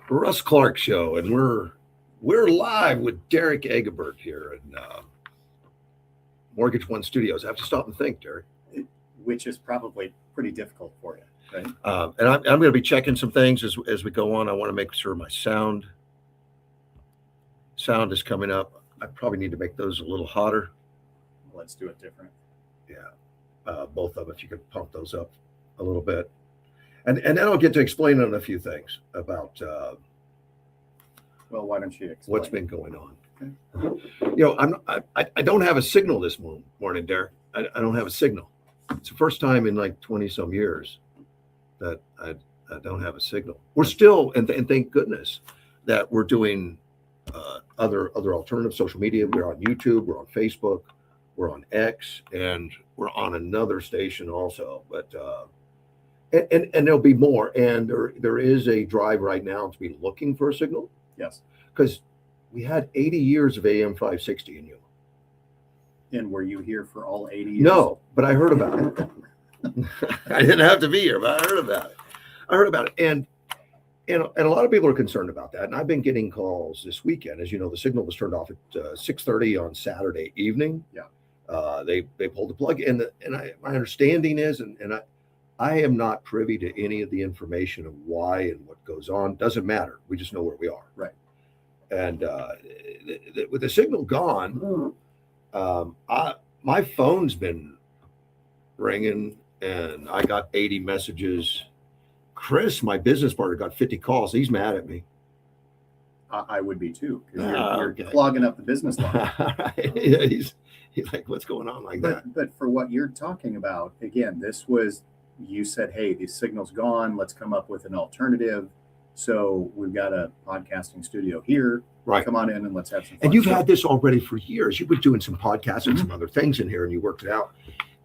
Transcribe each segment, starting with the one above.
Russ Clark Show, and we're live with Derek Egebert here in Mortgage One Studios. I have to stop and think, Derek. Which is probably pretty difficult for you, right? And I'm going to be checking some things as we go on. I want to make sure my sound is coming up. I probably need to make those a little hotter. Let's do it different. Yeah, both of them. If you could pump those up a little bit, and then I'll get to explain on a few things about. Well, why don't you explain what's been going on? Okay. I don't have a signal this morning, Derek. I don't have a signal. It's the first time in like 20 some years that I don't have a signal. We're still, and thank goodness that we're doing other alternative social media. We're on YouTube, we're on Facebook, we're on X, and we're on another station also. But and there'll be more. And there is a drive right now to be looking for a signal. Yes. Because we had 80 years of AM 560 in you. And were you here for all 80 years? No, but I heard about it. I didn't have to be here, but I heard about it. And a lot of people are concerned about that. And I've been getting calls this weekend. As you know, the signal was turned off at 6:30 on Saturday evening. Yeah. They pulled the plug. My understanding is, and I am not privy to any of the information of why and what goes on. Doesn't matter. We just know where we are. Right. And with the signal gone, my phone's been ringing, and I got 80 messages. Chris, my business partner, got 50 calls. He's mad at me. I would be too. You're clogging up the business line. Yeah, he's like, what's going on like that? But for what you're talking about, again, this was, you said, hey, the signal's gone. Let's come up with an alternative. So we've got a podcasting studio here. Right. Come on in and let's have some fun. And you've had this already for years. You've been doing some podcasts and some other things in here, and you worked it out.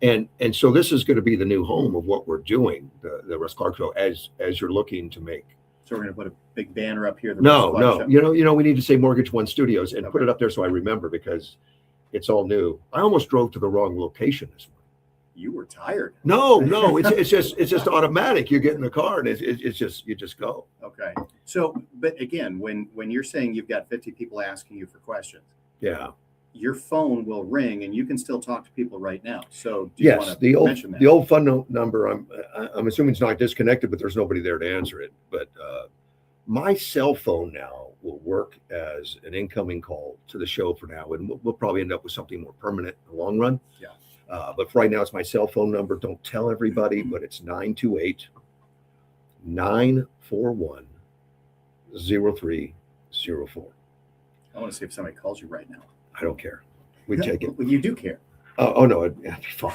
And so this is going to be the new home of what we're doing, the Russ Clark Show, as you're looking to make. So we're going to put a big banner up here. No. You know, we need to say Mortgage One Studios and put it up there so I remember, because it's all new. I almost drove to the wrong location this morning. You were tired. No, it's just automatic. You get in the car and it's just, you just go. Okay. So, but again, when you're saying you've got 50 people asking you for questions, yeah, your phone will ring and you can still talk to people right now. So do you want to mention that? The old phone number, I'm assuming it's not disconnected, but there's nobody there to answer it. But my cell phone now will work as an incoming call to the show for now, and we'll probably end up with something more permanent in the long run. Yeah. But for right now, it's my cell phone number. Don't tell everybody, but it's 928-941-0304. I want to see if somebody calls you right now. I don't care. We take it. Well, you do care. Oh no, it'd be fine.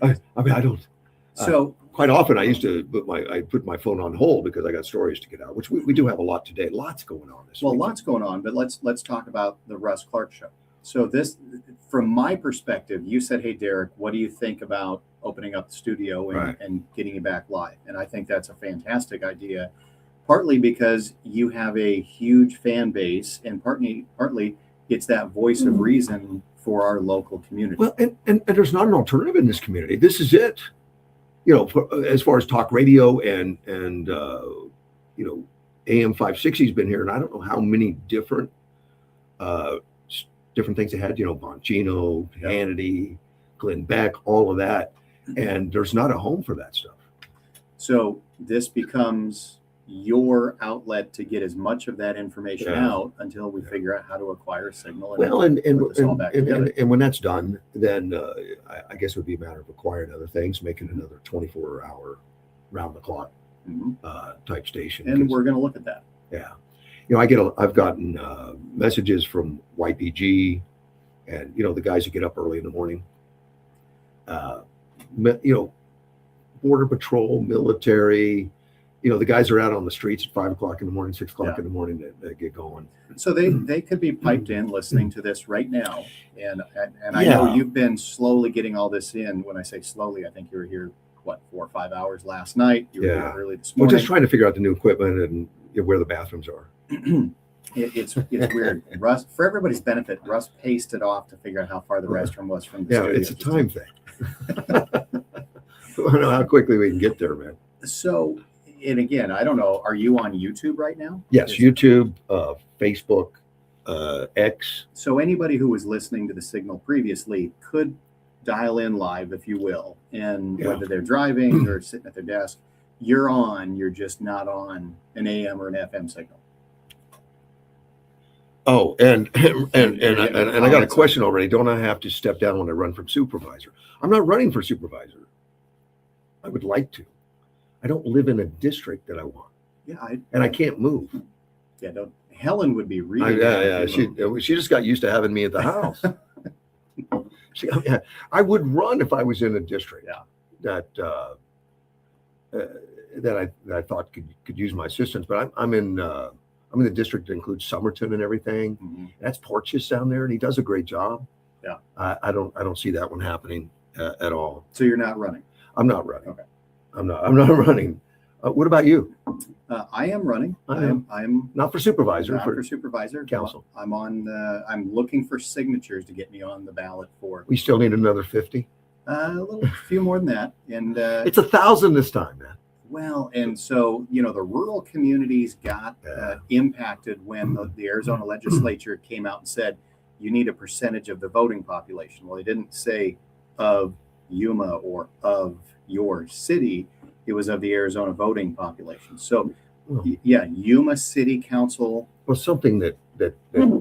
I mean, I don't. So quite often, I used to put my phone on hold because I got stories to get out, which we do have a lot today. Lots going on this week. Lots going on, but let's talk about the Russ Clark Show. So this, from my perspective, you said, hey, Derek, what do you think about opening up the studio and getting you back live? And I think that's a fantastic idea, partly because you have a huge fan base, and partly it's that voice of reason for our local community. Well, and there's not an alternative in this community. This is it. You know, as far as talk radio and you know, AM 560 has been here, and I don't know how many different things they had, you know, Bongino, Hannity, Glenn Beck, all of that. And there's not a home for that stuff. So this becomes your outlet to get as much of that information out until we figure out how to acquire a signal. And when that's done, then I guess it would be a matter of acquiring other things, making another 24-hour round the clock type station. And we're going to look at that. Yeah. You know, I've gotten messages from YPG and, you know, the guys who get up early in the morning, you know, Border Patrol, military, you know, the guys are out on the streets at 5 o'clock in the morning, 6 o'clock in the morning that get going. So they could be piped in listening to this right now. And I know you've been slowly getting all this in. When I say slowly, I think you were here, 4 or 5 hours last night. You were here early this morning. We're just trying to figure out the new equipment and where the bathrooms are. It's weird. Russ, for everybody's benefit, Russ paced it off to figure out how far the restroom was from the studio. It's a time thing. I don't know how quickly we can get there, man. So And again, I don't know, are you on YouTube right now? Yes, YouTube, Facebook, X. So anybody who was listening to the signal previously could dial in live, if you will, and Yeah. whether they're driving or sitting at their desk, you're on, you're just not on an AM or an FM signal. Oh, and You're getting I got a comments question already. Don't I have to step down when I run for supervisor? I'm not running for supervisor. I would like to. I don't live in a district that I want, Yeah, and I can't move. yeah, don't, Helen would be really Yeah. She just got used to having me at the house. I would run if I was in a district that I thought could use my assistance. But I'm in the district that includes Somerton and everything. Mhm. That's Porteous down there, and he does a great job. Yeah. I don't see that one happening at all. So you're not running. I'm not running. Okay. I'm not running. What about you? I am running. I'm Not for supervisor, not for for supervisor. council. I'm on. I'm looking for signatures to get me on the ballot for We still need another 50. a few more than that. And It's 1,000 this time, man. well, and so the rural communities got impacted when the Arizona legislature came out and said you need a percentage of the voting population. Well, they didn't say of Yuma or of your city. It was of the Arizona voting population. So, yeah, Yuma City Council. Well, something that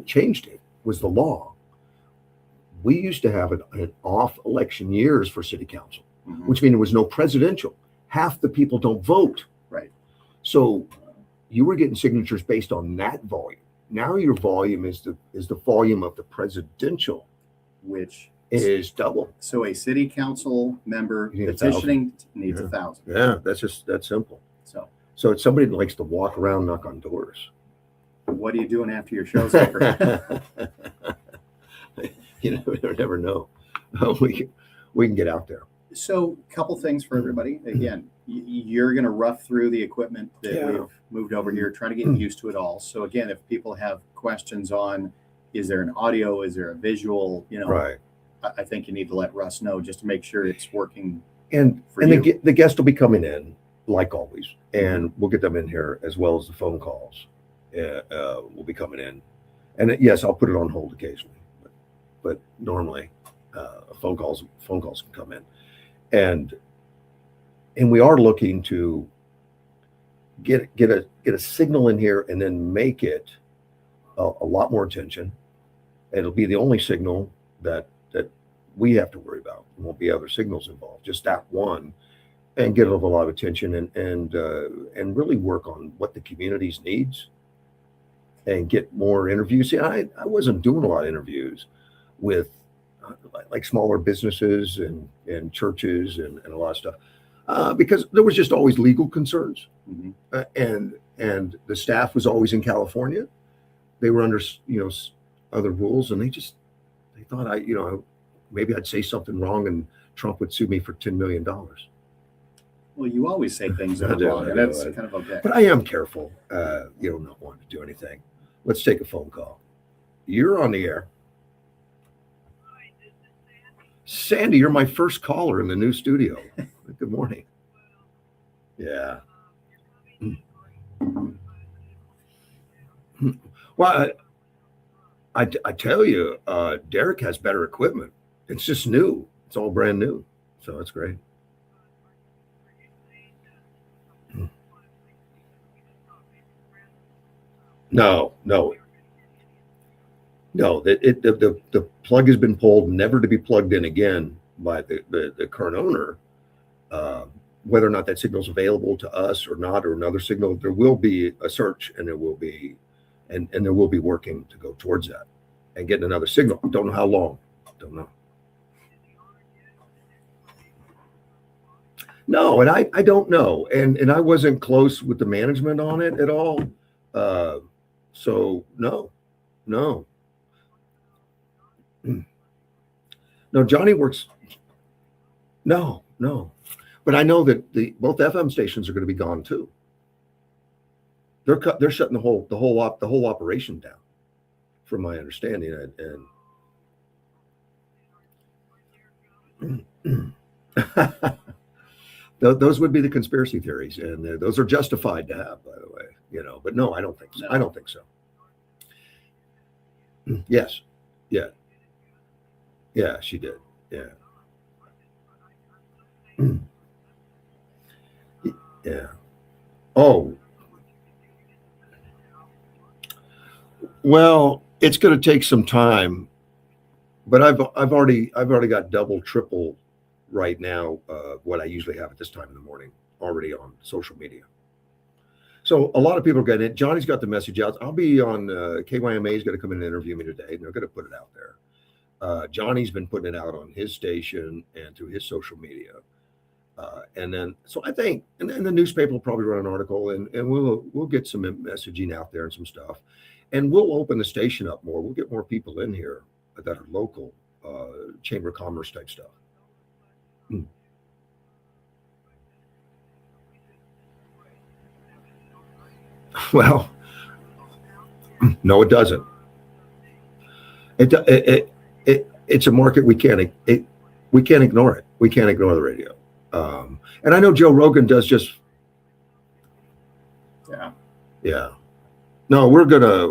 changed it was the law. We used to have an off election years for city council, which means there was no presidential. Half the people don't vote. Right. So you were getting signatures based on that volume. Now your volume is the volume of the presidential, which is double. So a city council member You need petitioning needs 1,000. Yeah, that's simple. So it's somebody that likes to walk around, knock on doors. what are you doing after your show's over? You never know. We can get out there. So a couple things for everybody. Again, you're going to rough through the equipment that we've moved over here, try to get used to it all. So again, if people have questions on, is there an audio, is there a visual, Right. I think you need to let Russ know just to make sure it's working. And for you. the guests will be coming in like always, and we'll get them in here as well as the phone calls. Will be coming in, and yes, I'll put it on hold occasionally, but normally phone calls can come in, and we are looking to get a signal in here and then make it a lot more attention. It'll be the only signal that we have to worry about. There won't be other signals involved, just that one, and get a lot of attention and really work on what the community's needs and get more interviews. See, I wasn't doing a lot of interviews with like smaller businesses and churches and a lot of stuff because there was just always legal concerns. And the staff was always in California. They were under other rules, and they thought maybe I'd say something wrong and Trump would sue me for $10 million. Well, you always say things that are wrong, and that's kind of okay. But I am careful. Not wanting to do anything. Let's take a phone call. You're on the air. Sandy, you're my first caller in the new studio. Good morning. Yeah. Well, I tell you, Derek has better equipment. It's just new. It's all brand new. So that's great. No. The plug has been pulled, never to be plugged in again by the current owner. Whether or not that signal is available to us or not, or another signal, there will be a search, and there will be, and there will be working to go towards that and getting another signal. Don't know how long. Don't know. No, and I don't know, and I wasn't close with the management on it at all. So no. No, Johnny works. No. But I know that both FM stations are going to be gone too. They're shutting the whole operation down, from my understanding. Those would be the conspiracy theories, and those are justified to have, by the way. But no, I don't think so. No. I don't think so. Yes. Yeah. Yeah, she did. Yeah. Yeah. Oh, well, it's going to take some time, but I've already got double, triple right now what I usually have at this time in the morning already on social media. So a lot of people are getting it. Johnny's got the message out. I'll be on KYMA is going to come in and interview me today, and they're going to put it out there. Johnny's been putting it out on his station and through his social media. And then, so I think, and then the newspaper will probably run an article, and we'll get some messaging out there and some stuff, and we'll open the station up more. We'll get more people in here that are local, Chamber of Commerce type stuff. Well, no, it doesn't. It's a market we can't ignore it. We can't ignore the radio. And I know Joe Rogan does just. Yeah. No, we're gonna.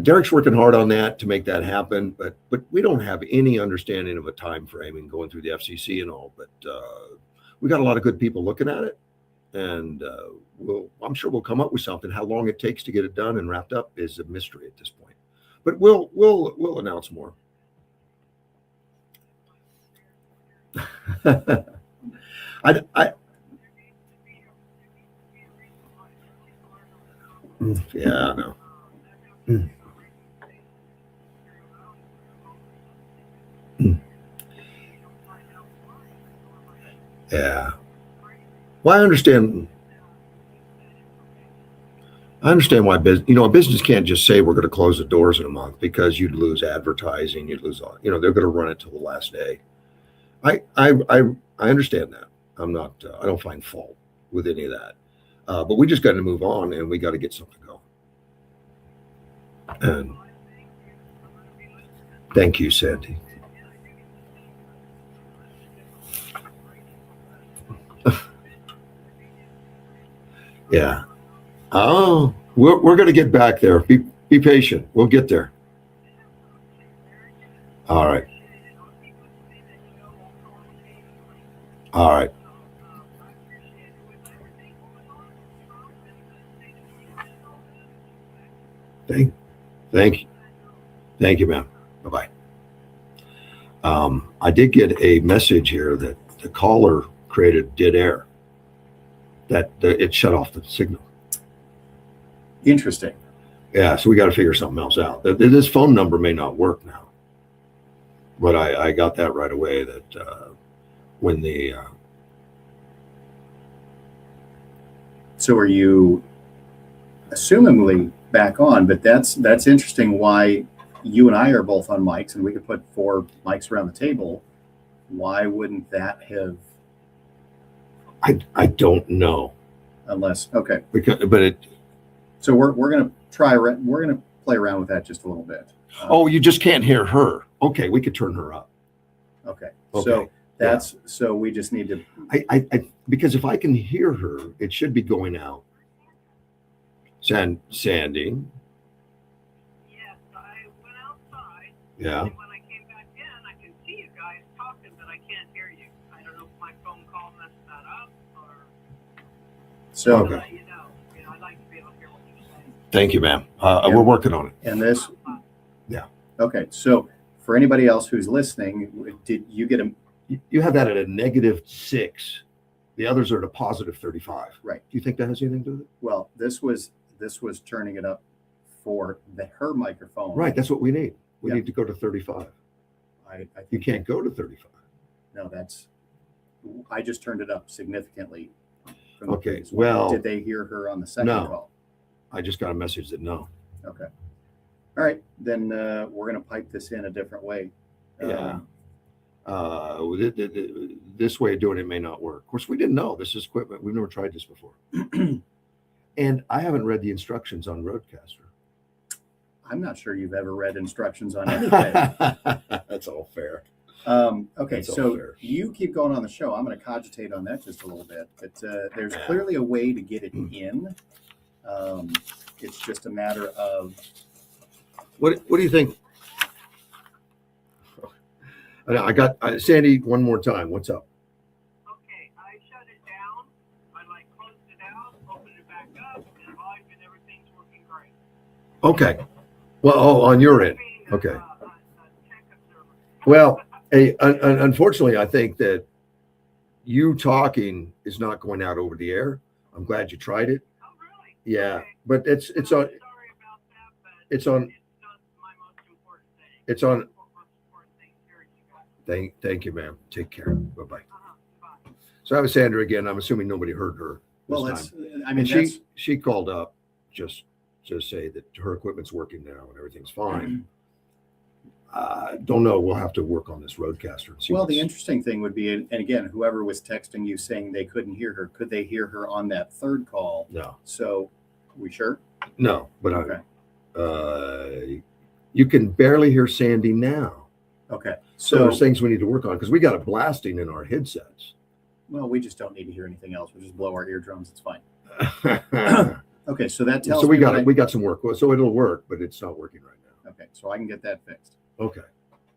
Derek's working hard on that to make that happen, but we don't have any understanding of a time frame and going through the FCC and all. But we got a lot of good people looking at it, and I'm sure we'll come up with something. How long it takes to get it done and wrapped up is a mystery at this point. But we'll announce more. Yeah, I know. Yeah. Well, I understand why a business can't just say we're going to close the doors in a month, because you'd lose advertising, you'd lose all, they're going to run it till the last day. I understand that. I don't find fault with any of that. But we just got to move on, and we got to get something going. And thank you, Sandy. Yeah. Oh, we're going to get back there. Be patient. We'll get there. All right. All right. Thank you, ma'am. Bye-bye. I did get a message here that the caller created dead air, that it shut off the signal. Interesting. Yeah, so we got to figure something else out. This phone number may not work now, but I got that right away, that when the So are you assumingly back on? But that's interesting why you and I are both on mics, and we could put 4 mics around the table. Why wouldn't that have? I don't know. Unless, okay. So we're gonna play around with that just a little bit. You just can't hear her. Okay, we could turn her up. Okay. So that's so we just need to. I because if I can hear her, it should be going out. Sandy. Yes, I went outside. Yeah. And when I came back in, I can see you guys talking, but I can't hear you. I don't know if my phone call messed that up or. So To let you know, I'd like to be able to hear what you're saying. Thank you, ma'am. We're working on it. and this. Yeah. Okay. So for anybody else who's listening, did you get a? You have that at a -6. The others are at a +35. Right. Do you think that has anything to do with it? Well, this was turning it up for her microphone. Right. That's what we need. We Yeah. need to go to 35. I You think can't go to 35. No, I just turned it up significantly. From the Okay, previous one. well- Did they hear her on the second No. call? I just got a message that no. Okay. All right, then we're going to pipe this in a different way. Yeah. This way of doing it may not work. Of course, we didn't know. This is equipment. We've never tried this before. And I haven't read the instructions on Roadcaster. I'm not sure you've ever read instructions on anything. That's all fair. Okay, That's all so fair. you keep going on the show. I'm going to cogitate on that just a little bit. But there's clearly a way to get it in. It's just a matter of What do you think? I got Sandy one more time. What's up? Okay, I shut it down. I closed it out, opened it back up, and live, and everything's working great. Okay. Well, on your end. Okay. Tech observer. Well, unfortunately, I think that you talking is not going out over the air. I'm glad you tried it. Oh, really? Yeah, Okay. but it's I'm on. sorry about that, but It's on. it's not my most important thing. It's on. My most important thing is hearing you guys. Thank you, ma'am. Take care. Bye bye. Bye. So I was Sandra again. I'm assuming nobody heard her. well, this that's. time. I mean, And that's she called up just to say that her equipment's working now and everything's fine. Don't know. We'll have to work on this roadcaster and see. well. The interesting thing would be, and again, whoever was texting you saying they couldn't hear her, could they hear her on that third call? No, So, we sure? no, but Okay. you can barely hear Sandy now. Okay. So there's things we need to work on because we got it blasting in our headsets. Well, we just don't need to hear anything else. We'll just blow our eardrums. It's fine. So Okay, so that tells we me got what it. We got some work. So it'll work, but it's not working right now. Okay, so I can get that fixed. Okay,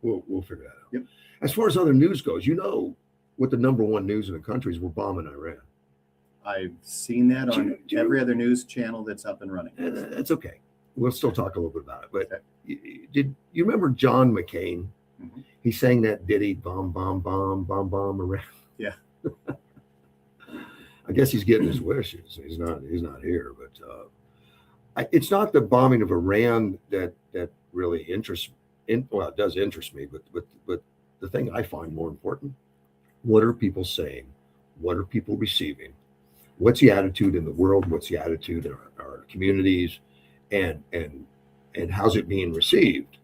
we'll figure that out. Yep. As far as other news goes, you know what the number one news in the country is? We're bombing Iran. I've seen that Do on you- every other news channel that's up and running. That's okay. We'll still talk a little bit about it. But Okay. did you remember John McCain? Mhm. He sang that ditty, bomb, bomb, bomb, bomb, bomb around. Yeah. I guess he's getting his wishes. He's not here, but it's not the bombing of Iran that really interests. Well, it does interest me, but the thing I find more important: what are people saying? What are people receiving? What's the attitude in the world? What's the attitude in our communities? And how's it being received?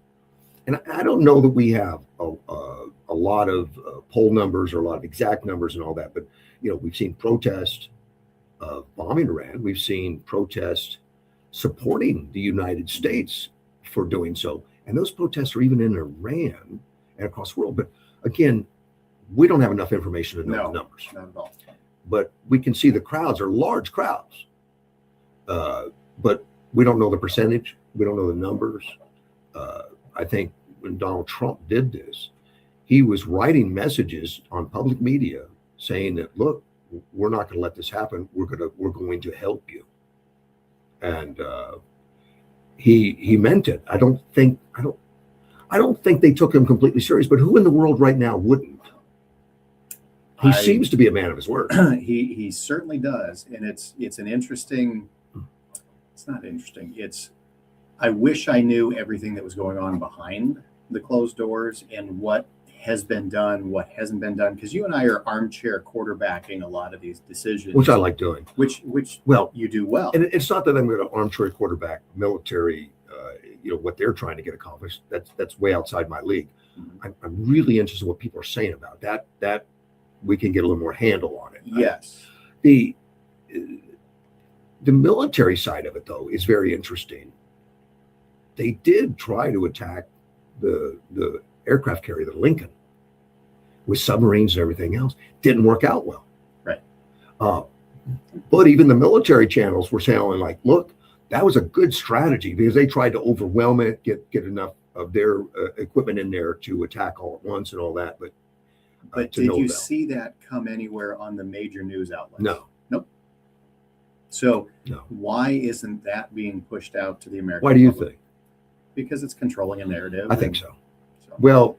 And I don't know that we have a lot of poll numbers or a lot of exact numbers and all that, but we've seen protests of bombing Iran. We've seen protests supporting the United States for doing so, and those protests are even in Iran and across the world. But again, we don't have enough information to know the numbers. Not at all. But we can see the crowds are large crowds, but we don't know the percentage. We don't know the numbers. I think when Donald Trump did this, he was writing messages on public media saying that, look, we're not going to let this happen. We're going to help you. And he meant it. I don't think they took him completely serious, but who in the world right now wouldn't? He seems to be a man of his word. He certainly does. And it's an interesting, it's not interesting. I wish I knew everything that was going on behind the closed doors and what has been done, what hasn't been done. Because you and I are armchair quarterbacking a lot of these decisions, Which I like doing. Which well, you do well. And it's not that I'm going to armchair quarterback military, what they're trying to get accomplished. That's way outside my league. Mhm. I'm really interested in what people are saying about that. That we can get a little more handle on it. Yes. The military side of it, though, is very interesting. They did try to attack the aircraft carrier, the Lincoln, with submarines and everything else. Didn't work out well. Right. But even the military channels were saying, like, look, that was a good strategy because they tried to overwhelm it, get enough of their equipment in there to attack all at once and all that. But Did you see that come anywhere on the major news outlets? No. Nope. So No. why isn't that being pushed out to the American Why do you public? think? Because it's controlling a narrative. I think so. Well,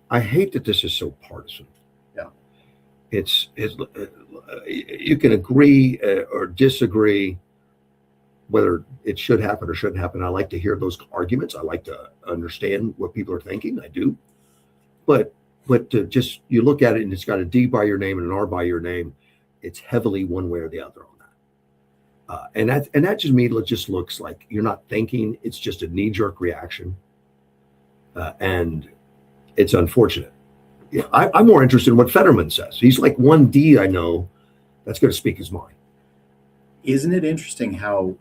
I hate that this is so partisan. Yeah. It's you can agree or disagree whether it should happen or shouldn't happen. I like to hear those arguments. I like to understand what people are thinking. I do. But to just, you look at it and it's got a D by your name and an R by your name, it's heavily one way or the other on that. And that just means it just looks like you're not thinking. It's just a knee-jerk reaction. And it's unfortunate. Yeah, I'm more interested in what Fetterman says. He's like 1D I know that's going to speak his mind. Isn't it interesting how,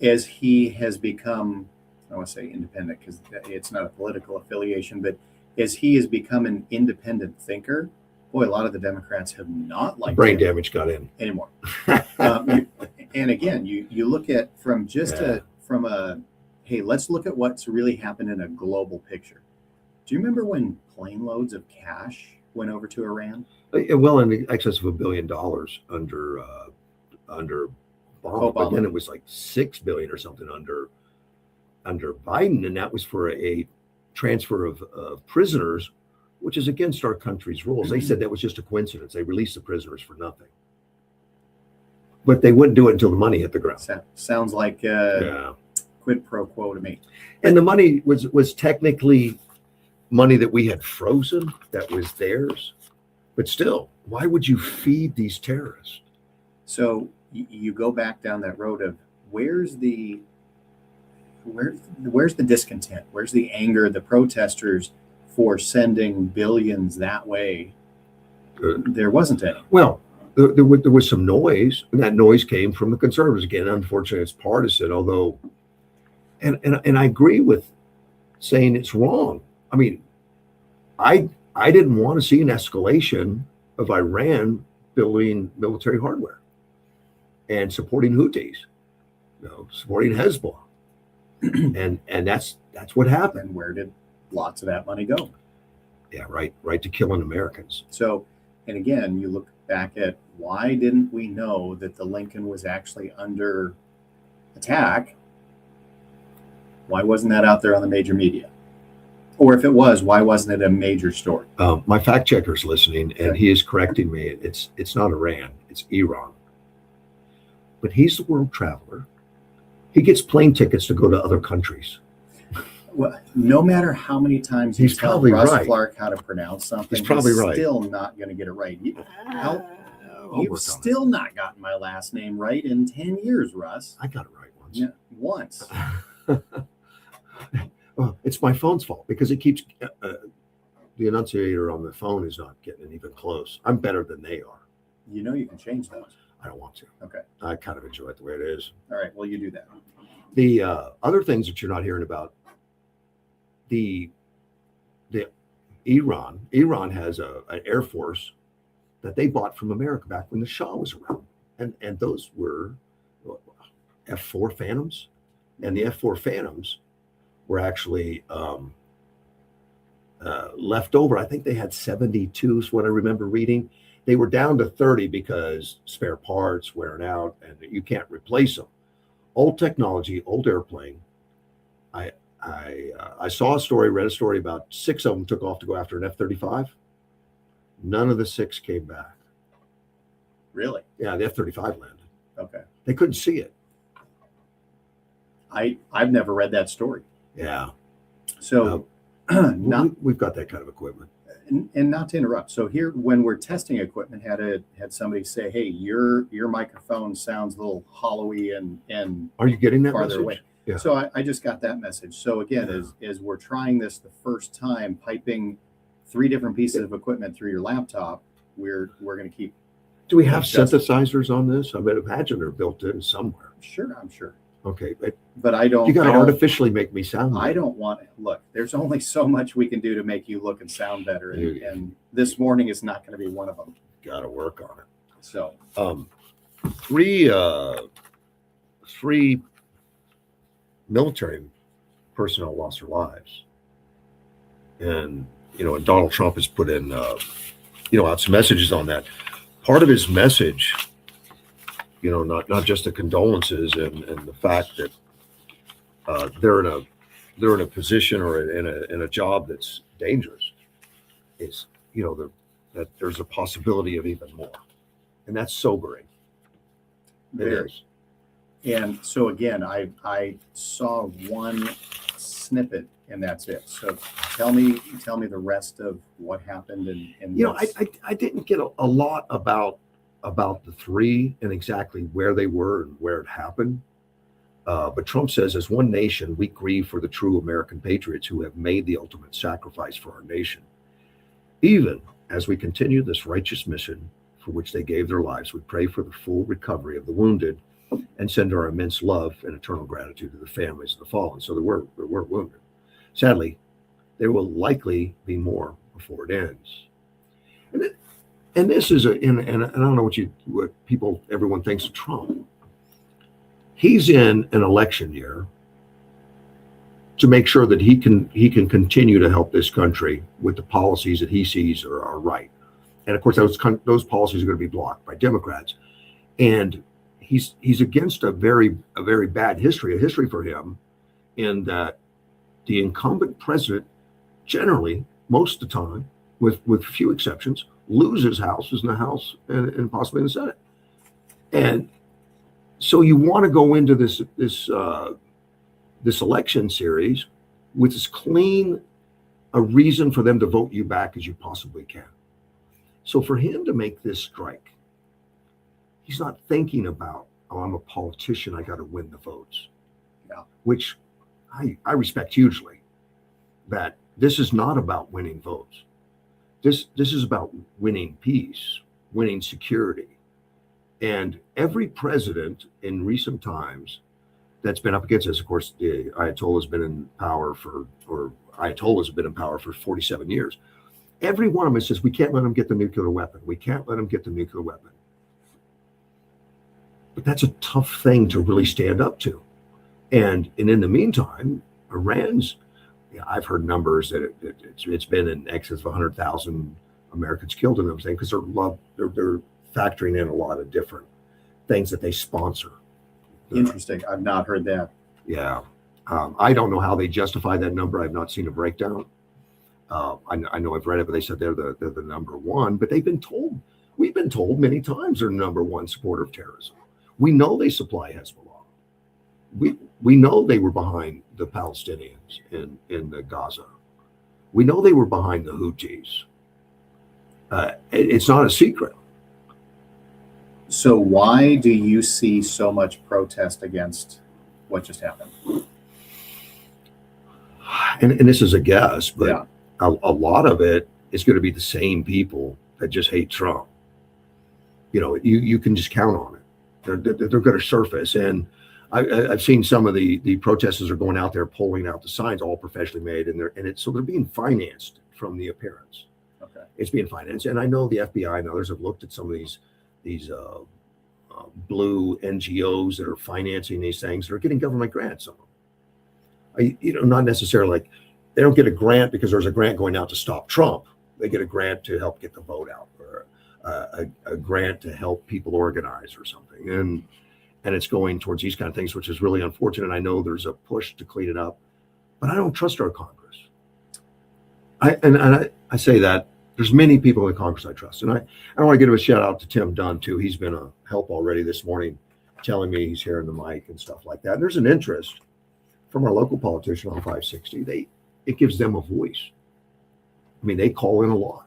as he has become, I want to say independent because it's not a political affiliation, but as he has become an independent thinker, boy, a lot of the Democrats have not liked Brain him damage got in. anymore. And again, you look at from just from a hey, let's look at what's really happened in a global picture. Do you remember when plane loads of cash went over to Iran? Well, in excess of $1 billion under Obama, but then it was like $6 billion or something under Biden, and that was for a transfer of prisoners, which is against our country's rules. They said that was just a coincidence. They released the prisoners for nothing, but they wouldn't do it until the money hit the ground. Sounds like quid pro quo to me. And the money was technically money that we had frozen, that was theirs, but still, why would you feed these terrorists? So you go back down that road of where's the discontent? Where's the anger, the protesters for sending billions that way? There wasn't any. Well, there was some noise, and that noise came from the conservatives. Again, unfortunately, it's partisan, although, and I agree with saying it's wrong. I mean, I didn't want to see an escalation of Iran building military hardware and supporting Houthis, supporting Hezbollah. and that's what happened. And where did lots of that money go? Yeah, right to killing Americans. So, and again, you look back at why didn't we know that the Lincoln was actually under attack? Why wasn't that out there on the major media? Or if it was, why wasn't it a major story? My fact checker's listening, and he is correcting me. It's not Iran, it's Iran. But he's the world traveler. He gets plane tickets to go to other countries. Well, no matter how many times you tell Russ Clark how to pronounce something, he's probably right. Still not going to get it right. You've still not gotten my last name right in 10 years, Russ. I got it right once. Yeah, once. Well, it's my phone's fault because it keeps the enunciator on the phone is not getting even close. I'm better than they are. You know you can change those. I don't want to. Okay. I kind of enjoy it the way it is. All right. Well, you do that. The other things that you're not hearing about, the Iran has an air force that they bought from America back when the Shah was around, and those were F-4 Phantoms, and the F-4 Phantoms were actually left over. I think they had 72 is what I remember reading. They were down to 30 because spare parts wearing out and you can't replace them. Old technology, old airplane. I saw a story, read a story about 6 of them took off to go after an F-35. None of the 6 came back. Really? Yeah, the F-35 landed. Okay. They couldn't see it. I've never read that story. Yeah. So we've got that kind of equipment. And not to interrupt. So here, when we're testing equipment, had somebody say, "Hey, your microphone sounds a little hollowy and are you getting that farther message? Away." Yeah. So I just got that message. So again, as we're trying this the first time, piping 3 different pieces of equipment through your laptop, we're going to keep. Do we have synthesizers on this? I would imagine they're built in somewhere. Sure, I'm sure. Okay, but I don't. You got to artificially make me sound. I don't want to look. There's only so much we can do to make you look and sound better, and this morning is not going to be one of them. Got to work on it. So, 3 military personnel lost their lives, and and Donald Trump has put in out some messages on that. Part of his message, not just the condolences and the fact that they're in a position or in a job that's dangerous, is that there's a possibility of even more, and that's sobering. It is. And so again, I saw one snippet, and that's it. So tell me the rest of what happened. And I didn't get a lot about the 3 and exactly where they were and where it happened. But Trump says, as one nation, we grieve for the true American patriots who have made the ultimate sacrifice for our nation. Even as we continue this righteous mission for which they gave their lives, we pray for the full recovery of the wounded and send our immense love and eternal gratitude to the families of the fallen. So there were wounded. Sadly, There will likely be more before it ends. And, and this is and I don't know what everyone thinks of Trump. He's in an election year to make sure that he can continue to help this country with the policies that he sees are right. And of course, those policies are going to be blocked by Democrats. And he's against a very bad history, a history for him, in that the incumbent president generally, most of the time, with few exceptions, loses houses in the House and possibly in the Senate. And so you want to go into this election series with as clean a reason for them to vote you back as you possibly can. So for him to make this strike, he's not thinking about, oh, I'm a politician, I got to win the votes. Yeah. Which I respect hugely. That this is not about winning votes. This is about winning peace, winning security. And every president in recent times that's been up against this, of course, the Ayatollah's been in power Ayatollahs have been in power for 47 years. Every one of them says, we can't let them get the nuclear weapon. We can't let them get the nuclear weapon. But that's a tough thing to really stand up to. And in the meantime, Iran's, I've heard numbers that it's been in excess of 100,000 Americans killed in everything, because they're factoring in a lot of different things that they sponsor. Interesting. I've not heard that. Yeah. I don't know how they justify that number. I've not seen a breakdown. I know I've read it, but they said they're the number one. But we've been told many times they're the number one supporter of terrorism. We know they supply Hezbollah. We know they were behind the Palestinians in the Gaza. We know they were behind the Houthis. It's not a secret. So why do you see so much protest against what just happened? And this is a guess, but Yeah. a lot of it is going to be the same people that just hate Trump. You can just count on it. They're going to surface. And I've seen some of the protesters are going out there pulling out the signs, all professionally made, so they're being financed from the appearance. Okay. It's being financed, and I know the FBI and others have looked at some of these blue NGOs that are financing these things. They're getting government grants. Some of them, not necessarily like they don't get a grant because there's a grant going out to stop Trump. They get a grant to help get the vote out, or a grant to help people organize or something. And it's going towards these kind of things, which is really unfortunate. I know there's a push to clean it up, but I don't trust our Congress. I say that there's many people in Congress I trust. And I want to give a shout out to Tim Dunn too. He's been a help already this morning, telling me he's hearing the mic and stuff like that. And there's an interest from our local politician on 560. It gives them a voice. I mean, they call in a lot.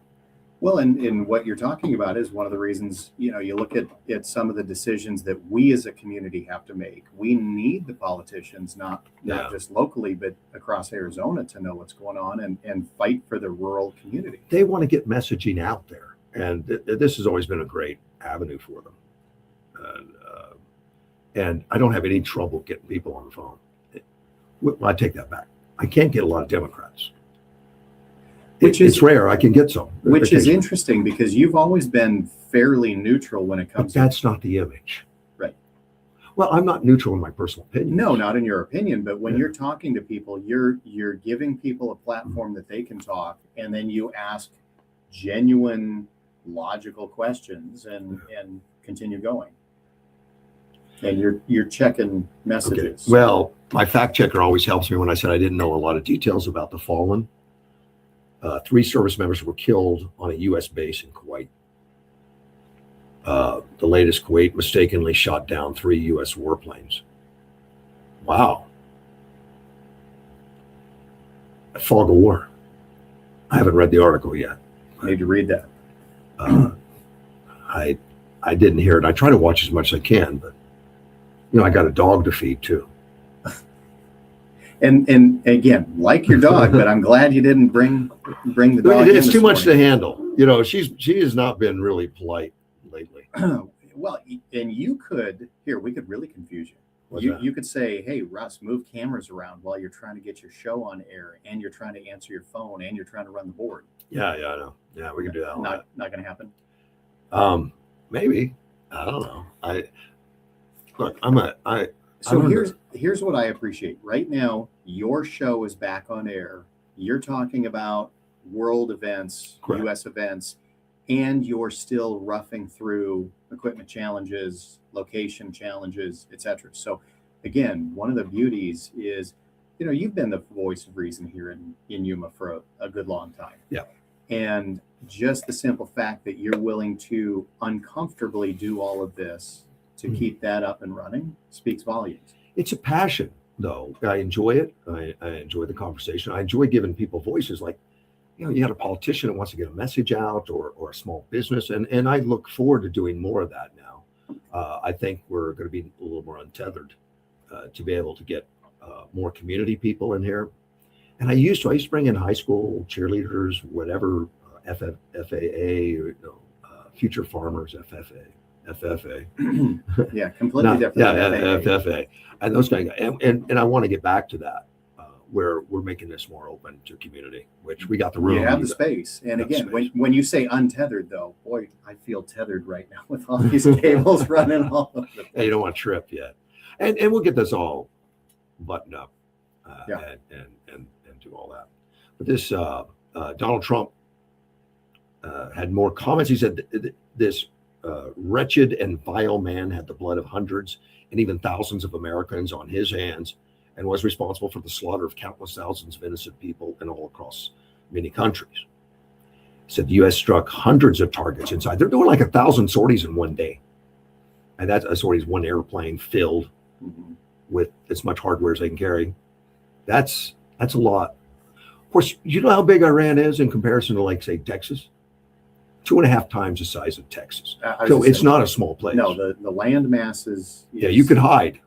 Well, and what you're talking about is one of the reasons, you look at some of the decisions that we as a community have to make. We need the politicians, not just locally, but across Arizona, to know what's going on and fight for the rural community. They want to get messaging out there. And this has always been a great avenue for them. And I don't have any trouble getting people on the phone. Well, I take that back. I can't get a lot of Democrats. It's rare. I can get some. Which is interesting, because you've always been fairly neutral when it comes to... That's not the image. Right. Well, I'm not neutral in my personal opinion. No, not in your opinion. But when you're talking to people, you're giving people a platform that they can talk, and then you ask genuine, logical questions and continue going. And you're checking messages. Okay. Well, my fact checker always helps me when I said I didn't know a lot of details about the fallen. 3 service members were killed on a U.S. base in Kuwait. The latest, Kuwait mistakenly shot down 3 U.S. warplanes. Wow. A fog of war. I haven't read the article yet. I need to read that. I didn't hear it. I try to watch as much as I can, but I got a dog to feed too. And again, like your dog, but I'm glad you didn't bring the dog. It's too much to handle. She has not been really polite lately. Well, and we could really confuse you. What's You that? you could say, hey, Russ, move cameras around while you're trying to get your show on air, and you're trying to answer your phone, and you're trying to run the board. Yeah, I know. Yeah, we can do that. A lot. Not going to happen. Maybe. I don't know. Look. So don't here's what I appreciate. Right now, your show is back on air. You're talking about world events, Correct. U.S. events, and you're still roughing through equipment challenges, location challenges, etc. So, again, one of the beauties is, you've been the voice of reason here in Yuma for a good long time. Yeah. And just the simple fact that you're willing to uncomfortably do all of this to keep that up and running speaks volumes. It's a passion, though. I enjoy it. I enjoy the conversation. I enjoy giving people voices. Like, you had a politician that wants to get a message out, or a small business, and I look forward to doing more of that now. I think we're going to be a little more untethered to be able to get more community people in here. And I used to bring in high school cheerleaders, whatever, FFA, future farmers, FFA. Yeah, completely different. Yeah, FFA, and those kind of, and I want to get back to that, where we're making this more open to community, which we got the room. You have the space. And again, when you say untethered, though, boy, I feel tethered right now with all these cables running all over the place. Hey, you don't want to trip yet, and we'll get this all buttoned up, and do all that. But this Donald Trump had more comments. He said this wretched and vile man had the blood of hundreds and even thousands of Americans on his hands, and was responsible for the slaughter of countless thousands of innocent people and all across many countries. He said the U.S. struck hundreds of targets inside. They're doing like 1,000 sorties in one day, and that's a sortie is one airplane filled with as much hardware as they can carry. That's a lot. Of course, you know how big Iran is in comparison to, like, say, Texas? 2.5 times the size of Texas. So it's not a small place. No, the land mass is. Yeah, you could hide.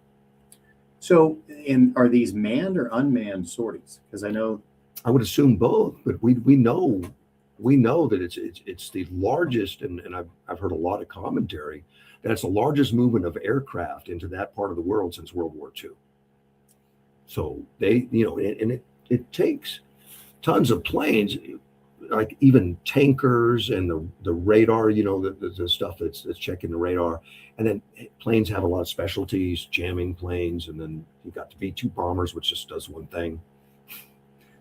So, are these manned or unmanned sorties? Because I know. I would assume both, but we know that it's the largest, and I've heard a lot of commentary that it's the largest movement of aircraft into that part of the world since World War II. So they, and it takes tons of planes, like even tankers and the radar, the stuff that's checking the radar. And then planes have a lot of specialties, jamming planes. And then you got the B-2 bombers, which just does one thing.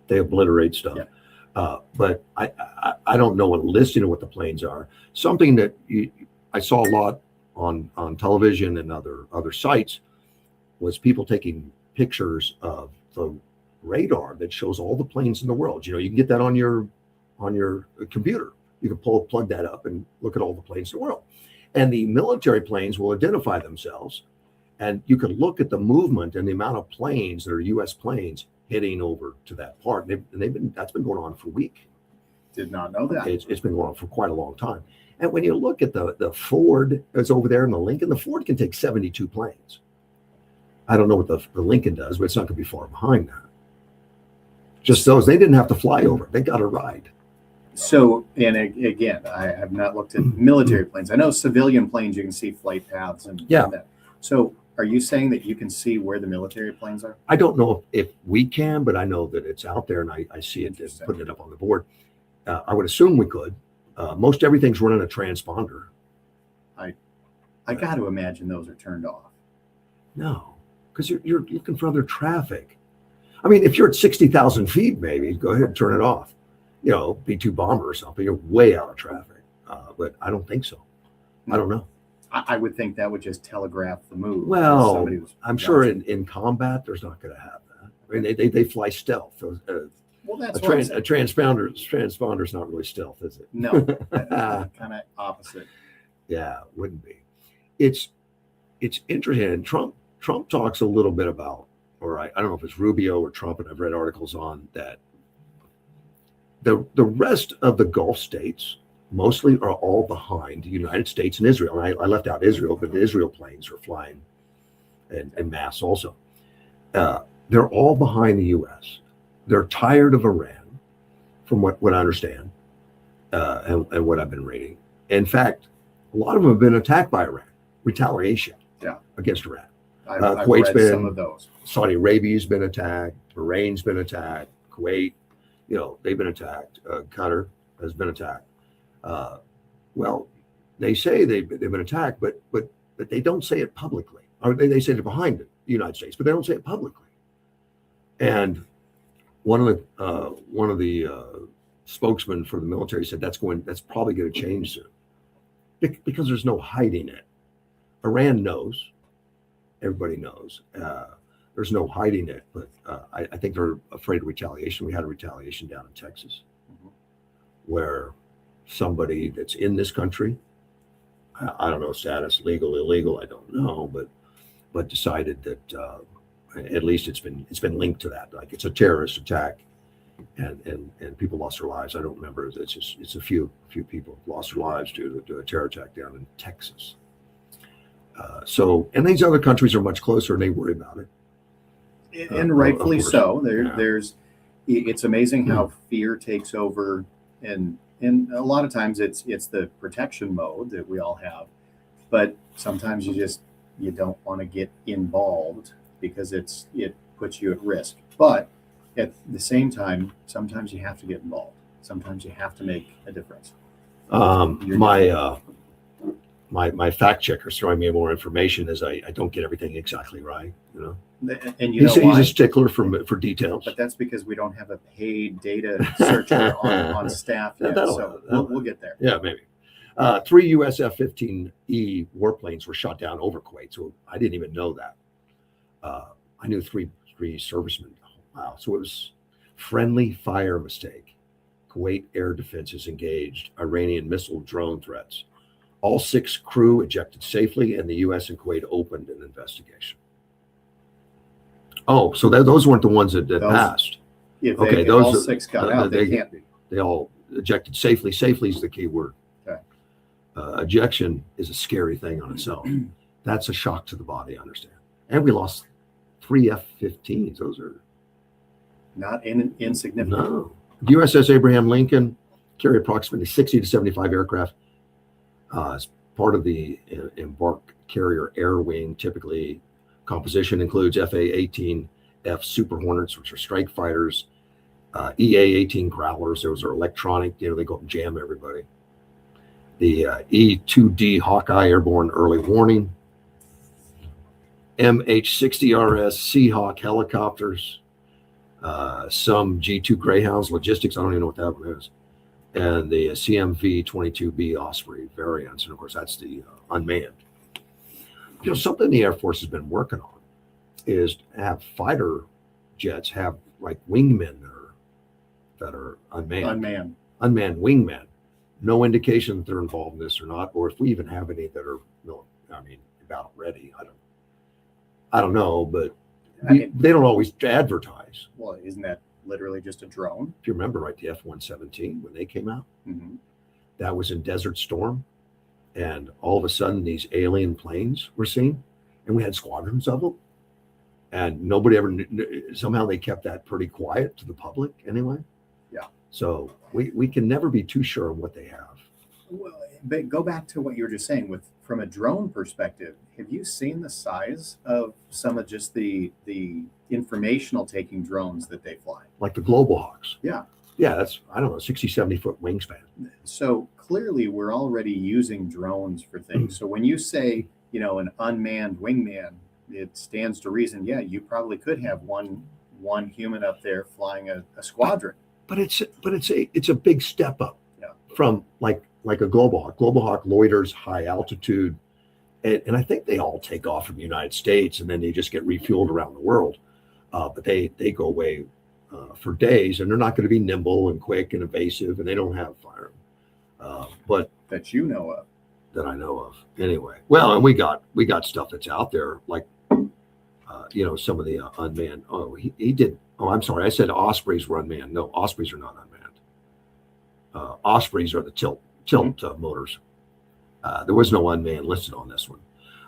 They obliterate stuff. Yeah. But I don't know a listing of what the planes are. Something that I saw a lot on television and other sites was people taking pictures of the radar that shows all the planes in the world. You can get that on your computer. You can plug that up and look at all the planes in the world. And the military planes will identify themselves, and you can look at the movement and the amount of planes that are U.S. planes heading over to that part. And that's been going on for a week. Did not know that. It's been going on for quite a long time. And when you look at the Ford that's over there and the Lincoln, the Ford can take 72 planes. I don't know what the Lincoln does, but it's not going to be far behind that. Just those, they didn't have to fly over. They got a ride. So, and again, I have not looked at military planes. I know civilian planes, you can see flight paths and that. So are you saying that you can see where the military planes are? I don't know if we can, but I know that it's out there, and I see it putting it up on the board. I would assume we could. Most everything's running a transponder. I got to imagine those are turned off. No, because you're looking for other traffic. I mean, if you're at 60,000 feet, maybe go ahead and turn it off. B-2 bomber or something. You're way out of traffic. But I don't think so. I don't know. I would think that would just telegraph the move. Well, I'm sure in combat, there's not going to have that. I mean, they fly stealth. Well, that's a transponder's not really stealth, is it? No, kind of opposite. Yeah, wouldn't be. It's interesting. And Trump talks a little bit about, or I don't know if it's Rubio or Trump, and I've read articles on that. The rest of the Gulf states mostly are all behind the United States and Israel. And I left out Israel, but the Israel planes are flying en masse also. They're all behind the U.S. They're tired of Iran, from what I understand, and what I've been reading. In fact, a lot of them have been attacked by Iran, retaliation against Iran. I've Kuwait's read some been- of those. Saudi Arabia's been attacked. Bahrain's been attacked. Kuwait, they've been attacked. Qatar has been attacked. Well, they say they've been attacked, but they don't say it publicly. Or they say they're behind it, the United States, but they don't say it publicly. And one of the spokesmen for the military said that's probably going to change soon, because there's no hiding it. Iran knows. Everybody knows. There's no hiding it, but I think they're afraid of retaliation. We had a retaliation down in Texas, where somebody that's in this country, I don't know status, legal, illegal, I don't know, but decided that at least it's been linked to that, like it's a terrorist attack, and people lost their lives. I don't remember. It's a few people lost their lives due to a terror attack down in Texas. And these other countries are much closer, and they worry about it. And rightfully of course. so. Yeah. It's amazing how fear takes over, and a lot of times it's the protection mode that we all have, but sometimes you don't want to get involved because it puts you at risk. But at the same time, sometimes you have to get involved. Sometimes you have to make a difference. My fact checker's throwing me more information as I don't get everything exactly right. And you know He's why? a stickler for details. But that's because we don't have a paid data searcher on staff yet. So we'll get there. Yeah, maybe. 3 US F-15E warplanes were shot down over Kuwait, so I didn't even know that. I knew three servicemen. Wow, so it was friendly fire mistake. Kuwait air defenses engaged Iranian missile drone threats. All 6 crew ejected safely, and the U.S. and Kuwait opened an investigation. Oh, so those weren't the ones that passed. If Okay, all those 6 got out, they can't be. They all ejected safely. Safely is the key word. Okay. Ejection is a scary thing on its own. That's a shock to the body, I understand. And we lost 3 F-15s. Those are Not insignificant. no. USS Abraham Lincoln carried approximately 60 to 75 aircraft. As part of the embarked carrier air wing, typically composition includes FA-18F Super Hornets, which are strike fighters, EA-18 Growlers. Those are electronic, they go up and jam everybody. The E-2D Hawkeye Airborne Early Warning, MH-60RS Seahawk helicopters, some G-2 Greyhounds, logistics, I don't even know what that one is, and the CMV-22B Osprey variants. And of course, that's the unmanned. Something the Air Force has been working on is to have fighter jets have like wingmen that are unmanned. Unmanned wingmen. No indication that they're involved in this or not, or if we even have any that are, about ready. I don't know, but they don't always advertise. Well, isn't that literally just a drone? If you remember, right, the F-117, when they came out, Mm-hmm. that was in Desert Storm. And all of a sudden, these alien planes were seen, and we had squadrons of them. And nobody ever knew. Somehow they kept that pretty quiet to the public anyway. Yeah. So we can never be too sure of what they have. Well, but go back to what you were just saying from a drone perspective. Have you seen the size of some of just the informational taking drones that they fly? Like the Global Hawks. Yeah. Yeah, that's, 60, 70 foot wingspan. So clearly we're already using drones for things. So when you say, an unmanned wingman, it stands to reason, yeah, you probably could have one human up there flying a squadron. But it's a big step up. Yeah. From like a Global Hawk. Global Hawk loiters high altitude. And I think they all take off from the United States, and then they just get refueled around the world. But they go away for days, and they're not going to be nimble and quick and evasive, and they don't have fire. But That you know of. that I know of, anyway. Well, and we got stuff that's out there, like some of the unmanned. Oh, he did. Oh, I'm sorry. I said Ospreys were unmanned. No, Ospreys are not unmanned. Ospreys are the tilt motors. There was no unmanned listed on this one,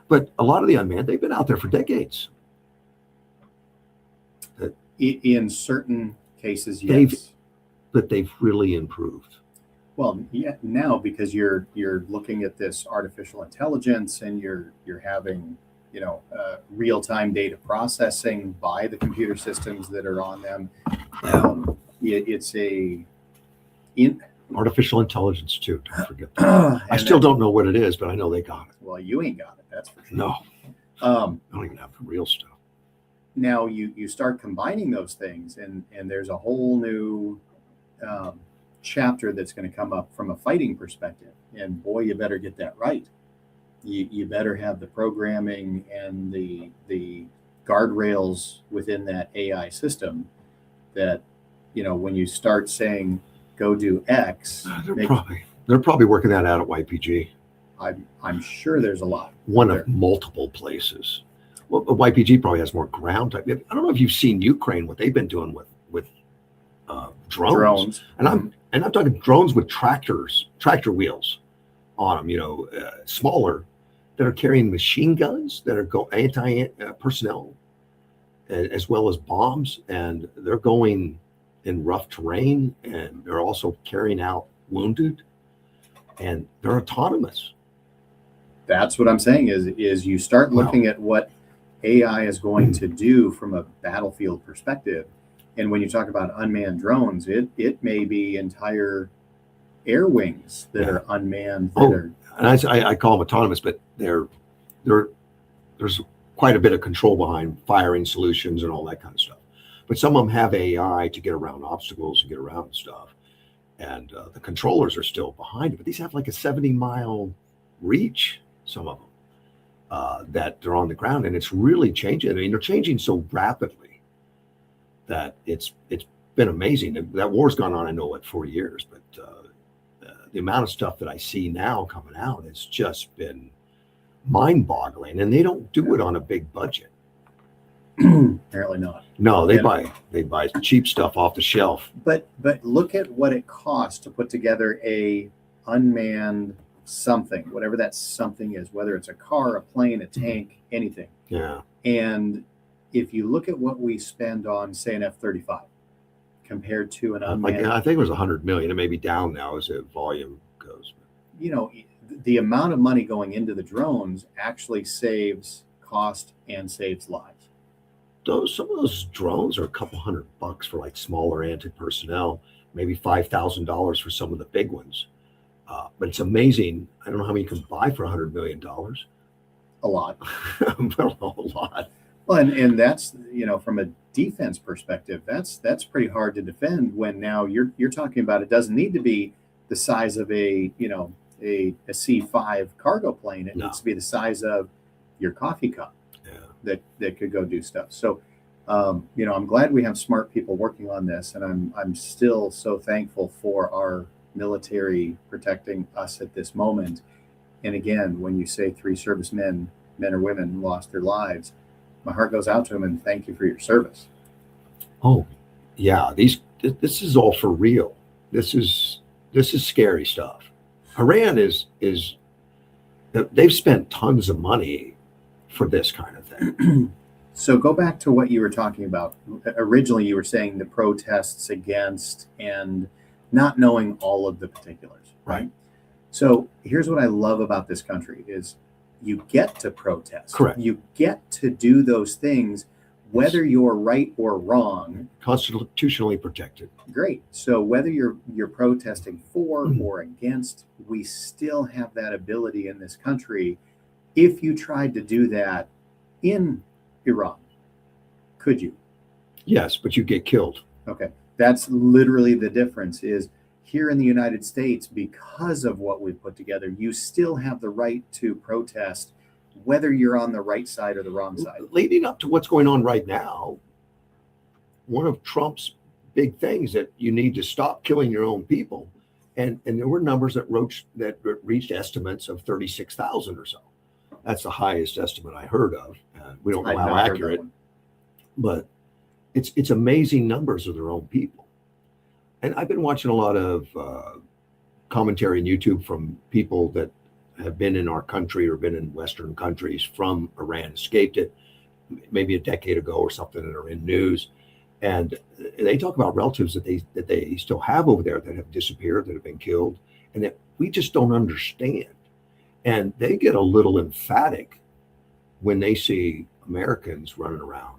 but a lot of the unmanned, they've been out there for decades. In certain cases, yes. But they've really improved. Well, yeah, now because you're looking at this artificial intelligence and you're having real-time data processing by the computer systems that are on them. It's a in Artificial intelligence too. Don't forget that. I still don't know what it is, but I know they got it. Well, you ain't got it. That's for sure. No, I don't even have the real stuff. Now you start combining those things, and there's a whole new chapter that's going to come up from a fighting perspective. And boy, you better get that right. You better have the programming and the guardrails within that AI system that, when you start saying go do X, They're probably working that out at YPG. I'm sure there's a lot. One of multiple places. Well, YPG probably has more ground type. I don't know if you've seen Ukraine, what they've been doing with drones. And I'm talking drones with tractor wheels on them, smaller, that are carrying machine guns that are anti personnel, as well as bombs, and they're going in rough terrain, and they're also carrying out wounded, and they're autonomous. That's what I'm saying is you start looking at what AI is going to do from a battlefield perspective. And when you talk about unmanned drones, it may be entire air wings that are unmanned. And I call them autonomous, but there's quite a bit of control behind firing solutions and all that kind of stuff. But some of them have AI to get around obstacles and get around stuff. And the controllers are still behind it, but these have like a 70-mile reach, some of them, that they're on the ground, and it's really changing. I mean, they're changing so rapidly that it's been amazing. That war's gone on, I know, 4 years, but the amount of stuff that I see now coming out has just been mind-boggling, and they don't do it on a big budget. Apparently not. No, they buy cheap stuff off the shelf. But look at what it costs to put together a unmanned something, whatever that something is, whether it's a car, a plane, a tank, anything. Yeah. And if you look at what we spend on, say, an F-35 compared to an unmanned, I think it was 100 million. It may be down now as the volume goes. The amount of money going into the drones actually saves cost and saves lives. Some of those drones are a couple $100 for like smaller anti-personnel, maybe $5,000 for some of the big ones. But it's amazing. I don't know how many you can buy for $100 million. A lot. Well, a lot. Well, and that's, from a defense perspective, that's pretty hard to defend when now you're talking about it doesn't need to be the size of a C-5 cargo plane. It needs to be the size of your coffee cup. That could go do stuff. So, I'm glad we have smart people working on this, and I'm still so thankful for our military protecting us at this moment. And again, when you say 3 servicemen, men or women, lost their lives, my heart goes out to them and thank you for your service. Oh, yeah. This is all for real. This is scary stuff. Iran is they've spent tons of money for this kind of thing. So go back to what you were talking about. Originally, you were saying the protests against and not knowing all of the particulars, right? So here's what I love about this country is you get to protest. Correct. You get to do those things, whether you're right or wrong. Constitutionally protected. Great. So whether you're protesting for or against, we still have that ability in this country. If you tried to do that in Iran, could you? Yes, but you get killed. Okay. That's literally the difference is here in the United States, because of what we've put together, you still have the right to protest, whether you're on the right side or the wrong side. Leading up to what's going on right now, one of Trump's big things that you need to stop killing your own people. And there were numbers that reached estimates of 36,000 or so. That's the highest estimate I heard of. We don't know how accurate, but it's amazing numbers of their own people. And I've been watching a lot of commentary on YouTube from people that have been in our country or been in Western countries from Iran, escaped it maybe a decade ago or something, that are in news. And they talk about relatives that they still have over there that have disappeared, that have been killed, and that we just don't understand. And they get a little emphatic when they see Americans running around.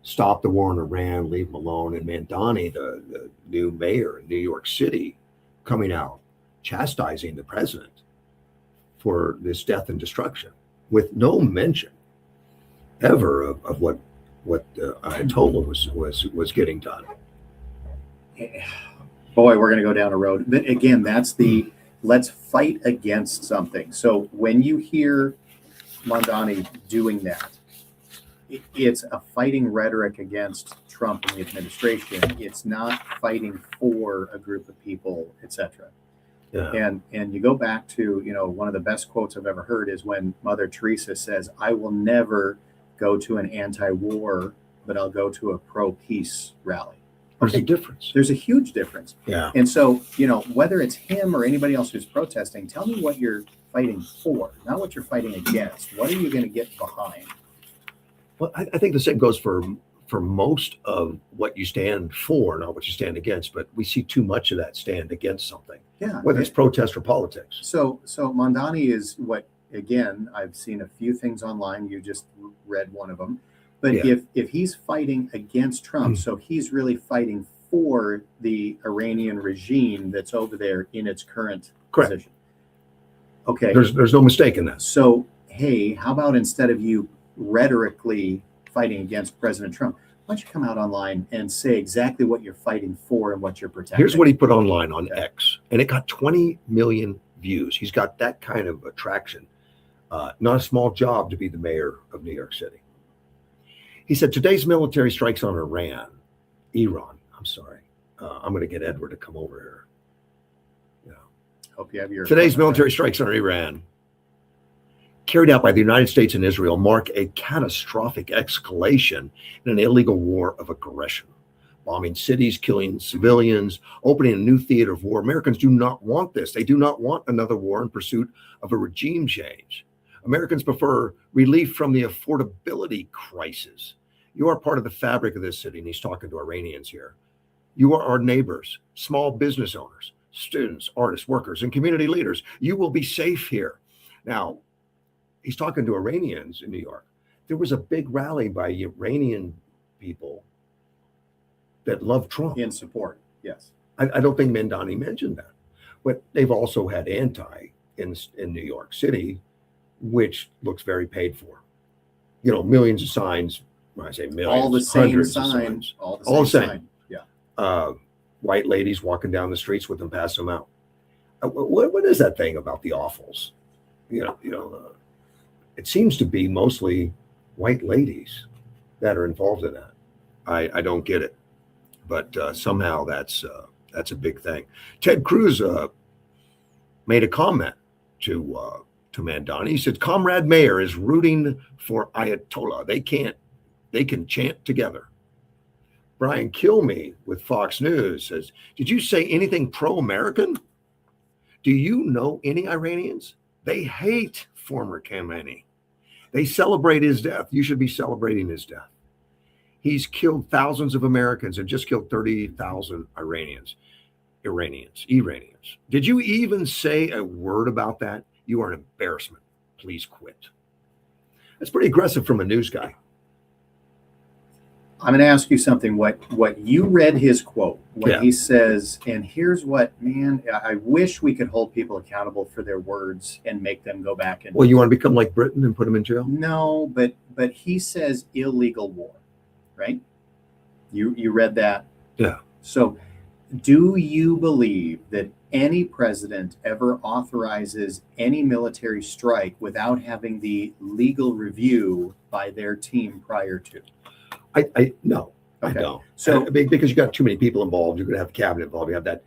Stop the war in Iran, leave them alone. And Mandani, the new mayor in New York City, coming out chastising the president for this death and destruction, with no mention ever of what Ayatollah was getting done. Boy, we're going to go down a road. But again, that's the let's fight against something. So when you hear Mandani doing that, it's a fighting rhetoric against Trump and the administration. It's not fighting for a group of people, etc. Yeah. And you go back to, one of the best quotes I've ever heard is when Mother Teresa says, "I will never go to an anti-war, but I'll go to a pro-peace rally." There's a difference. There's a huge difference. Yeah. And so, whether it's him or anybody else who's protesting, tell me what you're fighting for, not what you're fighting against. What are you going to get behind? Well, I think the same goes for most of what you stand for, not what you stand against. But we see too much of that stand against something, Yeah. whether it's protest or politics. So Mandani is what, again, I've seen a few things online. You just read one of them. But Yeah. if he's fighting against Trump, so he's really fighting for the Iranian regime that's over there in its current Correct. position. Okay. There's no mistake in that. So, hey, how about instead of you rhetorically fighting against President Trump, why don't you come out online and say exactly what you're fighting for and what you're protecting? Here's what he put online on X, and it got 20 million views. He's got that kind of attraction. Not a small job to be the mayor of New York City. He said, today's military strikes on Iran. I'm sorry. I'm going to get Edward to come over here. Hope you have your Today's military strikes on Iran, carried out by the United States and Israel, mark a catastrophic escalation in an illegal war of aggression. Bombing cities, killing civilians, opening a new theater of war. Americans do not want this. They do not want another war in pursuit of a regime change. Americans prefer relief from the affordability crisis. You are part of the fabric of this city, and he's talking to Iranians here. You are our neighbors, small business owners, students, artists, workers, and community leaders. You will be safe here. Now, he's talking to Iranians in New York. There was a big rally by Iranian people that love Trump. in support. Yes. I don't think Mandani mentioned that, but they've also had anti in New York City, which looks very paid for. Millions of signs. When I say millions, All the same hundreds of sign. signs. All the All same the same. sign. Yeah. White ladies walking down the streets with them, pass them out. What is that thing about the awfuls? It seems to be mostly white ladies that are involved in that. I don't get it, but somehow that's a big thing. Ted Cruz made a comment to Mandani. He said, "Comrade Mayor is rooting for Ayatollah. They can chant together." Brian Kilmeade with Fox News says, "Did you say anything pro-American? Do you know any Iranians? They hate former Khamenei. They celebrate his death. You should be celebrating his death. He's killed thousands of Americans and just killed 30,000 Iranians. Did you even say a word about that? You are an embarrassment. Please quit." That's pretty aggressive from a news guy. I'm going to ask you something. What you read his quote when Yeah. he says, and here's what, man, I wish we could hold people accountable for their words and make them go back and. Well, you want to become like Britain and put them in jail? No, but he says illegal war, right? You read that? Yeah. So do you believe that any president ever authorizes any military strike without having the legal review by their team prior to? No, Okay. I don't. So- because you got too many people involved, you're going to have the cabinet involved. You have that.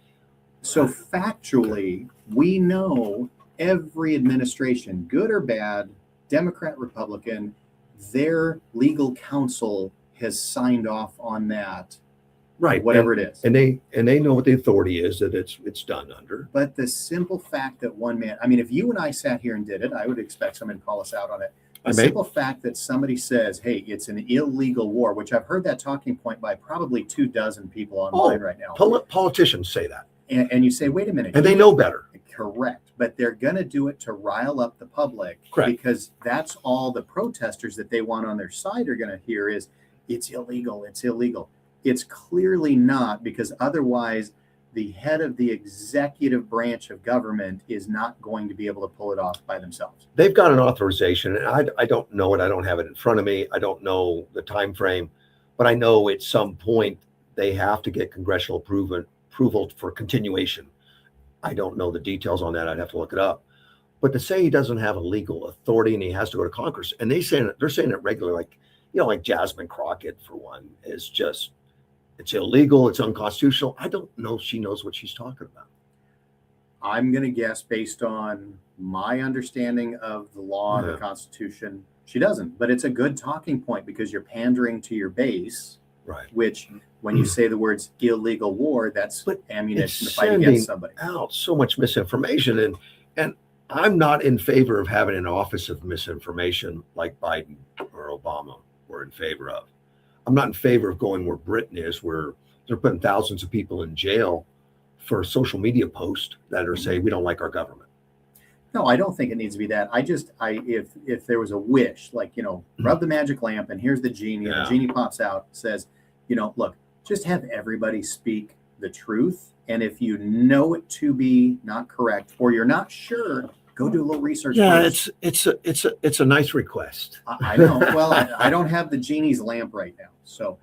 So factually, we know every administration, good or bad, Democrat, Republican, their legal counsel has signed off on that, Right. whatever it is. And they know what the authority is that it's done under. But the simple fact that one man, I mean, if you and I sat here and did it, I would expect someone to call us out on it. The simple fact that somebody says, hey, it's an illegal war, which I've heard that talking point by probably 24 people online right now. Politicians say that. And you say, wait a minute. And they know better. Correct. But they're going to do it to rile up the public. Correct. Because that's all the protesters that they want on their side are going to hear is, it's illegal. It's illegal. It's clearly not, because otherwise the head of the executive branch of government is not going to be able to pull it off by themselves. They've got an authorization, and I don't know it. I don't have it in front of me. I don't know the time frame, but I know at some point they have to get congressional approval for continuation. I don't know the details on that. I'd have to look it up. But to say he doesn't have a legal authority and he has to go to Congress, and they're saying it regularly, like, like Jasmine Crockett, for one, is just, it's illegal, it's unconstitutional. I don't know if she knows what she's talking about. I'm going to guess, based on my understanding of the law and the Constitution, she doesn't. But it's a good talking point, because you're pandering to your base, right? Which, when you say the words illegal war, that's ammunition to fight sending against somebody. Out so much misinformation, and I'm not in favor of having an office of misinformation like Biden or Obama were in favor of. I'm not in favor of going where Britain is, where they're putting thousands of people in jail for social media posts that are saying we don't like our government. No, I don't think it needs to be that. If there was a wish, like, rub the magic lamp and here's the genie, and the genie pops out, says, look, just have everybody speak the truth. And if you know it to be not correct, or you're not sure, go do a little research. Yeah, it's a nice request. I know. Well, I don't have the genie's lamp right now. So,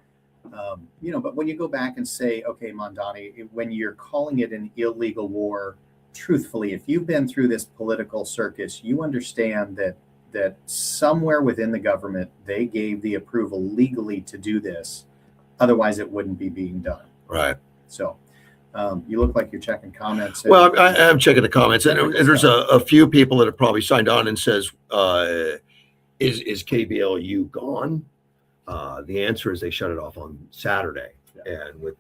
but when you go back and say, okay, Mondani, when you're calling it an illegal war, truthfully, if you've been through this political circus, you understand that somewhere within the government, they gave the approval legally to do this. Otherwise, it wouldn't be being done. Right. So you look like you're checking comments. Well, I am checking the comments, and there's a few people that have probably signed on and says, is KBLU gone? The answer is they shut it off on Saturday. Yeah. And with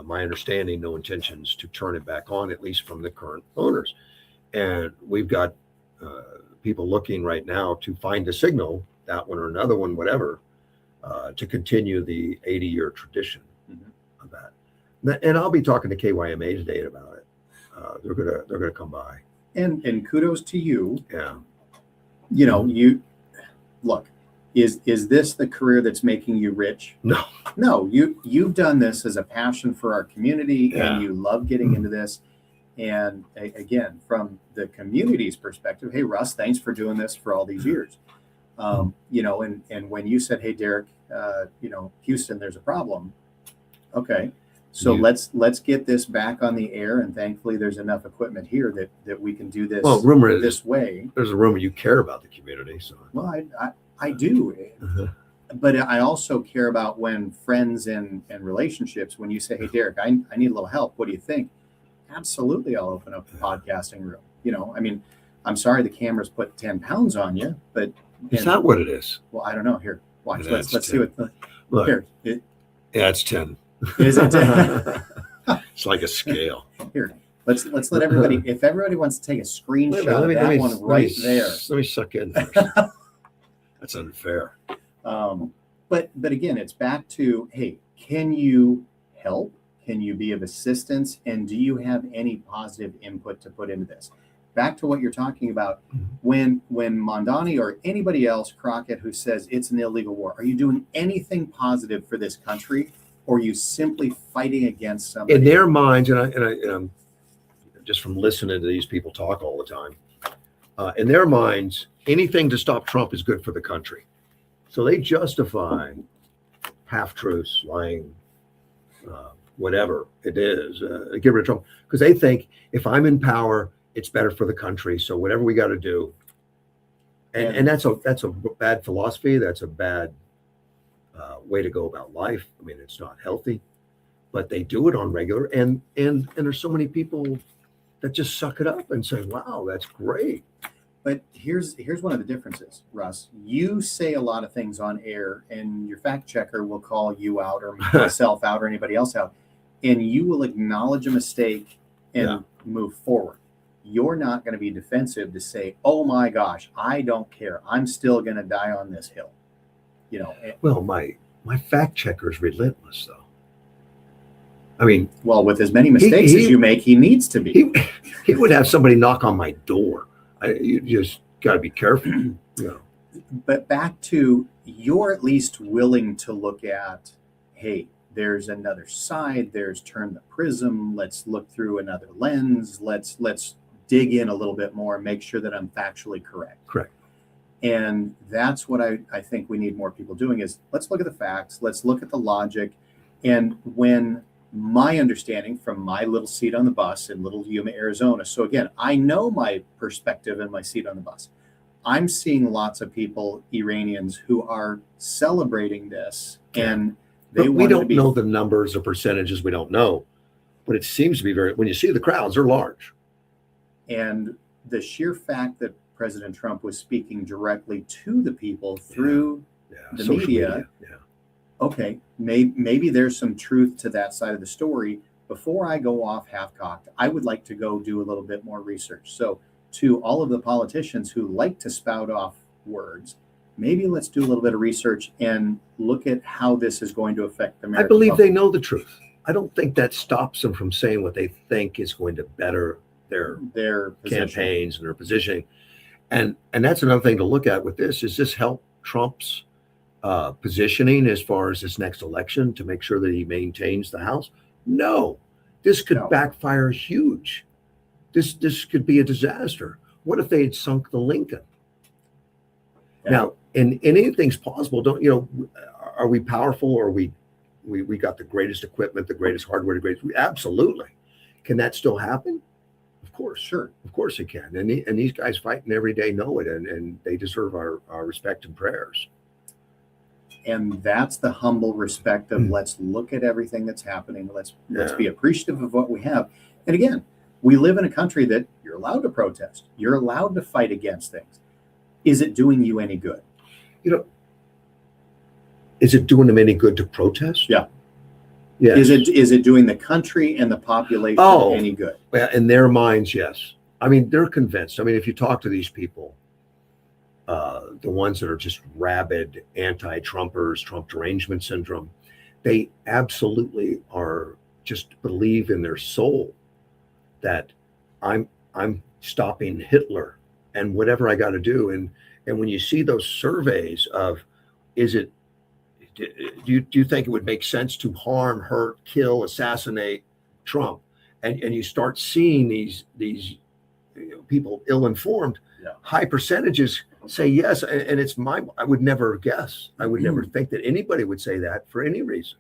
my understanding, no intentions to turn it back on, at least from the current owners. And we've got people looking right now to find a signal, that one or another one, whatever, to continue the 80-year tradition of that. And I'll be talking to KYMA today about it. They're gonna come by. And kudos to you. Yeah. You look. Is this the career that's making you rich? No. You've done this as a passion for our community, and you love getting into this. And again, from the community's perspective, hey, Russ, thanks for doing this for all these years. And when you said, hey, Derek, Houston, there's a problem. Okay. So let's get this back on the air, and thankfully there's enough equipment here that we can do this. Well, rumor is this way. There's a rumor you care about the community. So well, I do, but I also care about when friends and relationships. When you say, hey, Derek, I need a little help. What do you think? Absolutely, I'll open up the podcasting room. I'm sorry the cameras put 10 pounds on you, but is that what it is? Well, I don't know. Here, watch. Let's 10. see what. Look, here. It's 10. Is it 10? It's like a scale. Here, let's let everybody. If everybody wants to take a screenshot of that one right there. Let me suck in first. That's unfair. But again, it's back to, hey, can you help? Can you be of assistance? And do you have any positive input to put into this? Back to what you're talking about. When Mondani or anybody else, Crockett, who says it's an illegal war, are you doing anything positive for this country, or are you simply fighting against somebody? In their minds, and I'm just from listening to these people talk all the time, in their minds, anything to stop Trump is good for the country. So they justify half-truths, lying, whatever it is, get rid of Trump, because they think if I'm in power, it's better for the country. So whatever we got to do, and that's a bad philosophy. That's a bad way to go about life. I mean, it's not healthy, but they do it on regular, and there's so many people that just suck it up and say, "Wow, that's great." But here's one of the differences, Russ. You say a lot of things on air, and your fact checker will call you out, or myself out, or anybody else out, and you will acknowledge a mistake and move forward. You're not going to be defensive to say, "Oh my gosh, I don't care. I'm still going to die on this hill." Well, my fact checker is relentless, though. I mean, Well, with as many mistakes as you make, he needs to be. he would have somebody knock on my door. You just got to be careful. You know. But back to, you're at least willing to look at, hey, there's another side. There's turn the prism. Let's look through another lens. Let's dig in a little bit more and make sure that I'm factually correct. Correct. And that's what I think we need more people doing is let's look at the facts. Let's look at the logic. And when my understanding from my little seat on the bus in Little Yuma, Arizona. So again, I know my perspective and my seat on the bus. I'm seeing lots of people, Iranians, who are celebrating this, and we don't know the numbers or percentages. We don't know, but it seems to be very. When you see the crowds, they're large. And the sheer fact that President Trump was speaking directly to the people through the media. Okay, maybe there's some truth to that side of the story. Before I go off half-cocked, I would like to go do a little bit more research. So to all of the politicians who like to spout off words, maybe let's do a little bit of research and look at how this is going to affect the American I believe public. they know the truth. I don't think that stops them from saying what they think is going to better their campaigns and their positioning. And that's another thing to look at with this. Is this help Trump's positioning as far as this next election to make sure that he maintains the House? No, this could backfire huge. This could be a disaster. What if they had sunk the Lincoln? Yeah. Now, and anything's possible. Don't are we powerful, or we got the greatest equipment, the greatest hardware, absolutely. Can that still happen? Of course, sure. Of course it can. And these guys fighting every day know it, and they deserve our respect and prayers. And that's the humble respect of let's look at everything that's happening. Let's be appreciative of what we have. And again, we live in a country that you're allowed to protest. You're allowed to fight against things. Is it doing you any good? Is it doing them any good to protest? Yeah. Yes. Is it doing the country and the population any good? Well, in their minds, yes. I mean, they're convinced. I mean, if you talk to these people, the ones that are just rabid anti-Trumpers, Trump derangement syndrome, they absolutely are just believe in their soul that I'm stopping Hitler and whatever I got to do. And when you see those surveys of, do you think it would make sense to harm, hurt, kill, assassinate Trump? And you start seeing these people ill-informed, high percentages say yes. And it's I would never guess. I would never think that anybody would say that for any reason.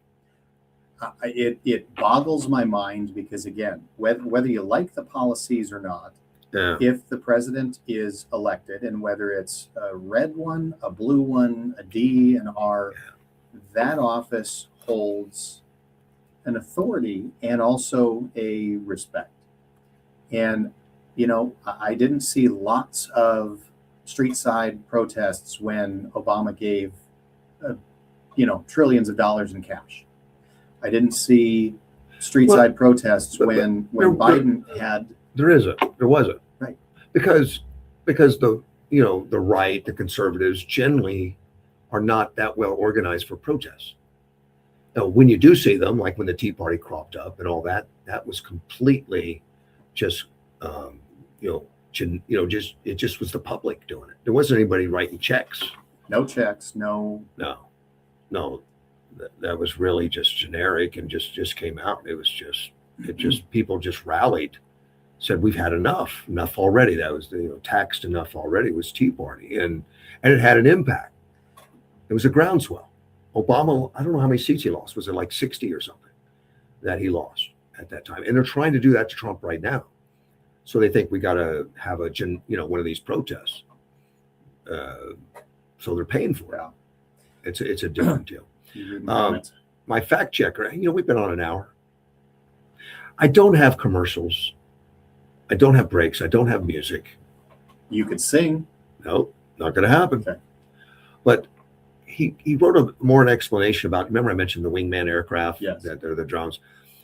It boggles my mind because, again, whether you like the policies or not, if the president is elected, and whether it's a red one, a blue one, a D, an R, that office holds an authority and also a respect. And, I didn't see lots of street side protests when Obama gave, trillions of dollars in cash. I didn't see street side protests when Biden had. There wasn't. Right. Because the right, the conservatives generally are not that well organized for protests. Now, when you do see them, like when the Tea Party cropped up and all that, that was completely just, it just was the public doing it. There wasn't anybody writing checks. No checks, no. That was really just generic and just came out. It was people just rallied, said we've had enough already. That was taxed enough already. It was Tea Party, and it had an impact. It was a groundswell. Obama, I don't know how many seats he lost. Was it like 60 or something that he lost at that time? And they're trying to do that to Trump right now. So they think we got to have one of these protests. So they're paying for it. It's a different deal. My fact checker, we've been on an hour. I don't have commercials. I don't have breaks. I don't have music. You could sing. No, not going to happen. Okay. But he wrote an explanation about. Remember, I mentioned the wingman aircraft. Yes. That they're the drones.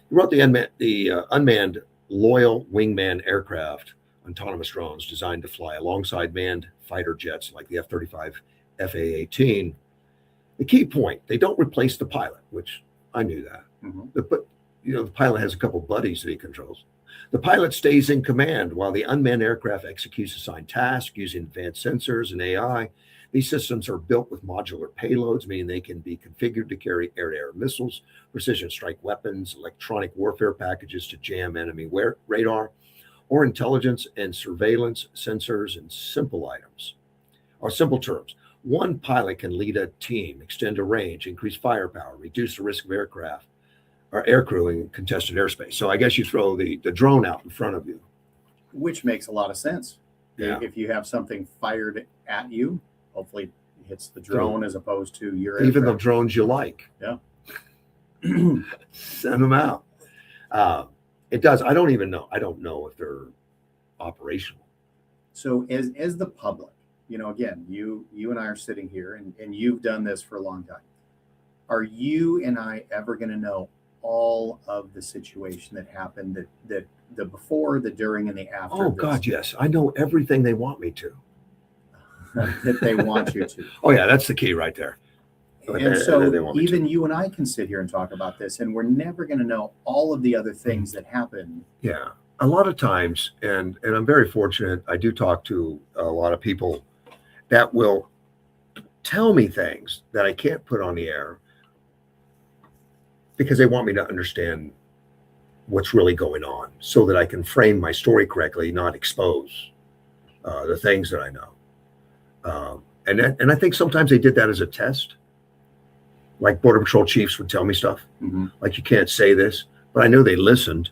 He wrote the unmanned loyal wingman aircraft, autonomous drones designed to fly alongside manned fighter jets like the F-35, FA-18. The key point: they don't replace the pilot, which I knew that. Mm-hmm. But the pilot has a couple buddies that he controls. The pilot stays in command while the unmanned aircraft executes assigned tasks using advanced sensors and AI. These systems are built with modular payloads, meaning they can be configured to carry air-to-air missiles, precision strike weapons, electronic warfare packages to jam enemy radar, or intelligence and surveillance sensors and simple items. Or simple terms. One pilot can lead a team, extend a range, increase firepower, reduce the risk of aircraft or aircrew in contested airspace. So I guess you throw the drone out in front of you. Which makes a lot of sense. Yeah. If you have something fired at you, hopefully it hits the drone as opposed to your Even the aircraft. drones you like. Yeah. Send them out. It does. I don't know if they're operational. So as the public, again, you and I are sitting here and you've done this for a long time. Are you and I ever going to know all of the situation that happened, that the before, the during, and the after? Oh, God, yes. I know everything they want me to. That they want you to. Oh, yeah, that's the key right there. And so even you and I can sit here and talk about this, and we're never going to know all of the other things that happen. Yeah. A lot of times, and I'm very fortunate, I do talk to a lot of people that will tell me things that I can't put on the air because they want me to understand what's really going on so that I can frame my story correctly, not expose the things that I know. And I think sometimes they did that as a test. Like Border Patrol chiefs would tell me stuff, like you can't say this, but I knew they listened,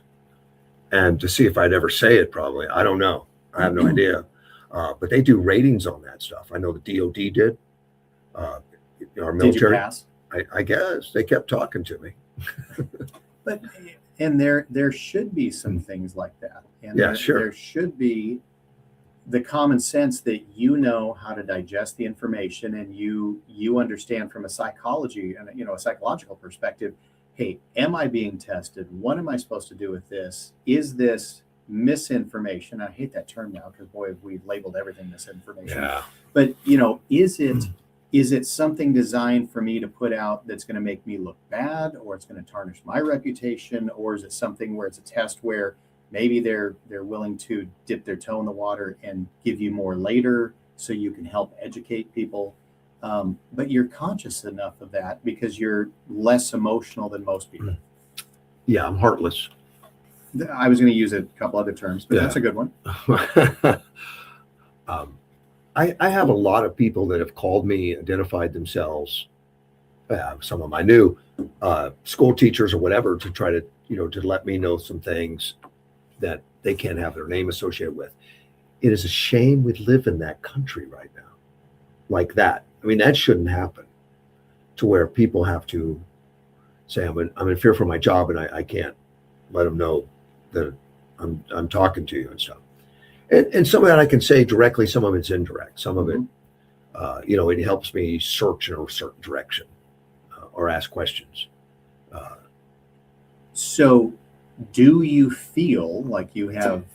and to see if I'd ever say it, probably. I don't know. I have no idea. But they do ratings on that stuff. I know the DOD did. Our military. Did you pass? I guess they kept talking to me. But there should be some things like that. And Yeah, sure. There should be the common sense that you know how to digest the information, and you understand from a psychology and a psychological perspective. Hey, am I being tested? What am I supposed to do with this? Is this misinformation? I hate that term now because boy, we've labeled everything misinformation. Yeah. But is it something designed for me to put out that's going to make me look bad, or it's going to tarnish my reputation, or is it something where it's a test where maybe they're willing to dip their toe in the water and give you more later so you can help educate people? But you're conscious enough of that because you're less emotional than most people. Yeah, I'm heartless. I was going to use a couple other terms, but that's a good one. I have a lot of people that have called me, identified themselves. Some of them I knew, school teachers or whatever, to try to, to let me know some things that they can't have their name associated with. It is a shame we live in that country right now, like that. I mean, that shouldn't happen, to where people have to say, I'm in fear for my job, and I can't let them know that I'm talking to you and stuff. And some of that I can say directly, some of it's indirect. Some of it, it helps me search in a certain direction or ask questions. So do you feel like you have,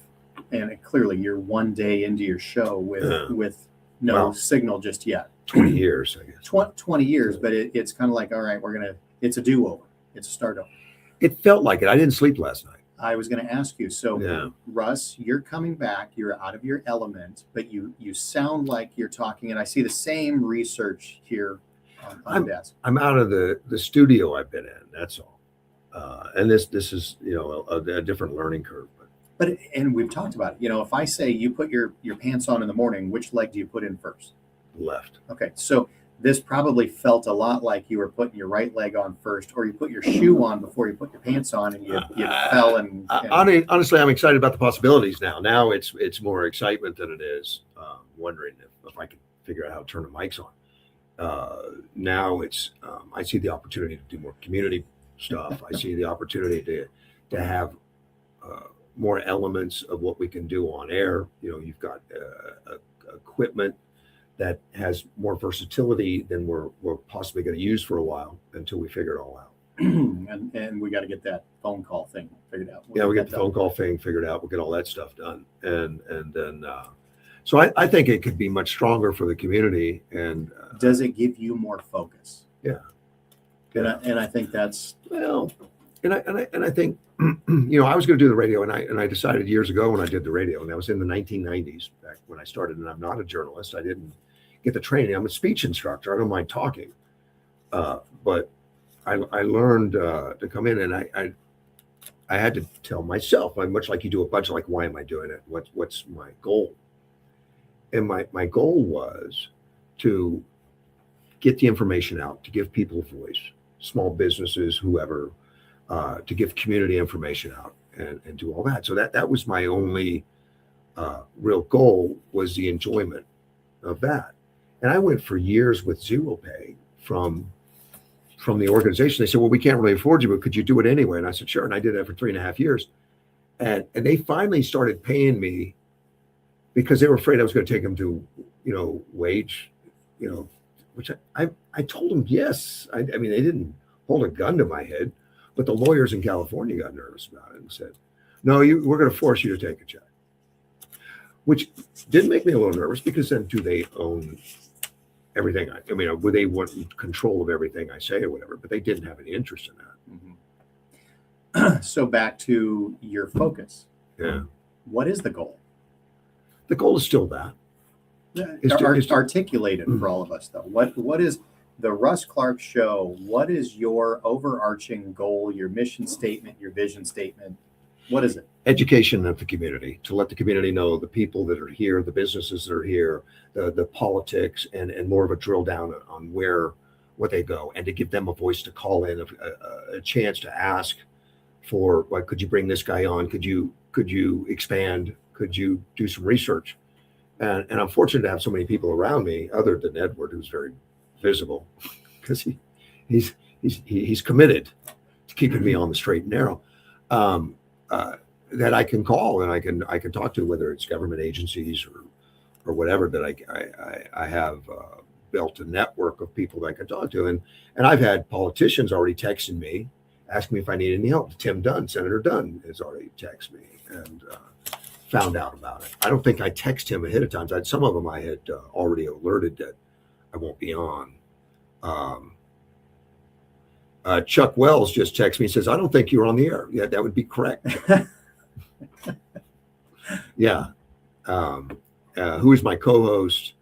and clearly you're one day into your show with no signal just yet. 20 years, I guess. 20 years, but it's kind of like, all right, it's a do-over. It's a start over. It felt like it. I didn't sleep last night. I was going to ask you. So, Russ, you're coming back. You're out of your element, but you sound like you're talking, and I see the same research here on the desk. I'm out of the studio I've been in. That's all. And this is a different learning curve. But we've talked about it. If I say you put your pants on in the morning, which leg do you put in first? Left. Okay, so this probably felt a lot like you were putting your right leg on first, or you put your shoe on before you put your pants on, and you fell. Honestly, I'm excited about the possibilities now. Now it's more excitement than it is wondering if I can figure out how to turn the mics on. Now it's I see the opportunity to do more community stuff. I see the opportunity to have more elements of what we can do on air. You've got equipment that has more versatility than we're possibly going to use for a while until we figure it all out. and we got to get that phone call thing figured out. We get the phone call thing figured out. We'll get all that stuff done, and then so I think it could be much stronger for the community. And does it give you more focus? Yeah. And I think that's And I think, I was going to do the radio, and I decided years ago when I did the radio, and that was in the 1990s, back when I started. And I'm not a journalist. I didn't get the training. I'm a speech instructor. I don't mind talking, but I learned to come in, and I had to tell myself, much like you do a budget, like, why am I doing it? What's my goal? And my goal was to get the information out, to give people a voice, small businesses, whoever, to give community information out and do all that. So that was my only real goal, was the enjoyment of that. And I went for years with zero pay from the organization. They said, well, we can't really afford you, but could you do it anyway? And I said, sure. And I did that for 3.5 years. And they finally started paying me because they were afraid I was going to take them to, wage, which I told them, yes. I mean, they didn't hold a gun to my head, but the lawyers in California got nervous about it and said, no, we're going to force you to take a check, which did make me a little nervous, because then do they own everything? Would they want control of everything I say or whatever? But they didn't have any interest in that. Mm-hmm. So back to your focus. Yeah. What is the goal? The goal is still that. Articulate it for all of us, though. What is the Russ Clark Show? What is your overarching goal, your mission statement, your vision statement? What is it? Education of the community, to let the community know the people that are here, the businesses that are here, the politics, and more of a drill down on where they go, and to give them a voice to call in, a chance to ask for, what, could you bring this guy on? Could you expand? Could you do some research? And I'm fortunate to have so many people around me, other than Edward, who's very visible, because he's committed to keeping me on the straight and narrow. That I can call and I can talk to, whether it's government agencies or whatever, that I have built a network of people that I can talk to. And I've had politicians already texting me, asking me if I need any help. Tim Dunn, Senator Dunn, has already texted me and found out about it. I don't think I text him ahead of time. Some of them I had already alerted that I won't be on. Chuck Wells just texted me and says, I don't think you're on the air. Yeah, that would be correct. Yeah. Who is my co-host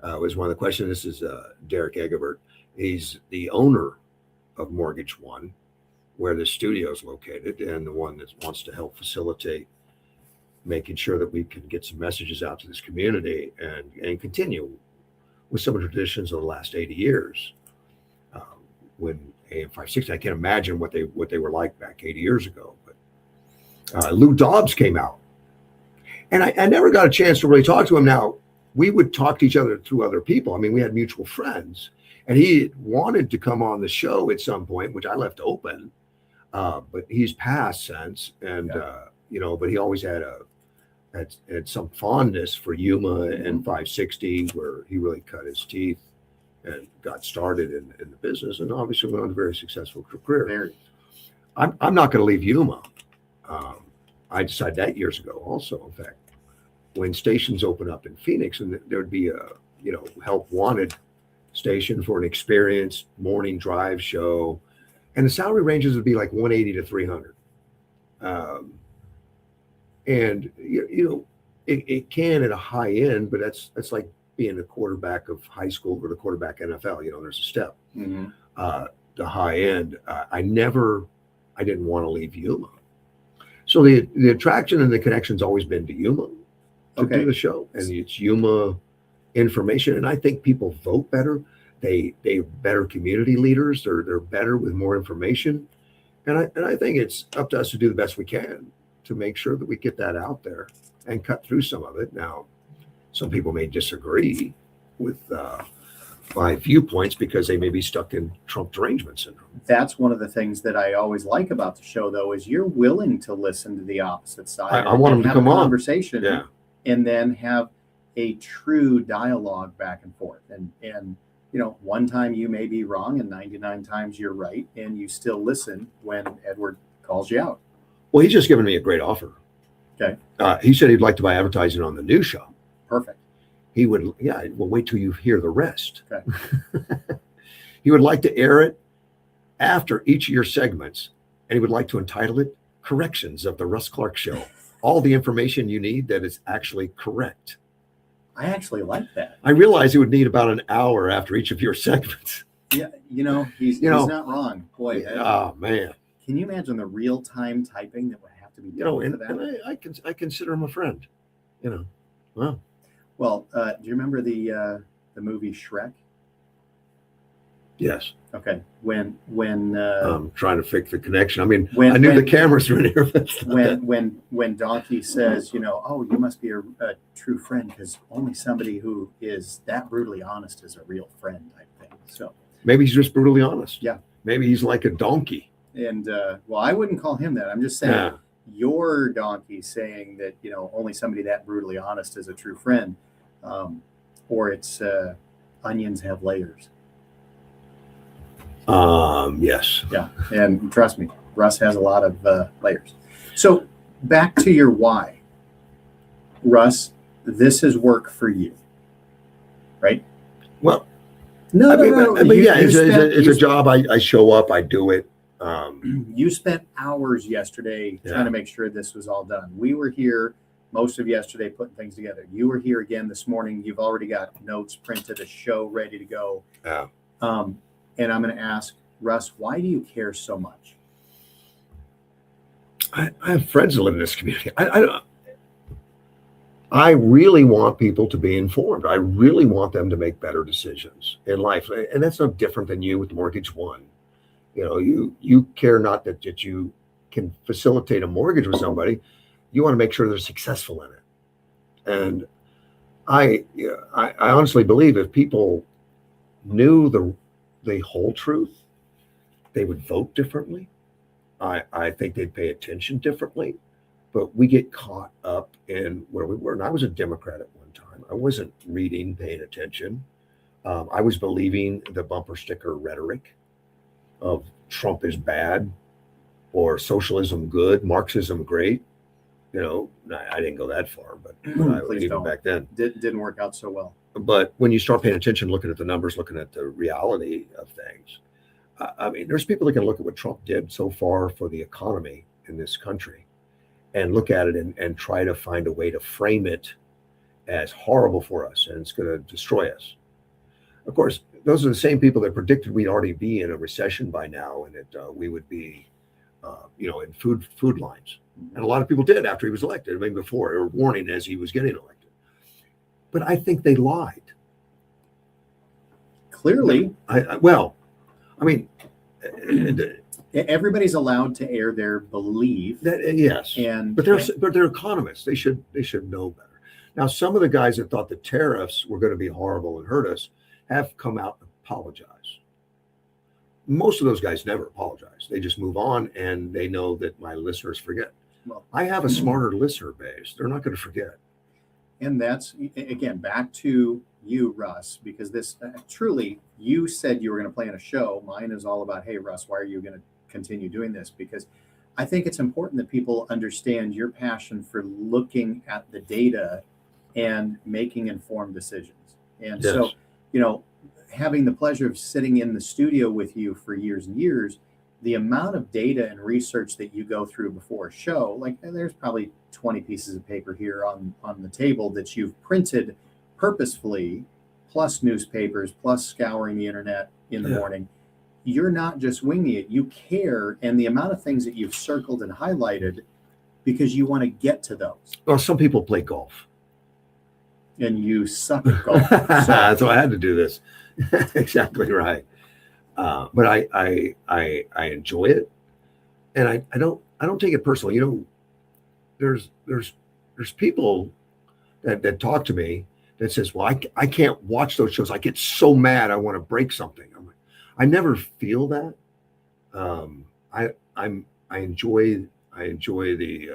was one of the questions. This is Derek Egebert. He's the owner of Mortgage One, where the studio is located, and the one that wants to help facilitate making sure that we can get some messages out to this community and continue with some of the traditions of the last 80 years. When AM 560, I can't imagine what they were like back 80 years ago. But Lou Dobbs came out, and I never got a chance to really talk to him. Now, we would talk to each other through other people. I mean, we had mutual friends, and he wanted to come on the show at some point, which I left open. But he's passed since, and but he always had some fondness for Yuma and 560, where he really cut his teeth and got started in the business, and obviously went on a very successful career. I'm not going to leave Yuma. I decided that years ago also, in fact, when stations open up in Phoenix, and there would be a help wanted station for an experienced morning drive show, and the salary ranges would be like 180 to 300. And it can at a high end, but that's like being a quarterback of high school or the quarterback NFL. There's a step. Mm-hmm. The high end. I didn't want to leave Yuma. So the attraction and the connection's always been to Yuma to do the show, and it's Yuma information. And I think people vote better. They're better community leaders. They're better with more information. And I think it's up to us to do the best we can to make sure that we get that out there and cut through some of it. Now, some people may disagree with my viewpoints because they may be stuck in Trump derangement syndrome. That's one of the things that I always like about the show, though, is you're willing to listen to the opposite side. I want them to come on, conversation, and then have a true dialogue back and forth. And one time you may be wrong, and 99 times you're right, and you still listen when Edward calls you out. Well, he's just given me a great offer. Okay. He said he'd like to buy advertising on the new show. Perfect. He would, well, wait till you hear the rest. Okay. He would like to air it after each of your segments and he would like to entitle it Corrections of the Russ Clark Show. All the information you need that is actually correct. I actually like that. I realize it would need about an hour after each of your segments. Yeah, he's not wrong. Boy, Oh man. can you imagine the real-time typing that would have to be done for that? And I consider him a friend. Well, Well, do you remember the movie Shrek? yes. Okay, when I'm trying to fix the connection. I mean, when- I knew the when- cameras were in here. But it's not that. when Donkey says, oh, you must be a true friend because only somebody who is that brutally honest is a real friend type thing. So, Maybe he's just brutally honest. Yeah. Maybe he's like a donkey. and well, I wouldn't call him that. I'm just saying Yeah. your Donkey saying that only somebody that brutally honest is a true friend, or it's onions have layers. Yes. Yeah, and trust me, Russ has a lot of layers. So back to your why, Russ. This is work for you, right? Well, No, I mean, yeah, it's a you job. I show up, I do it. You spent hours yesterday Yeah. trying to make sure this was all done. We were here most of yesterday putting things together. You were here again this morning. You've already got notes printed, a show ready to go. Yeah. And I'm going to ask Russ, why do you care so much? I have friends that live in this community. I really want people to be informed. I really want them to make better decisions in life. And that's no different than you with Mortgage One. You care not that you can facilitate a mortgage with somebody. You want to make sure they're successful in it. And I honestly believe if people knew the whole truth, they would vote differently. I think they'd pay attention differently. But we get caught up in where we were. And I was a Democrat at one time. I wasn't reading, paying attention. I was believing the bumper sticker rhetoric of Trump is bad or socialism good, Marxism great. I didn't go that far, but Please even don't. back then. Didn't work out so well. But when you start paying attention, looking at the numbers, looking at the reality of things, I mean, there's people that can look at what Trump did so far for the economy in this country and look at it and try to find a way to frame it as horrible for us and it's going to destroy us. Of course, those are the same people that predicted we'd already be in a recession by now and that we would be, in food lines. And a lot of people did after he was elected, I mean, before, or warning as he was getting elected. But I think they lied. Clearly, everybody's allowed to air their belief. Yes, And but they're economists. They should know better. Now, some of the guys that thought the tariffs were going to be horrible and hurt us have come out and apologized. Most of those guys never apologize. They just move on, and they know that my listeners forget. Well, I have a smarter listener base. They're not going to forget. And that's, again, back to you, Russ, because this truly, you said you were going to play in a show. Mine is all about, hey, Russ, why are you going to continue doing this? Because I think it's important that people understand your passion for looking at the data and making informed decisions. And Yes. so, having the pleasure of sitting in the studio with you for years and years, the amount of data and research that you go through before a show, like there's probably 20 pieces of paper here on the table that you've printed purposefully, plus newspapers, plus scouring the internet in the morning. You're not just winging it, you care, and the amount of things that you've circled and highlighted because you want to get to those. Well, some people play golf. And you suck at golf. So I had to do this. Exactly right. But I enjoy it, and I don't take it personally. There's people that talk to me that says, well, I can't watch those shows. I get so mad. I want to break something. I never feel that. I enjoy the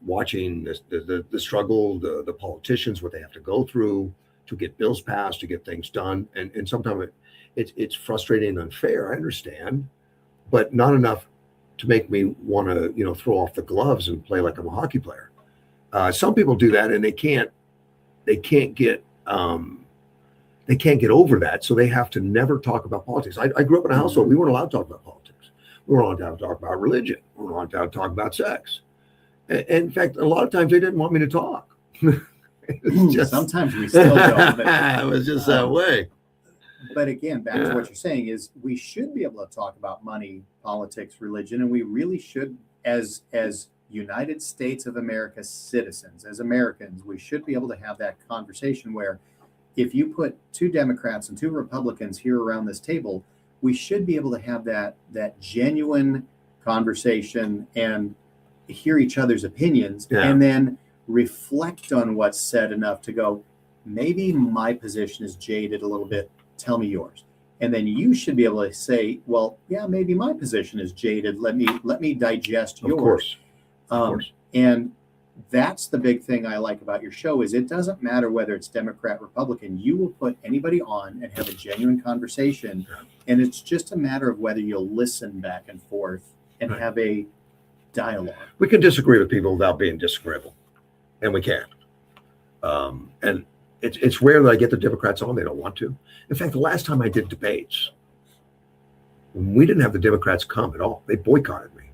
watching the struggle, the politicians, what they have to go through to get bills passed, to get things done. And sometimes it's frustrating and unfair. I understand, but not enough to make me want to, throw off the gloves and play like I'm a hockey player. Some people do that and they can't get over that. So they have to never talk about politics. I grew up in a household, we weren't allowed to talk about politics. We're not allowed to talk about religion. We're not allowed to talk about sex. And in fact, a lot of times they didn't want me to talk. It's just, Sometimes we still don't. it was just that way. But again, back to Yeah. what you're saying is we should be able to talk about money, politics, religion, and we really should, as United States of America citizens, as Americans, we should be able to have that conversation where if you put two Democrats and two Republicans here around this table, we should be able to have that genuine conversation and hear each other's opinions Yeah. and then reflect on what's said enough to go, maybe my position is jaded a little bit. Tell me yours. And then you should be able to say, well, yeah, maybe my position is jaded. Let me digest yours. Of course. Of course. And that's the big thing I like about your show is it doesn't matter whether it's Democrat, Republican. You will put anybody on and have a genuine conversation. And it's just a matter of whether you'll listen back and forth and Right. have a dialogue. We can disagree with people without being disagreeable, and we can. And it's rare that I get the Democrats on. They don't want to. In fact, the last time I did debates, we didn't have the Democrats come at all. They boycotted me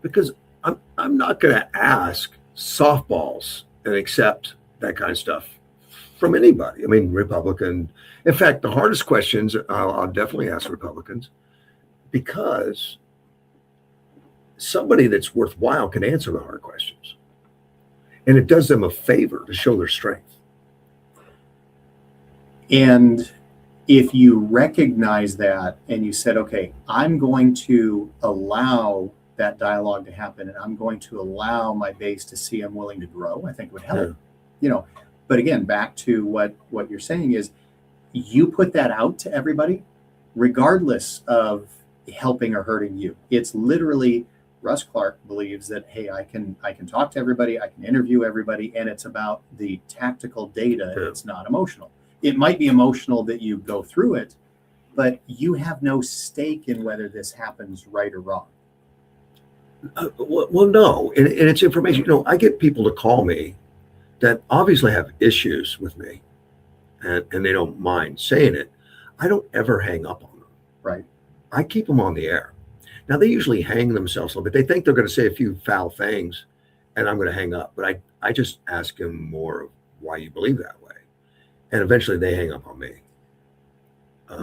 because I'm not going to ask softballs and accept that kind of stuff from anybody. I mean, Republican. In fact, the hardest questions I'll definitely ask Republicans because somebody that's worthwhile can answer the hard questions, and it does them a favor to show their strength. And if you recognize that and you said, okay, I'm going to allow that dialogue to happen and I'm going to allow my base to see I'm willing to grow, I think it would help. But again, back to what you're saying is you put that out to everybody, regardless of helping or hurting you. It's literally Russ Clark believes that, hey, I can talk to everybody, I can interview everybody, and it's about the tactical data. Yeah. It's not emotional. It might be emotional that you go through it, but you have no stake in whether this happens right or wrong. Well, no, and it's information. I get people to call me that obviously have issues with me, and they don't mind saying it. I don't ever hang up on them. Right. I keep them on the air. Now, they usually hang themselves a little bit. They think they're going to say a few foul things, and I'm going to hang up. But I just ask them more of why you believe that way. And eventually they hang up on me.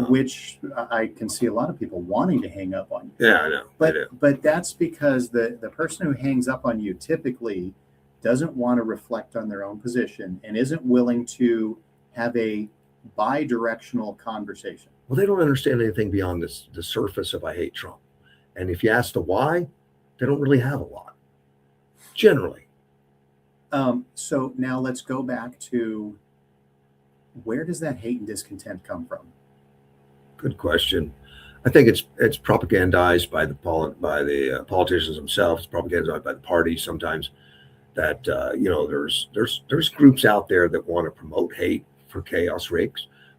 Which I can see a lot of people wanting to hang up on you. Yeah, I know. But that's because the person who hangs up on you typically doesn't want to reflect on their own position and isn't willing to have a bi-directional conversation. Well, they don't understand anything beyond the surface of I hate Trump. And if you ask the why, they don't really have a lot, generally. So now let's go back to where does that hate and discontent come from? Good question. I think it's propagandized by the politicians themselves. It's propagandized by the parties sometimes. That there's groups out there that want to promote hate for chaos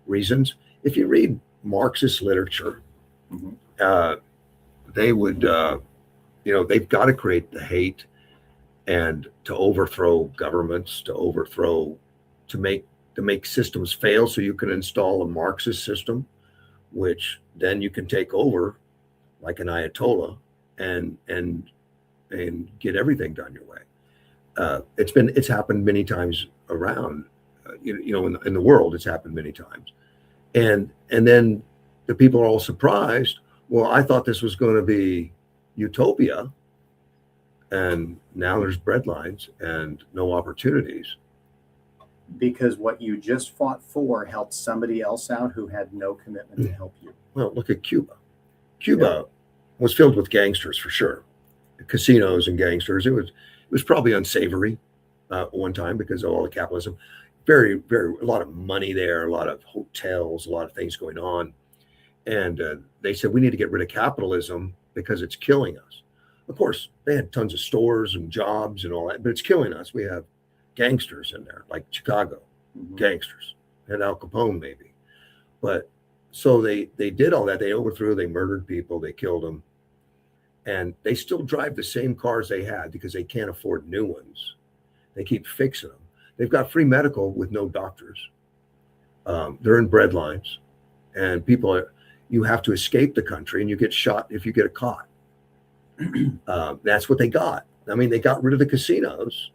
reasons. If you read Marxist literature, they would they've got to create the hate and to overthrow governments, to make systems fail so you can install a Marxist system, which then you can take over like an Ayatollah and get everything done your way. It's happened many times around, in the world. It's happened many times, and then the people are all surprised. Well, I thought this was going to be utopia, and now there's breadlines and no opportunities. Because what you just fought for helped somebody else out who had no commitment to help you. Well, look at Cuba. Cuba was filled with gangsters for sure, casinos and gangsters. It was probably unsavory one time because of all the capitalism. Very, very, a lot of money there, a lot of hotels, a lot of things going on. And they said, we need to get rid of capitalism because it's killing us. Of course, they had tons of stores and jobs and all that, but it's killing us. We have gangsters in there, like Chicago gangsters, and Al Capone maybe. But so they did all that. They overthrew, they murdered people, they killed them. And they still drive the same cars they had because they can't afford new ones. They keep fixing them. They've got free medical with no doctors. They're in bread lines, and you have to escape the country, and you get shot if you get caught. That's what they got. I mean, they got rid of the casinos.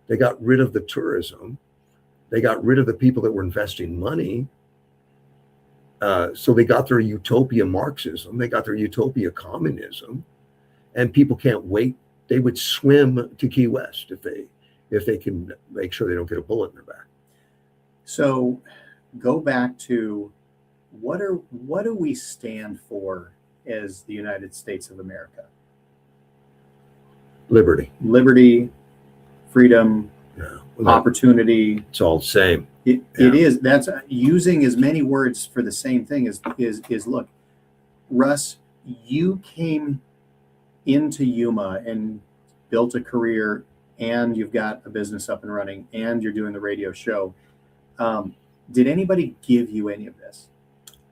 They got rid of the tourism. They got rid of the people that were investing money. So they got their utopia Marxism. They got their utopia communism. And people can't wait. They would swim to Key West if they can make sure they don't get a bullet in their back. So go back to what do we stand for as the United States of America? Liberty, freedom, Yeah. opportunity. It's all the same. It is. That's using as many words for the same thing is look, Russ, you came into Yuma and built a career, and you've got a business up and running, and you're doing the radio show. Did anybody give you any of this?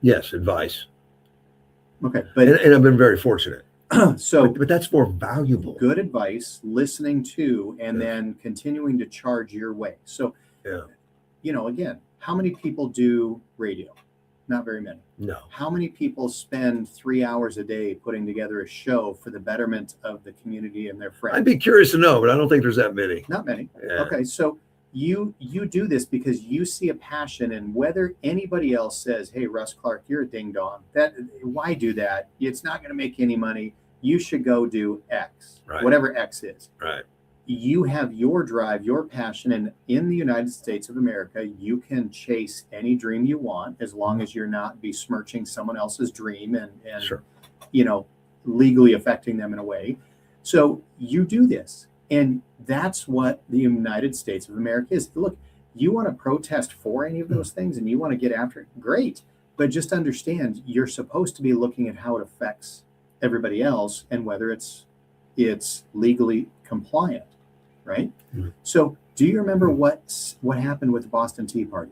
Yes, advice. Okay, but And I've been very fortunate. so But that's more valuable. good advice, listening to, and Yeah. then continuing to charge your way. So, Yeah. Again, how many people do radio? Not very many. No. How many people spend 3 hours a day putting together a show for the betterment of the community and their friends? I'd be curious to know, but I don't think there's that many. Not many. Yeah. Okay, so you do this because you see a passion, and whether anybody else says, "Hey, Russ Clark, you're a ding dong," why do that? It's not going to make you any money. You should go do X, Right. whatever X is. Right. You have your drive, your passion, and in the United States of America, you can chase any dream you want as long as you're not besmirching someone else's dream and Sure. legally affecting them in a way. So you do this, and that's what the United States of America is. Look, you want to protest for any of those things and you want to get after it, great. But just understand, you're supposed to be looking at how it affects everybody else and whether it's legally compliant, right? Mm-hmm. So do you remember what happened with the Boston Tea Party?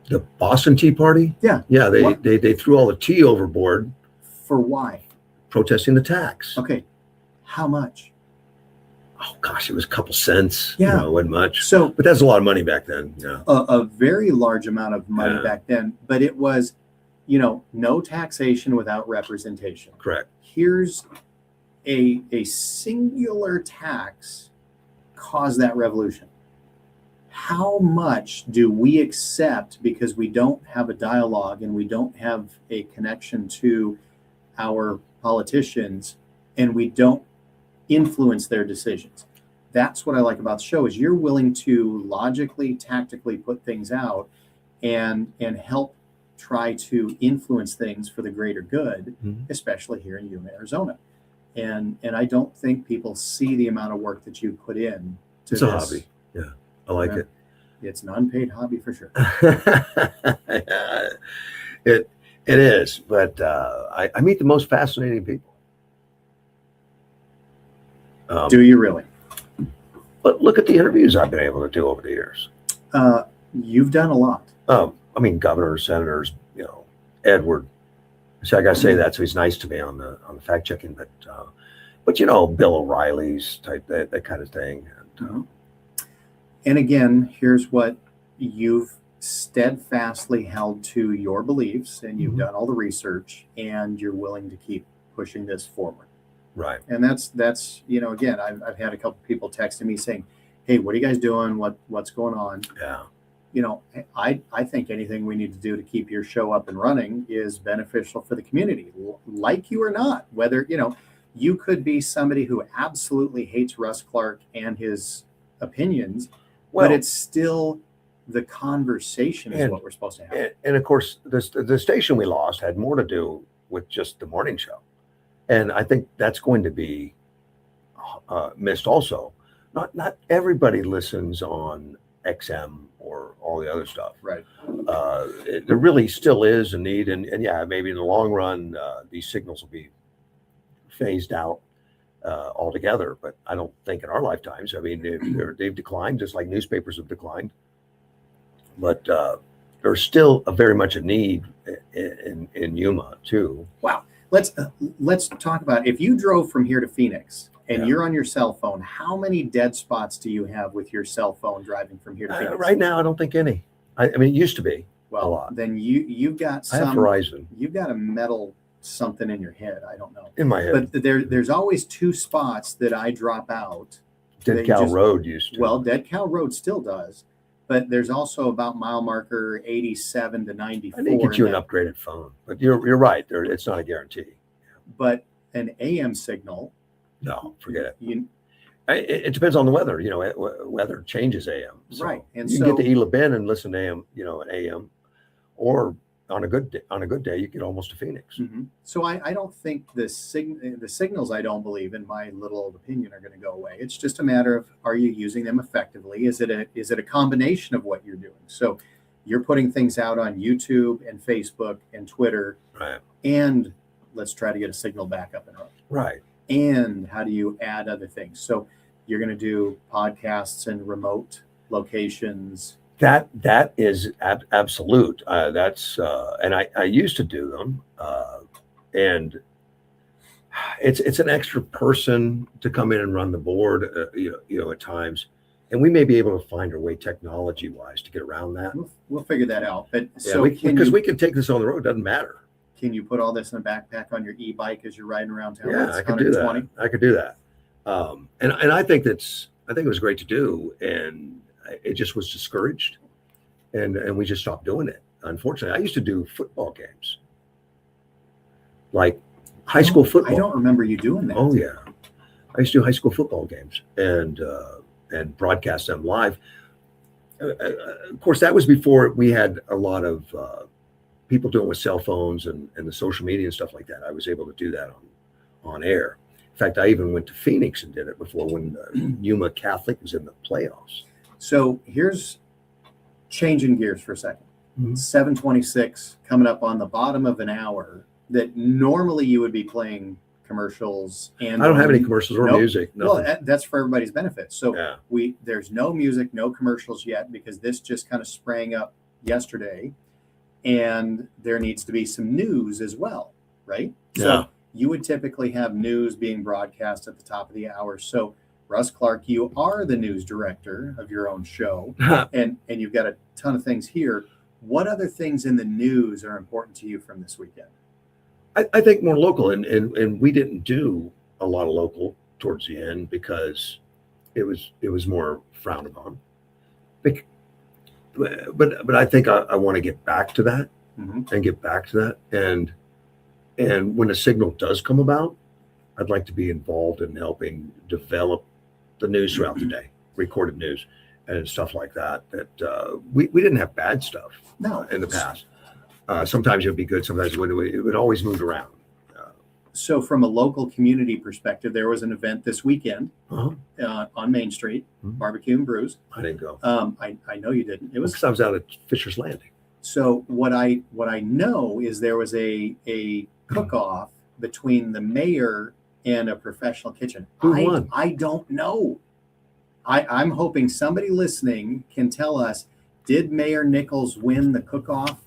The Boston Tea Party? Yeah. Yeah, What? they threw all the tea overboard For why? protesting the tax. Okay. How much? Oh gosh, it was a couple cents. Yeah. It wasn't much. So But that's a lot of money back then. Yeah. a very large amount of money Yeah. back then, but it was, no taxation without representation. Correct. Here's a singular tax caused that revolution. How much do we accept because we don't have a dialogue and we don't have a connection to our politicians and we don't influence their decisions? That's what I like about the show is you're willing to logically, tactically put things out and help try to influence things for the greater good, Mhm. especially here in Yuma, Arizona. And I don't think people see the amount of work that you put in to It's this. a hobby. Yeah. I like Yeah. It's an unpaid hobby for sure. it. It is, but I meet the most fascinating people. Do you really? But look at the interviews I've been able to do over the years. You've done a lot. I mean, governors, senators, Edward. So I got to say that. So he's nice to me on the fact checking, but Bill O'Reilly's type that kind of thing. And, And again, here's what you've steadfastly held to your beliefs, and you've Mhm. done all the research, and you're willing to keep pushing this forward. right. And that's again, I've had a couple people texting me saying, "Hey, what are you guys doing? What's going on?" Yeah. I think anything we need to do to keep your show up and running is beneficial for the community, like you or not. Whether you could be somebody who absolutely hates Russ Clark and his opinions, Well, but it's still the conversation is And- what we're supposed to have. and of course, the station we lost had more to do with just the morning show. And I think that's going to be missed also. Not everybody listens on XM or all the other stuff. Right. There really still is a need. And yeah, maybe in the long run, these signals will be phased out altogether. But I don't think in our lifetimes. I mean, they've declined just like newspapers have declined. But there's still very much a need in Yuma too. Wow. Let's talk about if you drove from here to Phoenix and Yeah. you're on your cell phone, how many dead spots do you have with your cell phone driving from here to Phoenix? Right now, I don't think any. I mean, it used to be. Well, a lot. then you've got I have some. Verizon. You've got a metal something in your head. I don't know. In my head. But there's always two spots that I drop out. Dead they Cow just- Road used to. Well, Dead Cow Road still does, but there's also about mile marker 87 to 94. I think get you an that- upgraded phone, but you're right. It's not a guarantee. But an AM signal, No, forget it. you It depends on the weather. Weather changes AM. So right, and you so can get to Ela Bend and listen to AM, an AM, or on a good day, you get almost to Phoenix. Mhm. So I don't think the signals, I don't believe, in my little old opinion, are going to go away. It's just a matter of, are you using them effectively? Is it a combination of what you're doing? So you're putting things out on YouTube and Facebook and Twitter, Right. and let's try to get a signal back up and running. Right. And how do you add other things? So you're going to do podcasts in remote locations. That is absolute. That's and I used to do them, and it's an extra person to come in and run the board, at times, and we may be able to find our way technology wise to get around that. We'll figure that out. But Yeah, so we can take this on the road. Doesn't matter. can you put all this in a backpack on your e-bike as you're riding around town? Yeah, It's I could do 120. that. I could do that. And I think it was great to do, and it just was discouraged, and we just stopped doing it. Unfortunately, I used to do football games, like high school football. I don't remember you doing that. Oh yeah, I used to do high school football games and broadcast them live. Of course, that was before we had a lot of people doing it with cell phones and the social media and stuff like that. I was able to do that on air. In fact, I even went to Phoenix and did it before when Yuma Catholic was in the playoffs. So here's changing gears for a second. Mhm. 7:26 coming up on the bottom of an hour that normally you would be playing commercials. And I don't have any commercials or Nope. music. Well, Nothing. that's for everybody's benefit. So Yeah. there's no music, no commercials yet, because this just kind of sprang up yesterday, and there needs to be some news as well, right? Yeah. So you would typically have news being broadcast at the top of the hour. So Russ Clark, you are the news director of your own show, and you've got a ton of things here. What other things in the news are important to you from this weekend? I think more local, and we didn't do a lot of local towards the end because it was more frowned upon. But I think I want to get back to that and when a signal does come about, I'd like to be involved in helping develop the news throughout the day, recorded news and stuff like that. We didn't have bad stuff No. in the past. Sometimes it would be good, sometimes it would always move around. So from a local community perspective, there was an event this weekend Uh-huh. on Main Street, Mhm. Barbecue and Brews. I didn't go. I know you didn't. It was Because I was out at Fisher's Landing. so what I know is there was a cook-off between the mayor and a professional kitchen. Who won? I don't know. I'm hoping somebody listening can tell us, did Mayor Nichols win the cook-off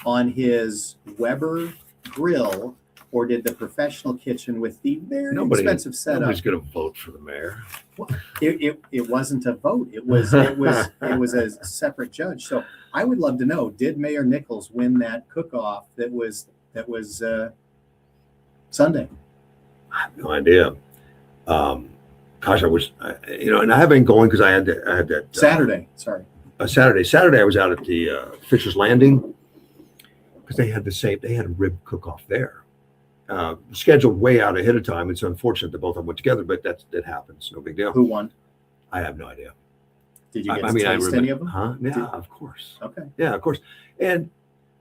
on his Weber grill, or did the professional kitchen with the very expensive setup? Nobody's going to vote for the mayor. It wasn't a vote. It was a separate judge. So I would love to know, did Mayor Nichols win that cook-off that was Sunday? I have no idea. Gosh, I was, and I have been going because I had that Saturday. Sorry. Saturday I was out at the Fisher's Landing because they had a rib cook-off there. Scheduled way out ahead of time. It's unfortunate that both of them went together, but that happens. No big deal. Who won? I have no idea. Did you get to taste any of them? Huh? Yeah, Did- of course. Okay. Yeah, of course. And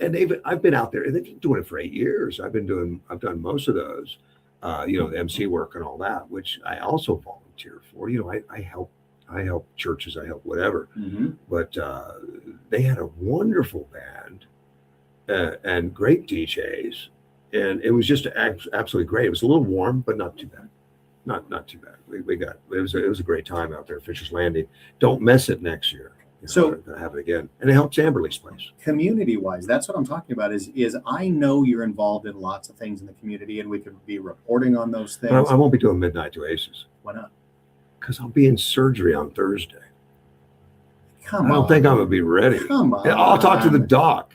I've been out there. They've been doing it for 8 years. I've done most of those, the MC work and all that, which I also volunteer for. I help churches, I help whatever. Mm-hmm. But they had a wonderful band and great DJs, and it was just absolutely great. It was a little warm, but not too bad. Not too bad. It was a great time out there at Fisher's Landing. Don't miss it next year. So- to have it again, and it helps Amberley's place. Community-wise, that's what I'm talking about. Is I know you're involved in lots of things in the community, and we could be reporting on those things. But I won't be doing Midnight to Aces Why not? because I'll be in surgery on Thursday. Come I don't on. think I'm gonna be ready. Come on. I'll talk to the doc.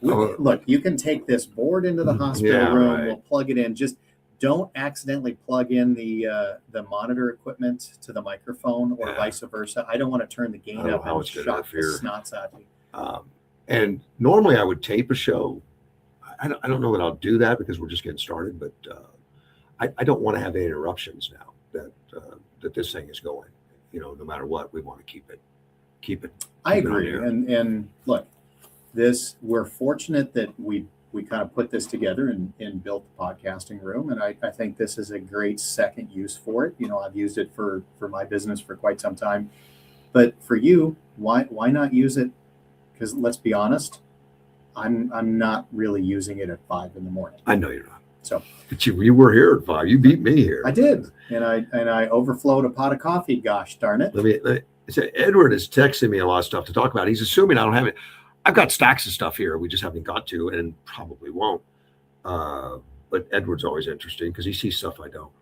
Look, you can take this board into the hospital Yeah, room. right. We'll plug it in. Just don't accidentally plug in the monitor equipment to the microphone or Yeah. vice versa. I don't want to turn the I gain don't know up how and it's gonna shock the interfere. snots out of you. And normally I would tape a show. I don't know that I'll do that because we're just getting started, but I don't want to have any interruptions now that this thing is going. You know, no matter what, we want to keep it. I keep it on agree. air. And look, we're fortunate that we kind of put this together and built the podcasting room. And I think this is a great second use for it. You know, I've used it for my business for quite some time. But for you, why not use it? Because let's be honest, I'm not really using it at 5 a.m. I know you're not. So, but you were here at 5. You beat me here. I did, and I overflowed a pot of coffee. Gosh darn it! Let me say, Edward is texting me a lot of stuff to talk about. He's assuming I don't have it. I've got stacks of stuff here. We just haven't got to, and probably won't. But Edward's always interesting because he sees stuff I don't.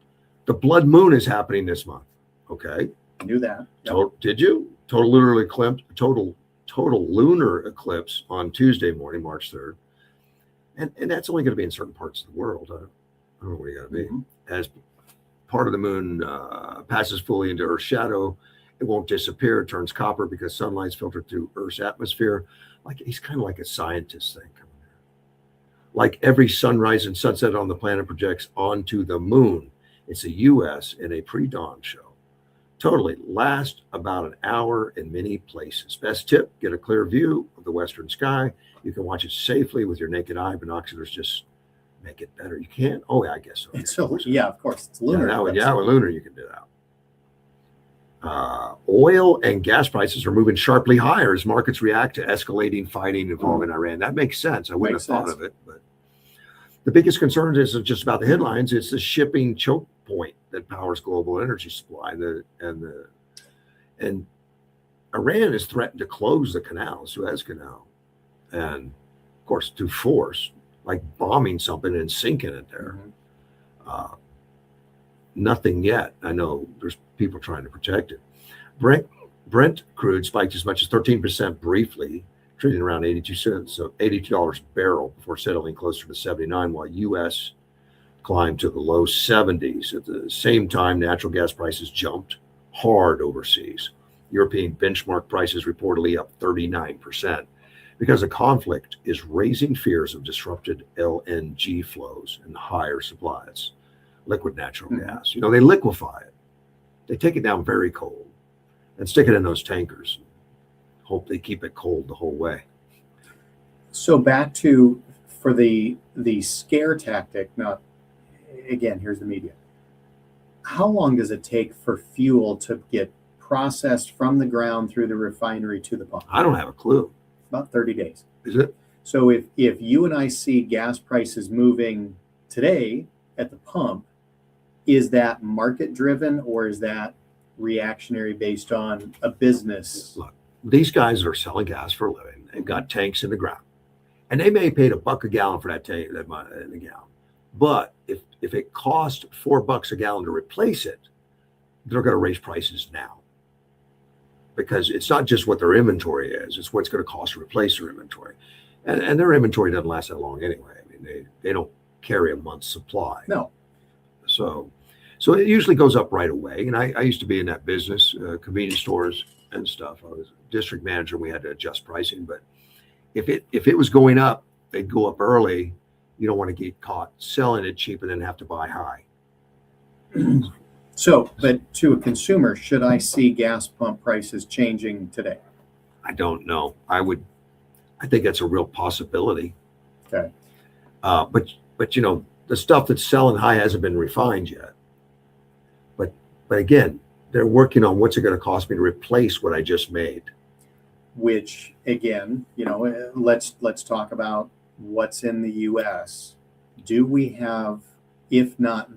The blood moon is happening this month. Okay. I knew that. Yep. Did you? Total lunar eclipse. Total lunar eclipse on Tuesday morning, March 3rd. And that's only going to be in certain parts of the world. I don't know where you're going to be. Mm-hmm. As part of the moon passes fully into Earth's shadow, it won't disappear. It turns copper because sunlight's filtered through Earth's atmosphere. Like he's kind of like a scientist thing coming there. Like every sunrise and sunset on the planet projects onto the moon. It's a U.S. in a pre-dawn show. Totally last about an hour in many places. Best tip, get a clear view of the western sky. You can watch it safely with your naked eye. Binoculars just make it better. You can't? Oh, yeah, I guess so. So, yeah, of course. It's lunar. Yeah, with lunar, you can do that. Oil and gas prices are moving sharply higher as markets react to escalating fighting involving Iran. That makes sense. I wouldn't have thought of it. But the biggest concern isn't just about the headlines. It's the shipping choke point that powers global energy supply. And Iran has threatened to close the canal, Suez Canal. And of course, through force, like bombing something and sinking it there. Mm-hmm. Nothing yet. I know there's people trying to protect it. Brent crude spiked as much as 13% briefly, trading around 82 cents, so $82 a barrel before settling closer to 79, while U.S. climbed to the low 70s. At the same time, natural gas prices jumped hard overseas. European benchmark prices reportedly up 39%. Because the conflict is raising fears of disrupted LNG flows and higher supplies, liquid natural gas. You know, they liquefy it. They take it down very cold and stick it in those tankers. Hope they keep it cold the whole way. So back to, for the scare tactic, not, again, here's the media. How long does it take for fuel to get processed from the ground through the refinery to the pump? I don't have a clue. About 30 days. Is it? So if you and I see gas prices moving today at the pump, is that market driven or is that reactionary based on a business? Look, these guys are selling gas for a living. They've got tanks in the ground. And they may have paid $1 a gallon for that tank, that in the gallon. But if it costs $4 a gallon to replace it, they're going to raise prices now. Because it's not just what their inventory is, it's what's going to cost to replace their inventory. And their inventory doesn't last that long anyway. I mean, they don't carry a month's supply. No. So it usually goes up right away. And I used to be in that business, convenience stores and stuff. I was a district manager and we had to adjust pricing. But if it was going up, they'd go up early. You don't want to get caught selling it cheap and then have to buy high. So, but to a consumer, should I see gas pump prices changing today? I don't know. I think that's a real possibility. Okay. But you know, the stuff that's selling high hasn't been refined yet. But again, they're working on what's it going to cost me to replace what I just made. Which again, you know, let's talk about what's in the U.S. Do we have, if not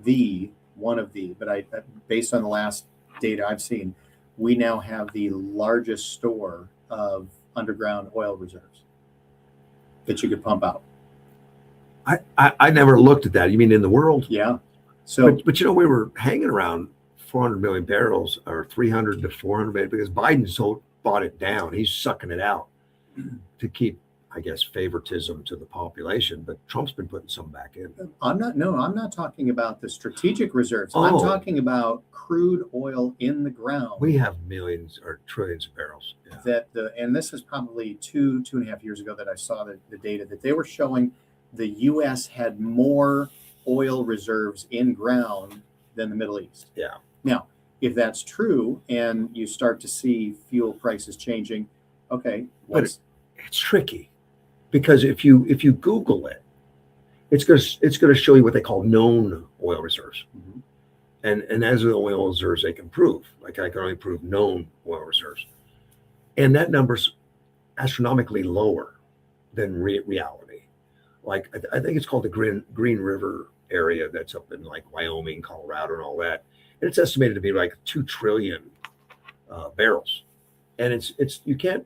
one of the, but based on the last data I've seen, we now have the largest store of underground oil reserves that you could pump out. I never looked at that. You mean in the world? Yeah. So, but you know, we were hanging around 400 million barrels or 300 to 400 million because Biden bought it down. He's sucking it out to keep, I guess, favoritism to the population. But Trump's been putting some back in. I'm not talking about the strategic reserves. I'm Oh. talking about crude oil in the ground. We have millions or trillions of barrels. Yeah. And this is probably 2.5 years ago that I saw the data that they were showing the U.S. had more oil reserves in ground than the Middle East. Yeah. Now, if that's true, and you start to see fuel prices changing, okay, But it's tricky because if you Google it, it's gonna show you what they call known oil reserves. Mhm. And as the oil reserves, they can prove. Like I can only prove known oil reserves, and that number's astronomically lower than reality. Like I think it's called the Green River area that's up in like Wyoming, Colorado, and all that. And it's estimated to be like 2 trillion barrels, and it's you can't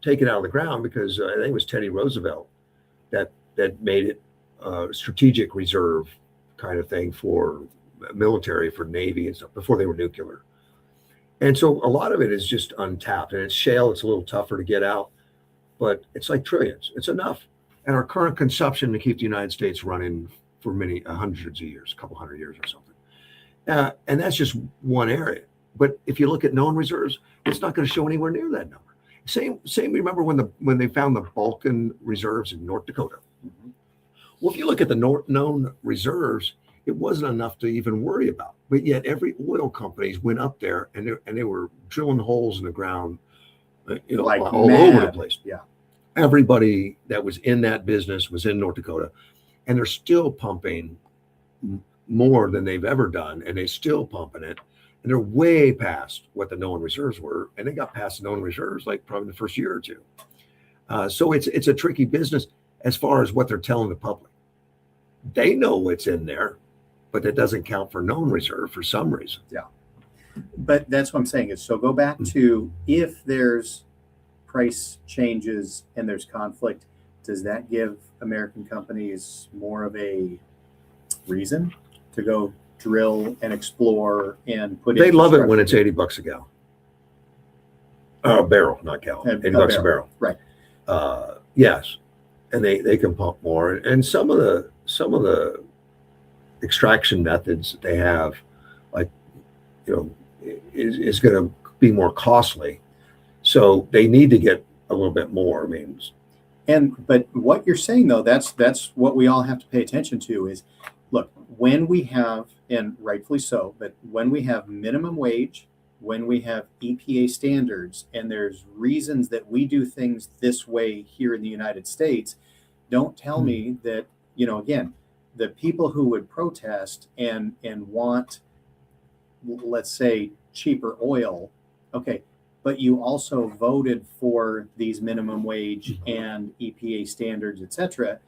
take it out of the ground because I think it was Teddy Roosevelt that made it a strategic reserve kind of thing for military, for Navy and stuff before they were nuclear. And so a lot of it is just untapped, and it's shale. It's a little tougher to get out, but it's like trillions. It's enough. And our current consumption to keep the United States running for many hundreds of years, a couple hundred years or something. And that's just one area. But if you look at known reserves, it's not going to show anywhere near that number. Same. Remember when they found the Balkan reserves in North Dakota? Mhm. Well, if you look at the known reserves, it wasn't enough to even worry about. But yet, every oil companies went up there and they were drilling holes in the ground, Like all mad. over the place. Yeah. Everybody that was in that business was in North Dakota, and they're still pumping more than they've ever done, and they're still pumping it. And they're way past what the known reserves were, and they got past the known reserves like probably the first year or two. So it's a tricky business as far as what they're telling the public. They know what's in there, but that doesn't count for known reserve for some reason. But that's what I'm saying is, so go back to, if there's price changes and there's conflict, does that give American companies more of a reason to go drill and explore and put in? They love it when it's $80 a gallon. A barrel, not gallon. $80 a barrel. Right. Yes. And they can pump more. And some of the extraction methods that they have, like, is going to be more costly. So they need to get a little bit more. I mean, but what you're saying though, that's what we all have to pay attention to is, look, when we have, and rightfully so, but when we have minimum wage, when we have EPA standards, and there's reasons that we do things this way here in the United States, don't tell me that, again, the people who would protest and want, let's say, cheaper oil, okay, but you also voted for these minimum wage and EPA standards, et cetera.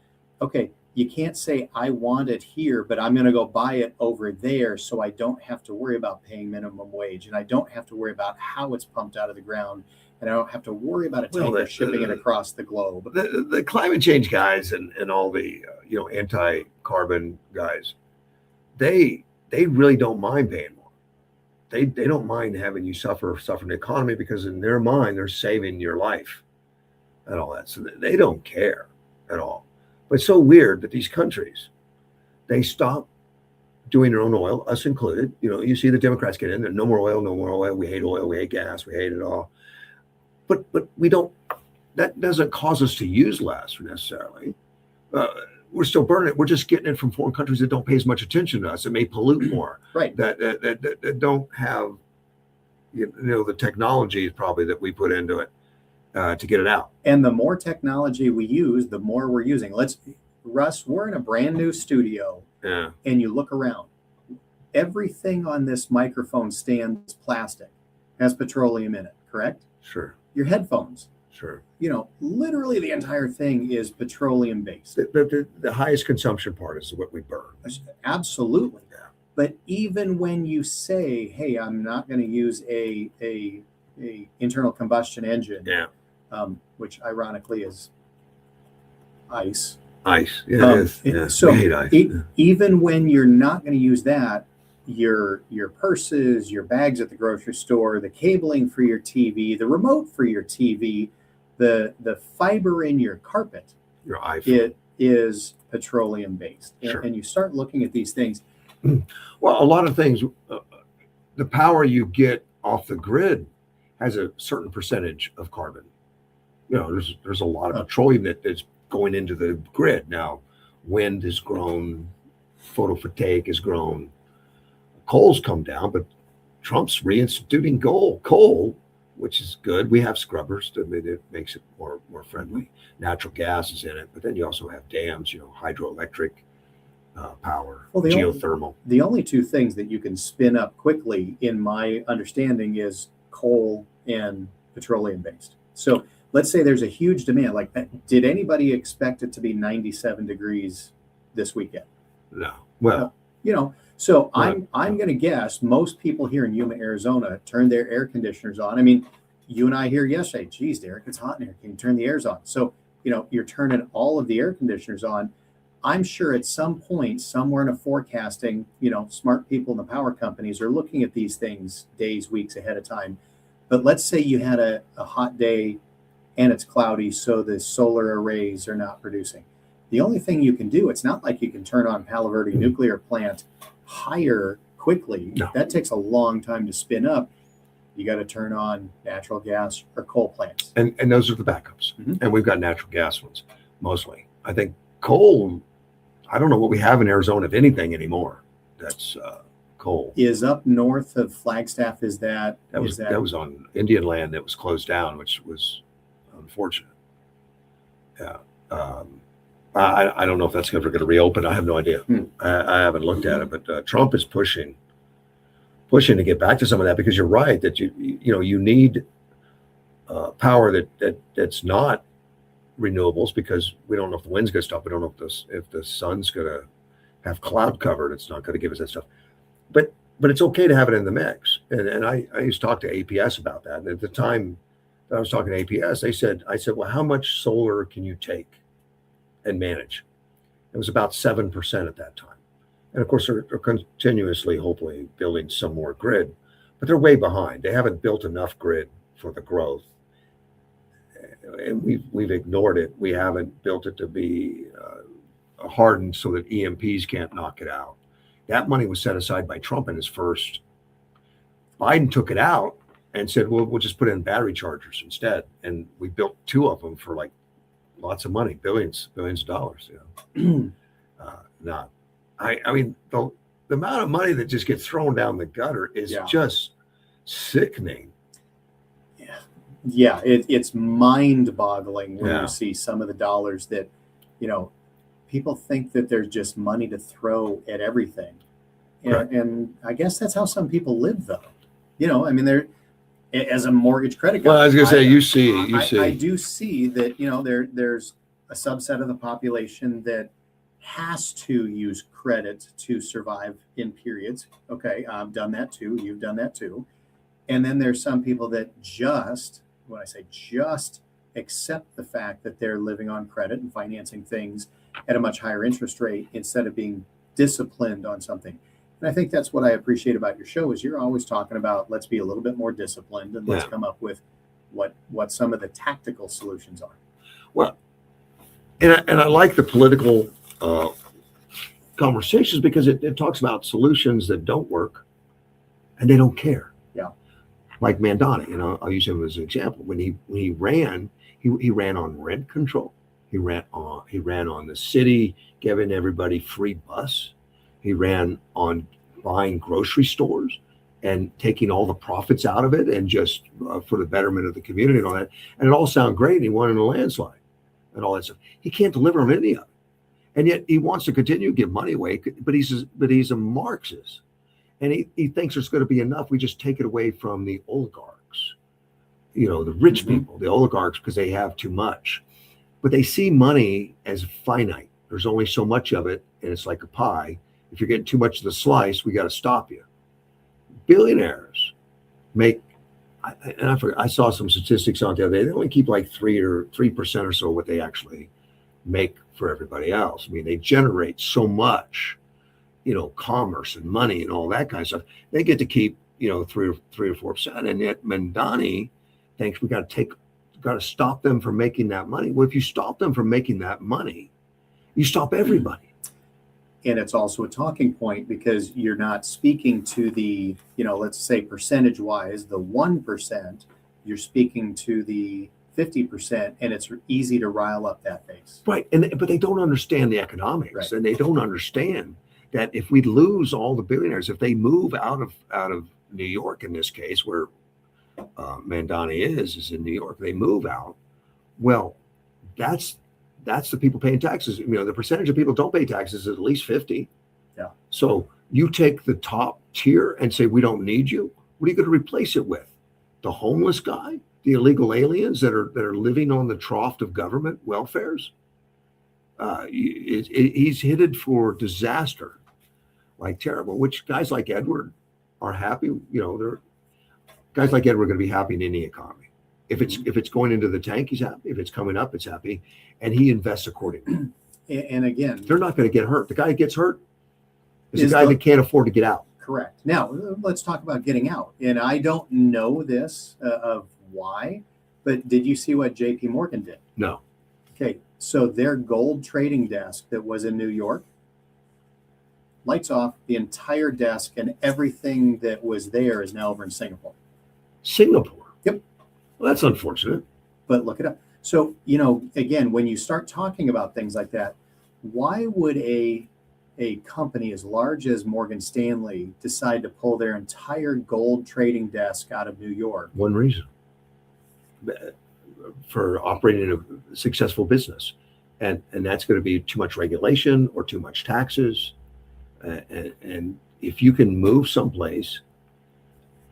Okay, you can't say, I want it here, but I'm going to go buy it over there so I don't have to worry about paying minimum wage, and I don't have to worry about how it's pumped out of the ground, and I don't have to worry about a tanker shipping it across the globe. The climate change guys and all the anti-carbon guys, they really don't mind paying more. They don't mind having you suffer in the economy, because in their mind they're saving your life and all that. So they don't care at all. But it's so weird that these countries, they stop doing their own oil, us included. You see the Democrats get in there, no more oil, no more oil. We hate oil, we hate gas, we hate it all. But we don't. That doesn't cause us to use less necessarily. We're still burning it. We're just getting it from foreign countries that don't pay as much attention to us. It may pollute more. Right. That don't have the technology probably that we put into it to get it out. And the more technology we use, the more we're using. Russ, we're in a brand new studio. Yeah. And you look around. Everything on this microphone stand is plastic, has petroleum in it, correct? Sure. Your headphones. Sure. Literally the entire thing is petroleum based. The highest consumption part is what we burn. Absolutely. Yeah. But even when you say, hey, I'm not going to use a internal combustion engine, Yeah. Which ironically is ice. Ice. Yeah, it is. Yeah. So we hate ice. even when you're not going to use that, your purses, your bags at the grocery store, the cabling for your TV, the remote for your TV, the fiber in your carpet, Your iPhone. it is petroleum based. Sure. And you start looking at these things. Well, a lot of things, the power you get off the grid has a certain percentage of carbon. There's a lot of petroleum that's going into the grid now. Wind has grown, photovoltaic has grown, coal's come down, but Trump's reinstituting coal, which is good. We have scrubbers it makes it more friendly. Natural gas is in it, but then you also have dams, hydroelectric power, geothermal. The only two things that you can spin up quickly, in my understanding, is coal and petroleum based. So let's say there's a huge demand. Like, did anybody expect it to be 97 degrees this weekend? No. Well, so I'm going to guess most people here in Yuma, Arizona, turn their air conditioners on. I mean, you and I here yesterday, geez, Derek, it's hot in here. Can you turn the airs on? So, you're turning all of the air conditioners on. I'm sure at some point, somewhere in a forecasting, smart people in the power companies are looking at these things days, weeks ahead of time. But let's say you had a hot day and it's cloudy, so the solar arrays are not producing. The only thing you can do, it's not like you can turn on Palo Verde nuclear plant higher quickly. No. That takes a long time to spin up. You got to turn on natural gas or coal plants. And those are the backups. Mhm. And we've got natural gas ones, mostly. I think coal, I don't know what we have in Arizona, if anything, anymore. That's coal. Is up north of Flagstaff, that was on Indian land that was closed down, which was unfortunate. Yeah. I don't know if that's ever going to reopen. I have no idea. I haven't looked at it, but Trump is pushing to get back to some of that, because you're right that you need power that's not renewables, because we don't know if the wind's going to stop. We don't know if the sun's going to have cloud cover. It's not going to give us that stuff. But it's okay to have it in the mix. And I used to talk to APS about that. And at the time that I was talking to APS, I said, well, how much solar can you take and manage? It was about 7% at that time. And of course, they're continuously, hopefully, building some more grid, but they're way behind. They haven't built enough grid for the growth. And we've ignored it. We haven't built it to be hardened so that EMPs can't knock it out. That money was set aside by Trump in his first. Biden took it out and said, well, we'll just put in battery chargers instead. And we built 2 of them for like lots of money, billions of dollars. I mean, the amount of money that just gets thrown down the gutter is just sickening. Yeah, it's mind-boggling when you see some of the dollars that, people think that there's just money to throw at everything. And I guess that's how some people live, though. I mean, they're, as a mortgage credit guy. Well, I was going to say, I do see that, there's a subset of the population that has to use credit to survive in periods. Okay, I've done that too. You've done that too. And then there's some people that when I say just, accept the fact that they're living on credit and financing things at a much higher interest rate instead of being disciplined on something. And I think that's what I appreciate about your show is you're always talking about, let's be a little bit more disciplined and let's come up with what some of the tactical solutions are. Well, and I like the political conversations because it talks about solutions that don't work and they don't care. Yeah. Like Mandani, I'll use him as an example. When he ran, he ran on rent control. He ran on the city giving everybody free bus. He ran on buying grocery stores and taking all the profits out of it and just for the betterment of the community and all that. And it all sounded great. And he won in a landslide and all that stuff. He can't deliver on any of it. And yet he wants to continue to give money away, but he's a Marxist. And he thinks there's going to be enough. We just take it away from the oligarchs, the rich people, the oligarchs, because they have too much. But they see money as finite. There's only so much of it, and it's like a pie. If you're getting too much of the slice, we got to stop you. Billionaires make, I saw some statistics on the other day. They only keep like 3% or so what they actually make for everybody else. I mean, they generate so much. commerce and money and all that kind of stuff. They get to keep, 3 or 4%. And yet Mandani thinks we got to stop them from making that money. Well, if you stop them from making that money, you stop everybody. And it's also a talking point because you're not speaking to the, let's say percentage wise, the 1%, you're speaking to the 50%, and it's easy to rile up that base. Right. But they don't understand the economics, Right. and they don't understand that if we lose all the billionaires, if they move out of New York, in this case, where Mandani is in New York, they move out. Well, that's the people paying taxes. The percentage of people don't pay taxes is at least 50. Yeah. So you take the top tier and say, we don't need you. What are you going to replace it with? The homeless guy? The illegal aliens that are living on the trough of government welfares? He's headed for disaster, like terrible, which guys like Edward are happy. Guys like Edward are going to be happy in any economy. If it's going into the tank, he's happy. If it's coming up, it's happy. And he invests accordingly. And again, they're not going to get hurt. The guy that gets hurt is the guy that can't afford to get out. Correct. Now, let's talk about getting out. And I don't know this of why, but did you see what JP Morgan did? No. Okay. So their gold trading desk that was in New York, lights off, the entire desk and everything that was there is now over in Singapore. Singapore? Yep. Well, that's unfortunate. But look it up. So, again, when you start talking about things like that, why would a company as large as Morgan Stanley decide to pull their entire gold trading desk out of New York? One reason. For operating a successful business. And that's going to be too much regulation or too much taxes. And if you can move someplace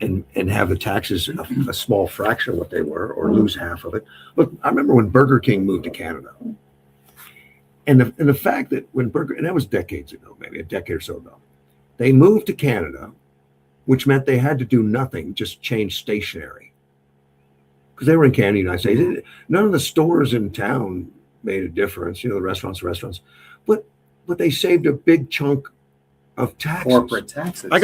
and have the taxes a small fraction of what they were, or lose half of it. Look, I remember when Burger King moved to Canada. And the fact that and that was decades ago, maybe a decade or so ago, they moved to Canada, which meant they had to do nothing, just change stationery. Because they were in Canada, United States. None of the stores in town made a difference, the restaurants. But they saved a big chunk of taxes. Corporate taxes. I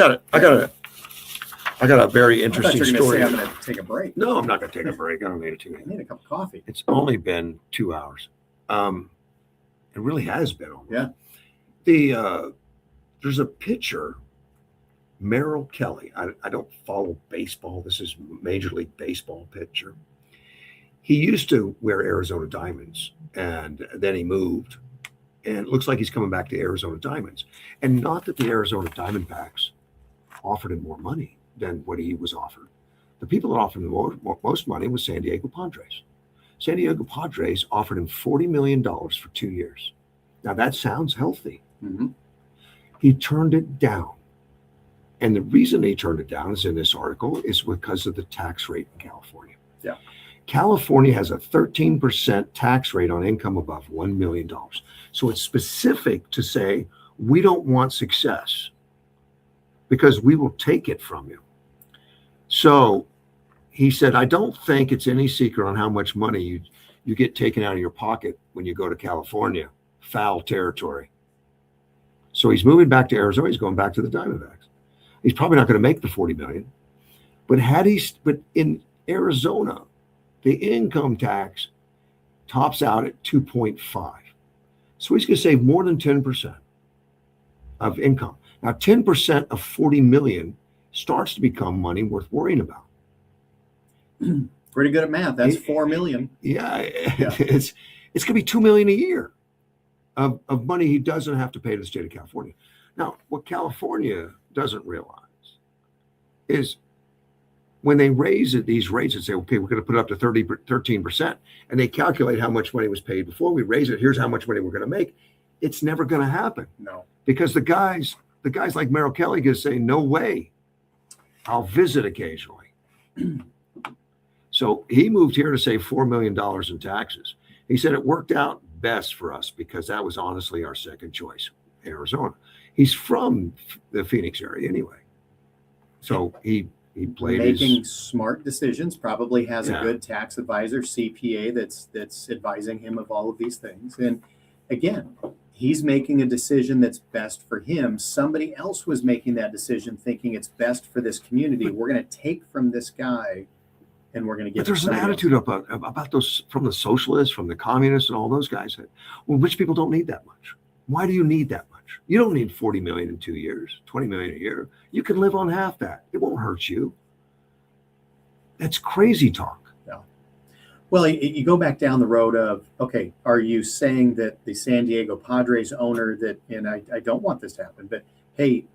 got a very interesting I thought you were story. going to say I'm going to take a break. No, I'm not going to take a break. I don't need to. I need a cup of coffee. It's only been 2 hours. It really has been. Almost. Yeah. There's a pitcher, Merrill Kelly. I don't follow baseball. This is Major League Baseball pitcher. He used to wear Arizona Diamonds, and then he moved. And it looks like he's coming back to Arizona Diamonds. And not that the Arizona Diamondbacks offered him more money than what he was offered. The people that offered him the most money was San Diego Padres. San Diego Padres offered him $40 million for 2 years. Now that sounds healthy. Mm-hmm. He turned it down. And the reason he turned it down is in this article is because of the tax rate in California. Yeah. California has a 13% tax rate on income above $1 million. So it's specific to say, we don't want success because we will take it from you. So he said, I don't think it's any secret on how much money you get taken out of your pocket when you go to California. Foul territory. So he's moving back to Arizona. He's going back to the Diamondbacks. He's probably not going to make the 40 million. But in Arizona, the income tax tops out at 2.5. So he's going to save more than 10% of income. Now, 10% of 40 million starts to become money worth worrying about. Pretty good at math. That's 4 million. Yeah. It's going to be 2 million a year of money he doesn't have to pay to the state of California. Now, what California doesn't realize is when they raise these rates and say, okay, we're going to put it up to 13%, and they calculate how much money was paid before we raise it, here's how much money we're going to make, it's never going to happen. No. Because the guys like Merrill Kelly going to say, no way, I'll visit occasionally. So he moved here to save $4 million in taxes. He said it worked out best for us because that was honestly our second choice, Arizona. He's from the Phoenix area anyway. So he played making smart decisions, probably has Yeah. a good tax advisor, CPA, that's advising him of all of these things. And again, He's making a decision that's best for him. Somebody else was making that decision thinking it's best for this community. We're going to take from this guy and we're going to give But there's it an to somebody attitude about those from the socialists, from the communists, and all those guys that, well, rich people don't need that much. Why do you need that much? You don't need 40 million in 2 years, 20 million a year. You can live on half that. It won't hurt you. That's crazy talk. Yeah. Well, you go back down the road of, okay, are you saying that the San Diego Padres owner that, and I don't want this to happen, but hey,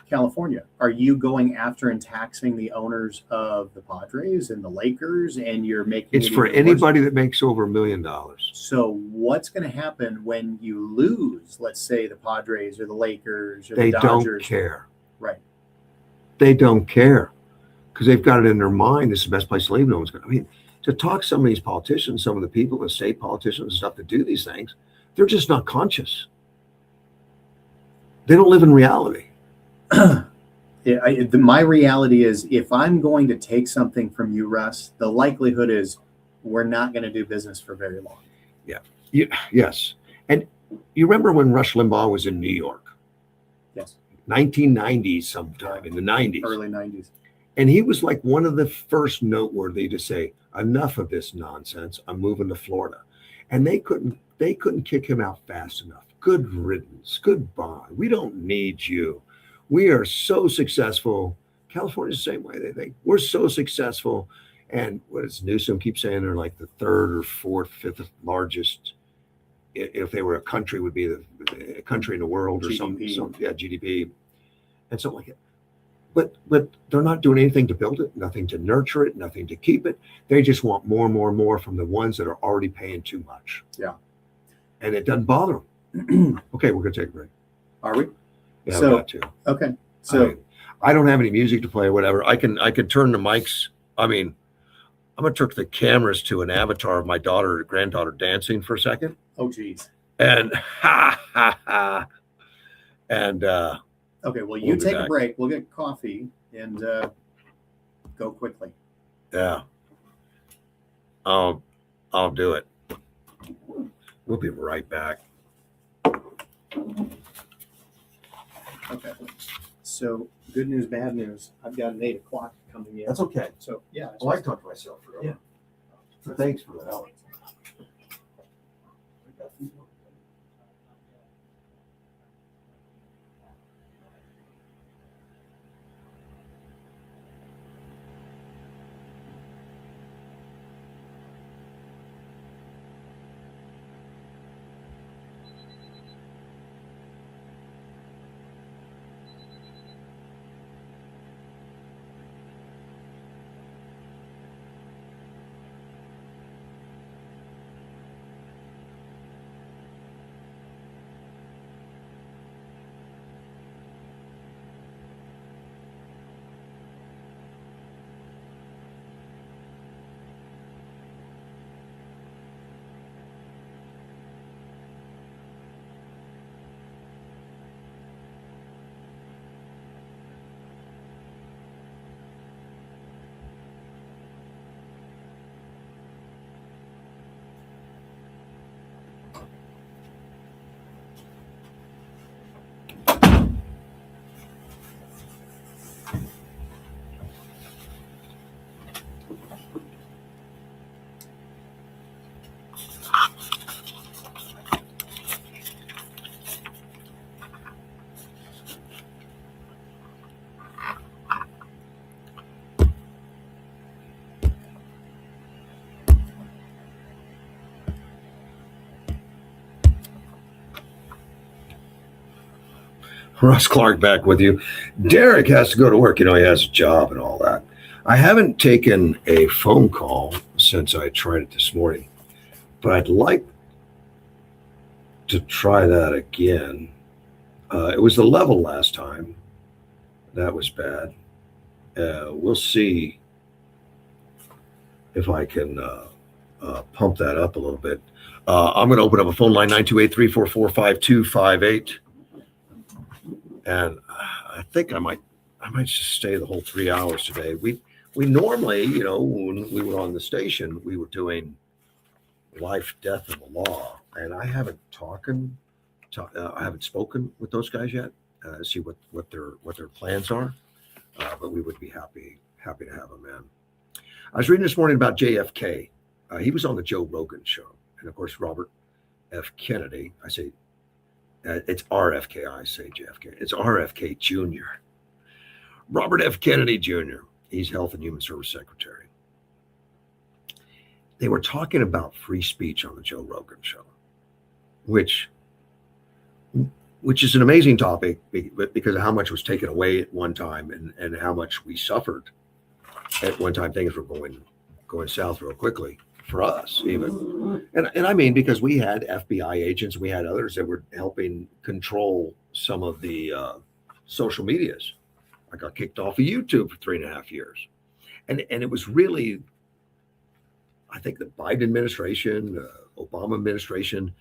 California, are you going after and taxing the owners of the Padres and the Lakers, and you're making It's for anybody that makes over $1 million. So what's going to happen when you lose, let's say, the Padres or the Lakers or They the Dodgers? don't care. Right. They don't care because they've got it in their mind. This is the best place to live. No one's going to. I mean, to talk some of these politicians, some of the people, the state politicians and stuff that do these things, they're just not conscious. They don't live in reality. My reality is, if I'm going to take something from you, Russ, the likelihood is we're not going to do business for very long. Yes. And you remember when Rush Limbaugh was in New York? Yes. 1990s sometime, in the 90s. Early 90s. And he was like one of the first noteworthy to say, enough of this nonsense. I'm moving to Florida. And they couldn't kick him out fast enough. Good riddance. Goodbye. We don't need you. We are so successful. California's the same way. They think we're so successful. And what does Newsom keep saying? They're like the third or fourth, fifth largest. If they were a country, would be the country in the world or GDP. some GDP and something like that. But they're not doing anything to build it, nothing to nurture it, nothing to keep it. They just want more and more and more from the ones that are already paying too much. Yeah. And it doesn't bother them. Okay, we're gonna take a break. Are we? Yeah, So- I've got to. Okay. So I don't have any music to play or whatever. I can turn the mics. I mean, I'm gonna turn the cameras to an avatar of my granddaughter dancing for a second. oh geez. And and Okay, well, We'll you be take a back. break. We'll get coffee and go quickly. yeah. I'll do it. We'll be right back. Okay. So good news, bad news. I've got an 8 o'clock coming in. okay. So yeah. Oh, I talk to myself forever. Yeah. So thanks for that. Russ Clark back with you. Derek has to go to work. He has a job and all that. I haven't taken a phone call since I tried it this morning, but I'd like to try that again. It was the level last time. That was bad. We'll see if I can pump that up a little bit. I'm going to open up a phone line, 928-344-5258. And I think I might just stay the whole 3 hours today. We normally, when we were on the station, we were doing life, death, and the law. And I haven't talked I haven't spoken with those guys yet. See what their plans are, but we would be happy to have them in. I was reading this morning about JFK. He was on the Joe Rogan show, and of course Robert F. Kennedy. I say it's RFK. I say JFK. It's RFK Jr. Robert F. Kennedy Jr. He's Health and Human Service Secretary. They were talking about free speech on the Joe Rogan show, which is an amazing topic because of how much was taken away at one time and how much we suffered at one time. Things were going south real quickly for us even. And I mean, because we had FBI agents, we had others that were helping control some of the social medias. I got kicked off of YouTube for 3.5 years. And it was really, I think the Biden administration, Obama administration,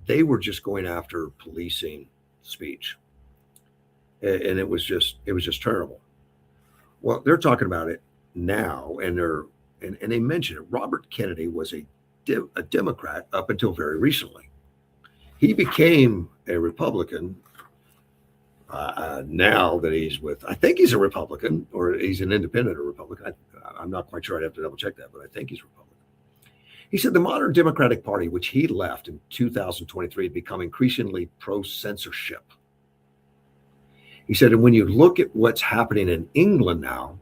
they were just going after policing speech. And it was just terrible. Well, they're talking about it now, and they mention it. Robert Kennedy was a Democrat up until very recently. He became a Republican now that he's with, I think he's a Republican, or he's an independent or Republican. I'm not quite sure. I'd have to double check that, but I think he's Republican. He said the modern Democratic Party, which he left in 2023, had become increasingly pro-censorship. He said, and when you look at what's happening in England now,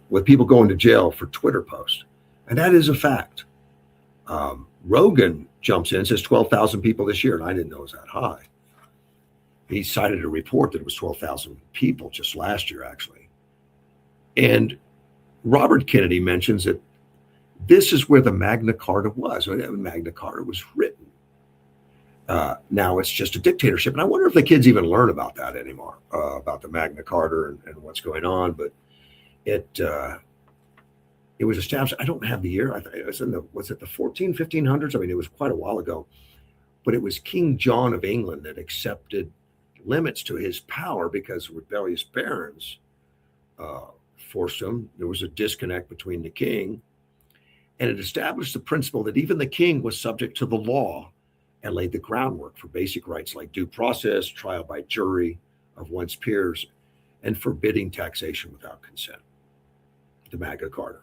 with people going to jail for Twitter posts, and that is a fact. Rogan jumps in and says 12,000 people this year, and I didn't know it was that high. He cited a report that it was 12,000 people just last year, actually. And Robert Kennedy mentions that this is where the Magna Carta was. Magna Carta was written. Now it's just a dictatorship. And I wonder if the kids even learn about that anymore, about the Magna Carta and what's going on. But it was established. I don't have the year. It was was it the 1500s? I mean, it was quite a while ago. But it was King John of England that accepted limits to his power because rebellious barons forced him. There was a disconnect between the king. And it established the principle that even the king was subject to the law and laid the groundwork for basic rights like due process, trial by jury of one's peers, and forbidding taxation without consent. The Magna Carta.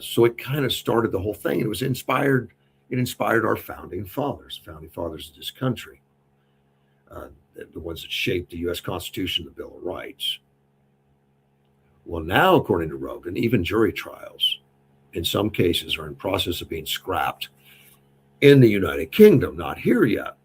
So it kind of started the whole thing. It inspired our founding fathers of this country, the ones that shaped the U.S. Constitution, the Bill of Rights. Well, now, according to Rogan, even jury trials in some cases are in process of being scrapped in the United Kingdom, not here yet.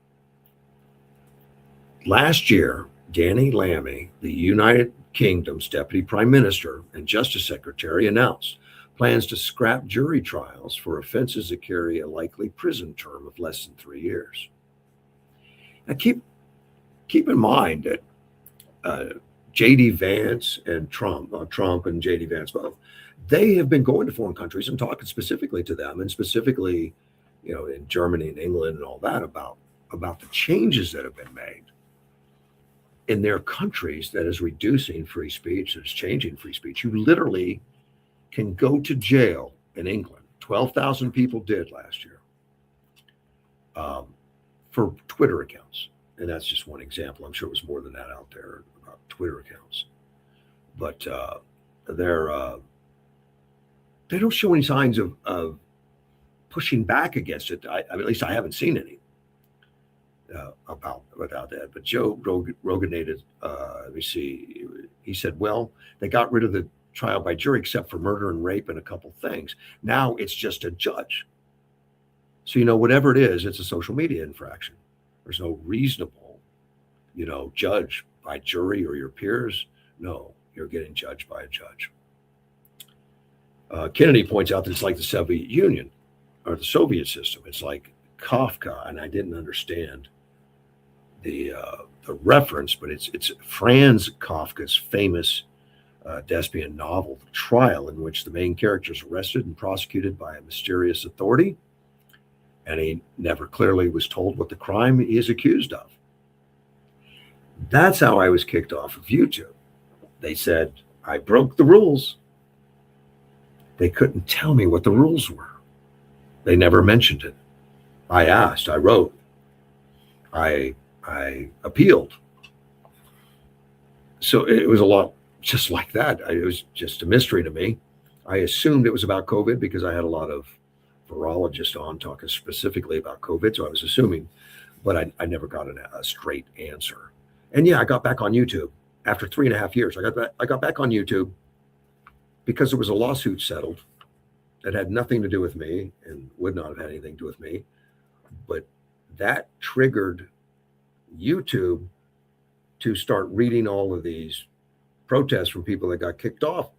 Last year, Danny Lammy, the United Kingdom's Deputy Prime Minister and Justice Secretary, announced plans to scrap jury trials for offenses that carry a likely prison term of less than 3 years. Now, keep in mind that J.D. Vance and Trump and J.D. Vance both, they have been going to foreign countries and talking specifically to them, and specifically, in Germany and England and all that about the changes that have been made in their countries that is reducing free speech, that is changing free speech. You literally can go to jail in England. 12,000 people did last year for Twitter accounts. And that's just one example. I'm sure it was more than that out there about Twitter accounts. But they don't show any signs of pushing back against it. At least I haven't seen any about that. But Joe Roganated, let me see. He said, well, they got rid of the trial by jury except for murder and rape and a couple things. Now it's just a judge. So, whatever it is, it's a social media infraction. There's no reasonable, judge by jury or your peers. No, you're getting judged by a judge. Kennedy points out that it's like the Soviet Union or the Soviet system. It's like Kafka, and I didn't understand the reference, but it's Franz Kafka's famous Thespian novel, The Trial, in which the main character is arrested and prosecuted by a mysterious authority, and he never clearly was told what the crime he is accused of. That's how I was kicked off of YouTube. They said I broke the rules. They couldn't tell me what the rules were. They never mentioned it. I asked, I wrote, I appealed. So it was a lot just like that. It was just a mystery to me. I assumed it was about COVID because I had a lot of virologists on talking specifically about COVID. So I was assuming, but I never got a straight answer. And yeah, I got back on YouTube after 3.5 years. I got back on YouTube because there was a lawsuit settled that had nothing to do with me and would not have had anything to do with me. But that triggered YouTube to start reading all of these protests from people that got kicked off.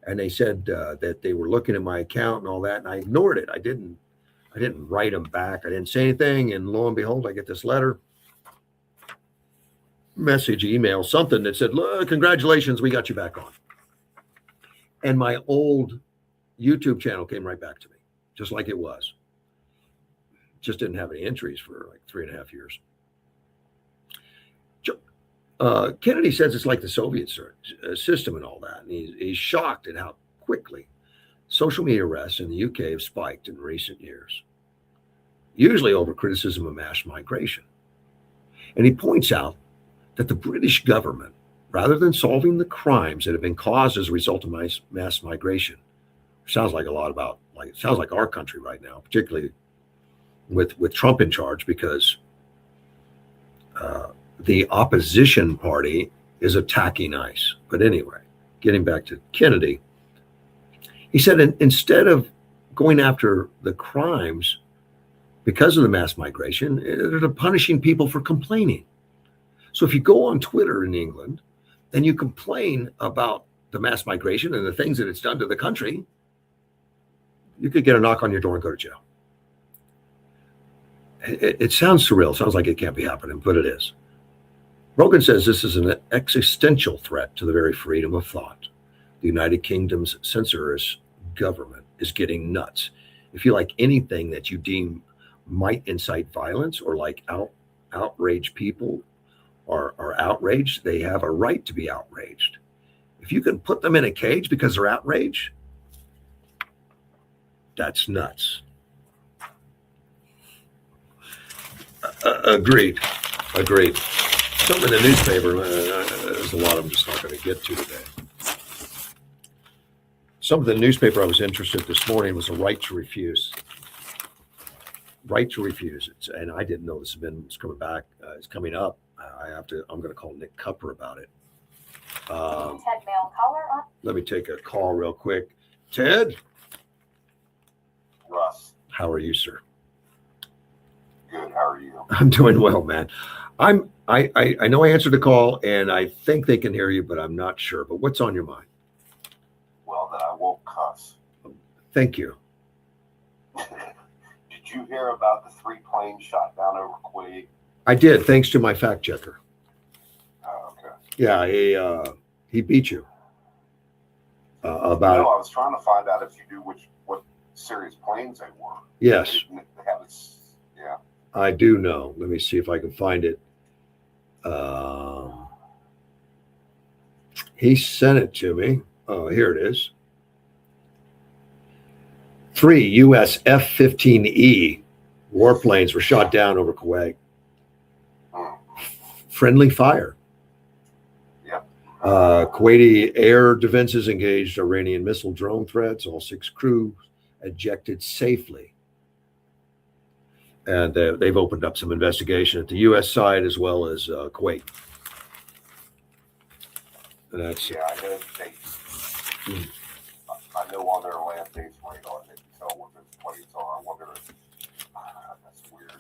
And they said that they were looking at my account and all that. And I ignored it. I didn't write them back. I didn't say anything. And lo and behold, I get this letter, message, email, something that said, look, congratulations, we got you back on. And my old YouTube channel came right back to me, just like it was. Just didn't have any entries for like 3.5 years. Kennedy says it's like the Soviet system and all that. And he's shocked at how quickly social media arrests in the UK have spiked in recent years, usually over criticism of mass migration. And he points out that the British government, rather than solving the crimes that have been caused as a result of mass migration, sounds like a lot about, like it sounds like our country right now, particularly with Trump in charge, because the opposition party is attacking ICE. But anyway, getting back to Kennedy, he said instead of going after the crimes because of the mass migration, they're punishing people for complaining. So if you go on Twitter in England and you complain about the mass migration and the things that it's done to the country, you could get a knock on your door and go to jail. It sounds surreal. It sounds like it can't be happening, but it is. Rogan says this is an existential threat to the very freedom of thought. The United Kingdom's censorous government is getting nuts. If you like anything that you deem might incite violence or like outraged people are outraged, they have a right to be outraged. If you can put them in a cage because they're outraged, that's nuts. Agreed. Something in the newspaper, there's a lot I'm just not going to get to today. Something in the newspaper I was interested in this morning was a right to refuse. Right to refuse. And I didn't know this amendment was coming back. It's coming up. I'm going to call Nick Cupper about it. Ted Mail caller on. Let me take a call real quick. Ted? Russ, How are you, sir? good. How are you? I'm doing well, man. I know I answered the call and I think they can hear you, but I'm not sure. But what's on your mind? Well, then I won't cuss. Thank you. Did you hear about the 3 planes shot down over Kuwait? I did, thanks to my fact checker. Oh, okay. Yeah, he beat you about No, it. I was trying to find out if you knew what series planes they were. Yes, They haven't. Yeah. I do know. Let me see if I can find it. He sent it to me. Oh, here it is. 3 U.S. F-15E warplanes were shot down over Kuwait. Friendly fire. Yep. Kuwaiti air defenses engaged Iranian missile drone threats. All 6 crews ejected safely. And they've opened up some investigation at the U.S. side as well as Kuwait. And that's Yeah, I know they. I know on their land-based radar they can tell what those planes are. I wonder if that's weird.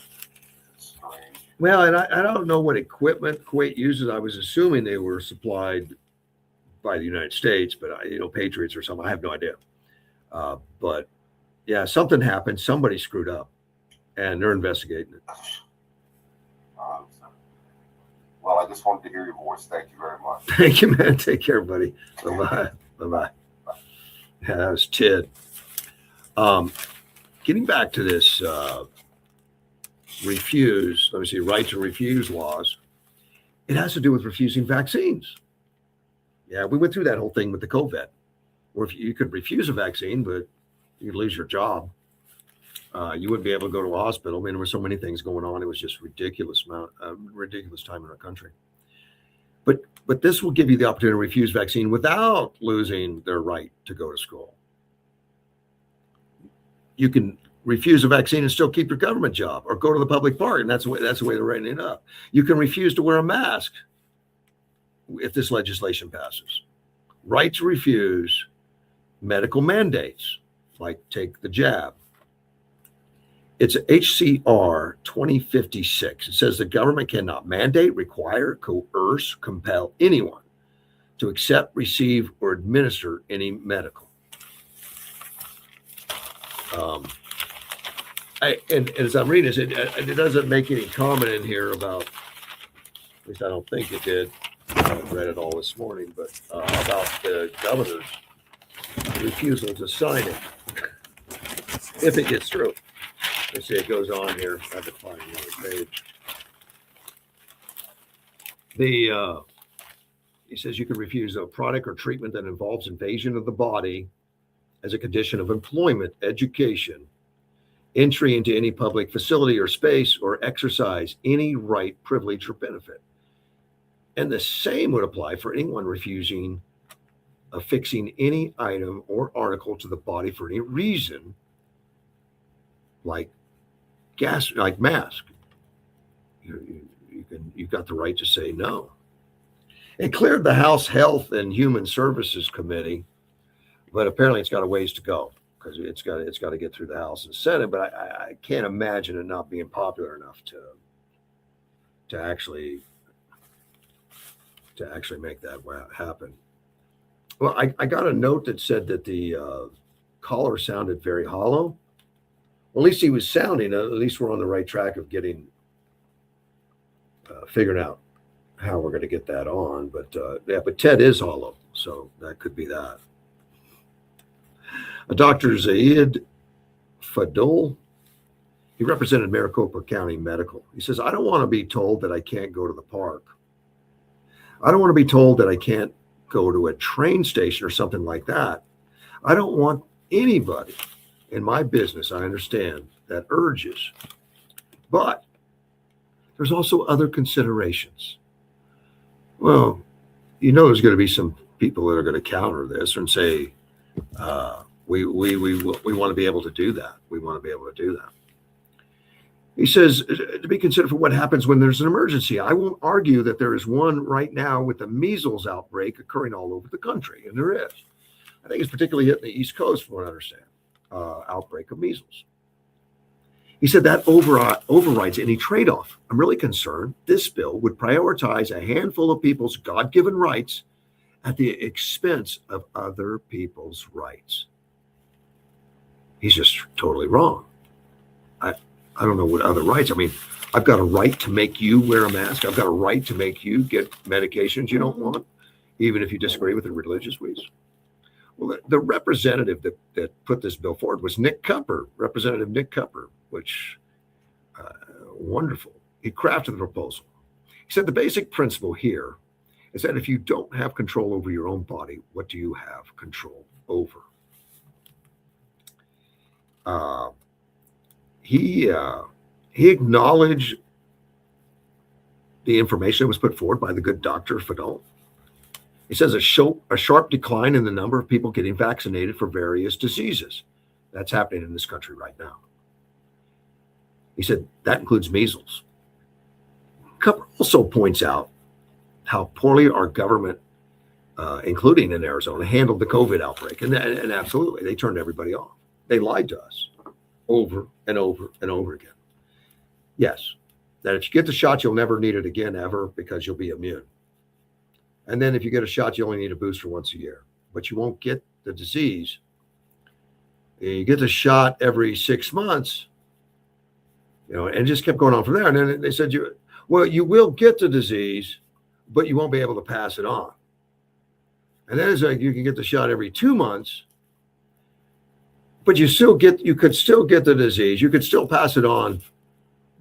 It's strange. well, and I don't know what equipment Kuwait uses. I was assuming they were supplied by the United States, but Patriots or something. I have no idea. But yeah, something happened. Somebody screwed up, and they're investigating it. Well, I just wanted to hear your voice. Thank you very much. Thank you, man. Take care, buddy. Bye-bye. Bye-bye. Yeah, that was Ted. Getting back to this right to refuse laws, it has to do with refusing vaccines. Yeah, we went through that whole thing with the COVID, where if you could refuse a vaccine, but you could lose your job. You wouldn't be able to go to a hospital. I mean, there were so many things going on. It was just ridiculous time in our country. But this will give you the opportunity to refuse vaccine without losing their right to go to school. You can refuse a vaccine and still keep your government job or go to the public park, and that's the way they're writing it up. You can refuse to wear a mask if this legislation passes. Right to refuse medical mandates, like take the jab. It's HCR 2056. It says the government cannot mandate, require, coerce, compel anyone to accept, receive, or administer any medical. And as I'm reading this, it doesn't make any comment in here about, at least I don't think it did. I read it all this morning, but about the governor's refusal to sign it if it gets through. Let's see, it goes on here. I have to find another page. He says you can refuse a product or treatment that involves invasion of the body as a condition of employment, education, entry into any public facility or space, or exercise any right, privilege, or benefit. And the same would apply for anyone refusing affixing any item or article to the body for any reason, like mask. You've got the right to say no. It cleared the House Health and Human Services Committee, but apparently it's got a ways to go because it's got to get through the House and Senate. But I can't imagine it not being popular enough to actually make that happen. Well, I got a note that said that the caller sounded very hollow. Well, at least he was sounding. At least we're on the right track of getting figuring out how we're going to get that on. But Ted is hollow, so that could be that. Dr. Zaid Fadul, he represented Maricopa County Medical. He says, I don't want to be told that I can't go to the park. I don't want to be told that I can't go to a train station or something like that. I don't want anybody in my business, I understand, that urges. But there's also other considerations. Well, there's going to be some people that are going to counter this and say, we want to be able to do that. We want to be able to do that. He says, to be considered for what happens when there's an emergency. I won't argue that there is one right now with the measles outbreak occurring all over the country, and there is. I think it's particularly hitting the East Coast, from what I understand, outbreak of measles. He said that overrides any trade-off. I'm really concerned this bill would prioritize a handful of people's God-given rights at the expense of other people's rights. He's just totally wrong. I don't know what other rights. I mean, I've got a right to make you wear a mask. I've got a right to make you get medications you don't want, even if you disagree with the religious views. Well, the representative that put this bill forward was Representative Nick Cupper, which wonderful. He crafted the proposal. He said the basic principle here is that if you don't have control over your own body, what do you have control over? He acknowledged the information that was put forward by the good Dr. Fadul. He says a sharp decline in the number of people getting vaccinated for various diseases. That's happening in this country right now. He said that includes measles. Cupper also points out how poorly our government, including in Arizona, handled the COVID outbreak. And absolutely, they turned everybody off. They lied to us over and over and over again. Yes, that if you get the shot, you'll never need it again ever because you'll be immune. And then if you get a shot, you only need a booster once a year, but you won't get the disease. You get the shot every 6 months, and it just kept going on from there. And then they said, you will get the disease, but you won't be able to pass it on. And then it's like you can get the shot every 2 months, but you could still get the disease. You could still pass it on,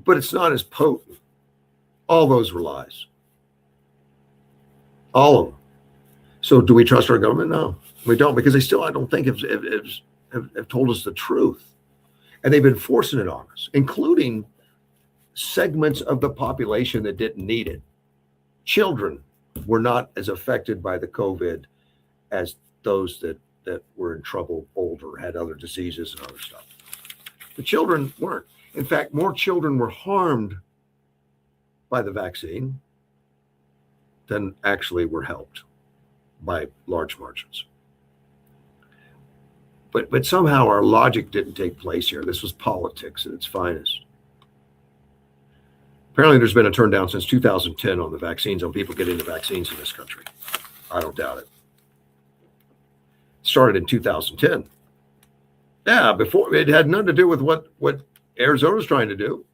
but it's not as potent. All those were lies. All of them. So do we trust our government? No, we don't, because they still, I don't think, have told us the truth. And they've been forcing it on us, including segments of the population that didn't need it. Children were not as affected by the COVID as those that were in trouble, older, had other diseases and other stuff. The children weren't. In fact, more children were harmed by the vaccine than actually were helped by large margins. But somehow our logic didn't take place here. This was politics at its finest. Apparently there's been a turn down since 2010 on the vaccines, on people getting the vaccines in this country. I don't doubt it. Started in 2010. Yeah, before, it had nothing to do with what Arizona's trying to do.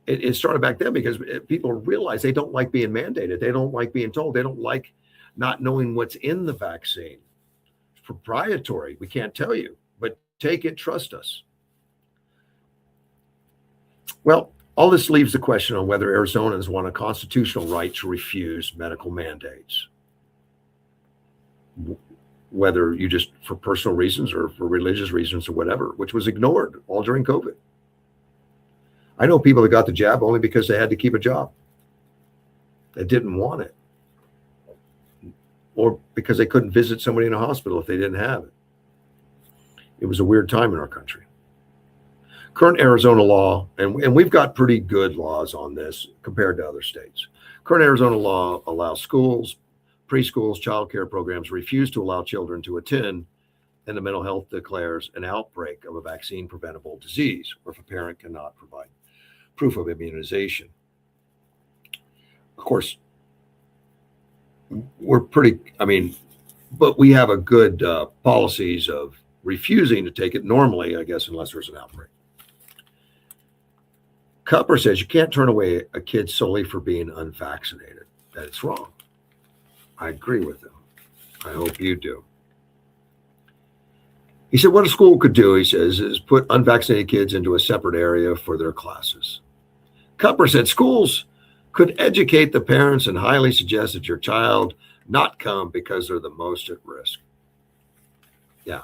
It started back then because people realize they don't like being mandated. They don't like being told. They don't like not knowing what's in the vaccine. It's proprietary. We can't tell you, but take it, trust us. Well, all this leaves the question on whether Arizonans want a constitutional right to refuse medical mandates. Whether you just for personal reasons or for religious reasons or whatever, which was ignored all during COVID. I know people that got the jab only because they had to keep a job. They didn't want it. Or because they couldn't visit somebody in a hospital if they didn't have it. It was a weird time in our country. Current Arizona law, and we've got pretty good laws on this compared to other states. Current Arizona law allows schools, preschools, child care programs refuse to allow children to attend, and the mental health declares an outbreak of a vaccine preventable disease, or if a parent cannot provide proof of immunization. Of course, we're pretty, but we have a good policies of refusing to take it normally, I guess, unless there's an outbreak. Cupper says you can't turn away a kid solely for being unvaccinated. That it's wrong. I agree with him. I hope you do. He said what a school could do, he says, is put unvaccinated kids into a separate area for their classes. Cupper said schools could educate the parents and highly suggest that your child not come because they're the most at risk. Yeah.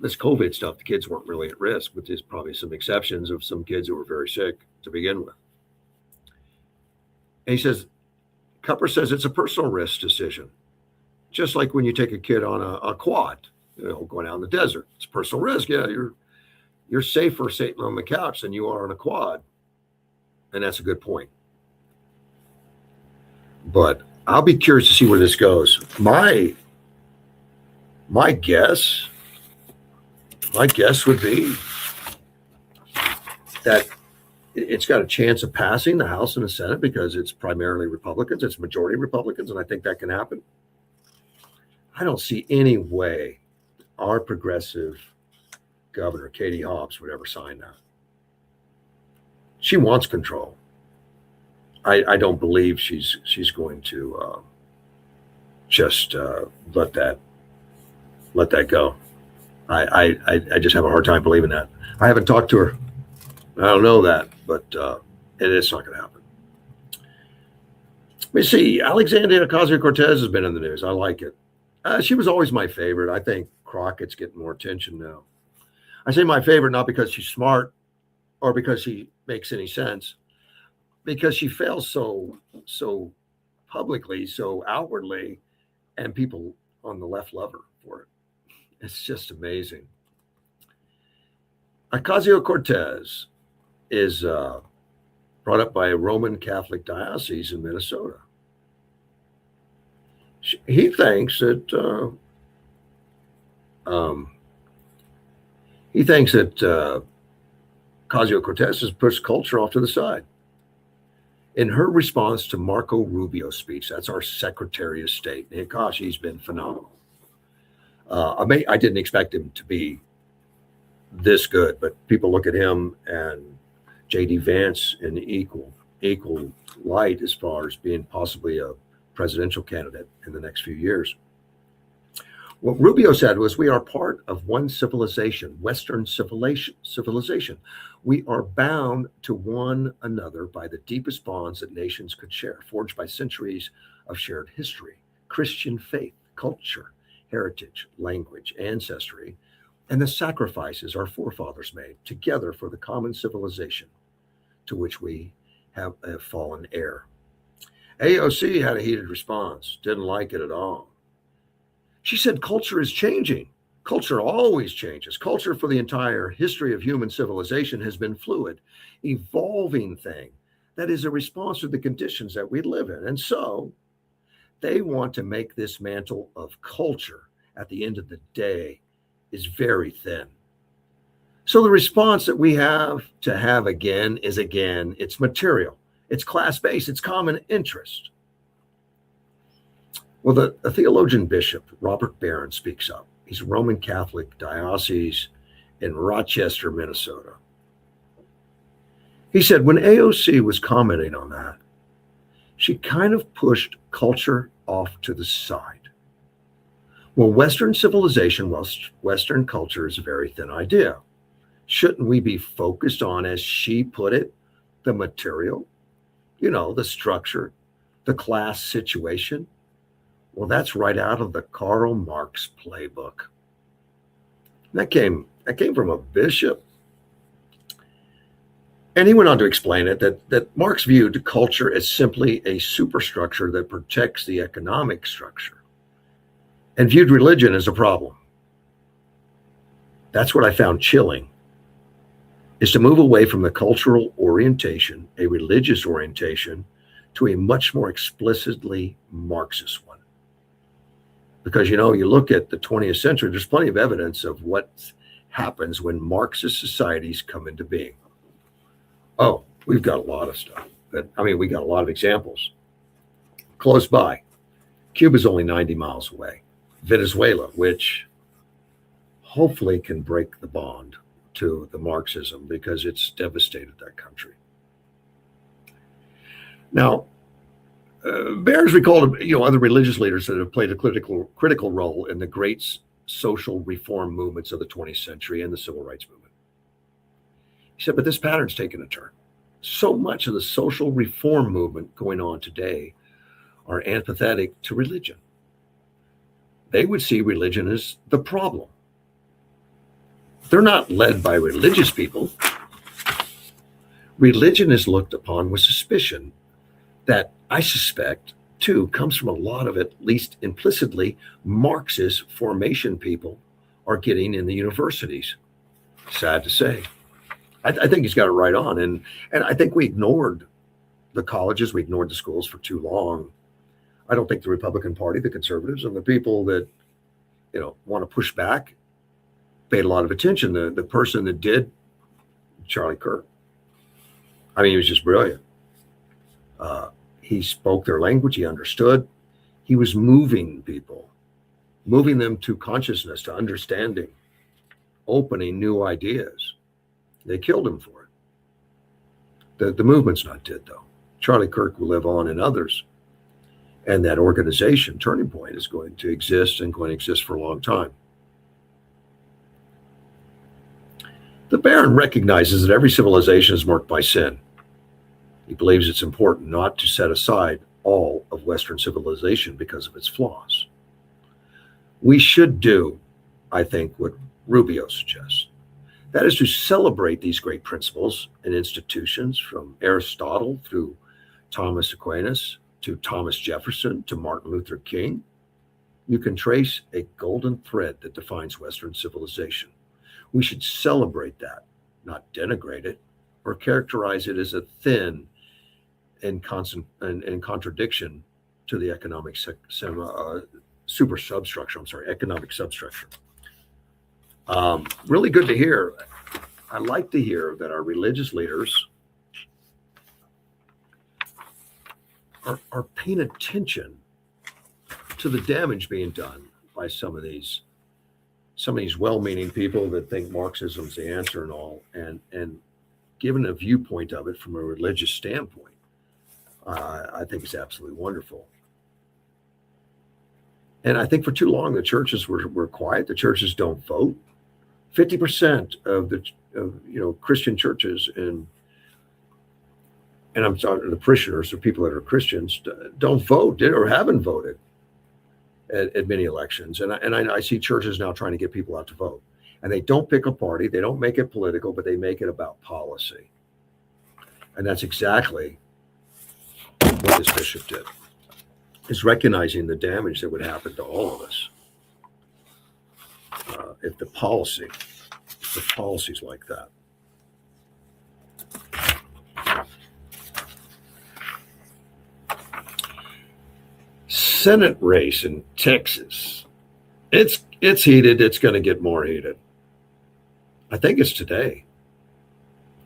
This COVID stuff, the kids weren't really at risk, but there's probably some exceptions of some kids who were very sick to begin with. And he says, Cupper says it's a personal risk decision. Just like when you take a kid on a quad, going out in the desert, it's a personal risk. Yeah, you're safer sitting on the couch than you are on a quad. And that's a good point. But I'll be curious to see where this goes. My guess would be that it's got a chance of passing the House and the Senate because it's primarily Republicans. It's majority Republicans, and I think that can happen. I don't see any way our progressive governor, Katie Hobbs, would ever sign that. She wants control. I don't believe she's going to just let that go. I just have a hard time believing that. I haven't talked to her. I don't know that, but it is not going to happen. Let me see. Alexandria Ocasio-Cortez has been in the news. I like it. She was always my favorite. I think Crockett's getting more attention now. I say my favorite not because she's smart or because she makes any sense, because she fails so publicly, so outwardly, and people on the left love her for it. It's just amazing. Ocasio-Cortez is brought up by a Roman Catholic diocese in Minnesota. He thinks that Ocasio-Cortez has pushed culture off to the side. In her response to Marco Rubio's speech, that's our Secretary of State, and gosh, he's been phenomenal. I didn't expect him to be this good, but people look at him and J.D. Vance in equal light as far as being possibly a presidential candidate in the next few years. What Rubio said was, we are part of one civilization, Western civilization. We are bound to one another by the deepest bonds that nations could share, forged by centuries of shared history, Christian faith, culture, heritage, language, ancestry. and the sacrifices our forefathers made together for the common civilization to which we have a fallen heir. AOC had a heated response, didn't like it at all. She said culture is changing. Culture always changes. Culture for the entire history of human civilization has been fluid, evolving thing that is a response to the conditions that we live in. And so they want to make this mantle of culture at the end of the day is very thin. So the response that we have to have again is again, it's material, it's class-based, it's common interest. Well, the theologian bishop, Robert Barron, speaks up. He's a Roman Catholic diocese in Rochester, Minnesota. He said when AOC was commenting on that, she kind of pushed culture off to the side. Well, Western civilization, Western culture is a very thin idea. Shouldn't we be focused on, as she put it, the material, the structure, the class situation? Well, that's right out of the Karl Marx playbook. That came from a bishop. And he went on to explain it that Marx viewed culture as simply a superstructure that protects the economic structure and viewed religion as a problem. That's what I found chilling, is to move away from the cultural orientation, a religious orientation, to a much more explicitly Marxist one. Because, you look at the 20th century, there's plenty of evidence of what happens when Marxist societies come into being. Oh, we've got a lot of stuff. We got a lot of examples. Close by, Cuba's only 90 miles away. Venezuela, which hopefully can break the bond to the Marxism because it's devastated that country. Now, Barron's recalled, other religious leaders that have played a critical role in the great social reform movements of the 20th century and the civil rights movement. He said, but this pattern's taken a turn. So much of the social reform movement going on today are antipathetic to religion. They would see religion as the problem. They're not led by religious people. Religion is looked upon with suspicion that I suspect, too, comes from a lot of, at least implicitly, Marxist formation people are getting in the universities. Sad to say. I think he's got it right on. And I think we ignored the colleges, we ignored the schools for too long. I don't think the Republican Party, the conservatives, and the people that, want to push back paid a lot of attention. The person that did, Charlie Kirk, he was just brilliant. He spoke their language, he understood. He was moving people, moving them to consciousness, to understanding, opening new ideas. They killed him for it. The movement's not dead, though. Charlie Kirk will live on in others. And that organization, Turning Point, is going to exist and going to exist for a long time. The Baron recognizes that every civilization is marked by sin. He believes it's important not to set aside all of Western civilization because of its flaws. We should do, I think, what Rubio suggests. That is to celebrate these great principles and institutions, from Aristotle through Thomas Aquinas to Thomas Jefferson to Martin Luther King. You can trace a golden thread that defines Western civilization. We should celebrate that, not denigrate it or characterize it as a thin and contradiction to the economic economic substructure. Really good to hear. I like to hear that our religious leaders are paying attention to the damage being done by some of these well-meaning people that think Marxism's the answer and all, and given a viewpoint of it from a religious standpoint. I think it's absolutely wonderful. And I think for too long, the churches were quiet. The churches don't vote. 50% of Christian churches and I'm talking the parishioners or people that are Christians don't vote or haven't voted at many elections. And I see churches now trying to get people out to vote. And they don't pick a party. They don't make it political, but they make it about policy. And that's exactly what this bishop did, is recognizing the damage that would happen to all of us if the policy's like that. Senate race in Texas. It's heated. It's going to get more heated. I think it's today.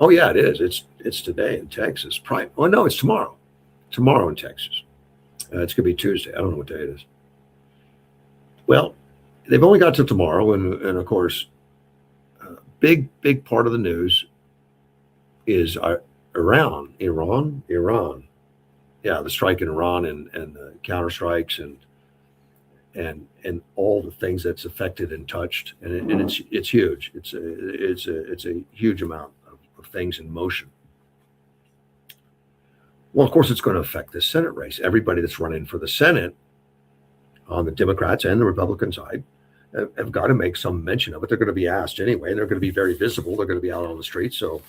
Oh yeah, it is. It's today in Texas. Oh no, it's tomorrow. Tomorrow in Texas. It's going to be Tuesday. I don't know what day it is. Well, they've only got till tomorrow, and of course, big part of the news is Iran. Yeah, the strike in Iran and the counter strikes and all the things that's affected and touched, and it's huge. It's a huge amount of things in motion. Well, of course, it's going to affect this Senate race. Everybody that's running for the Senate on the Democrats and the Republican side have got to make some mention of it. They're going to be asked anyway, and they're going to be very visible. They're going to be out on the street, so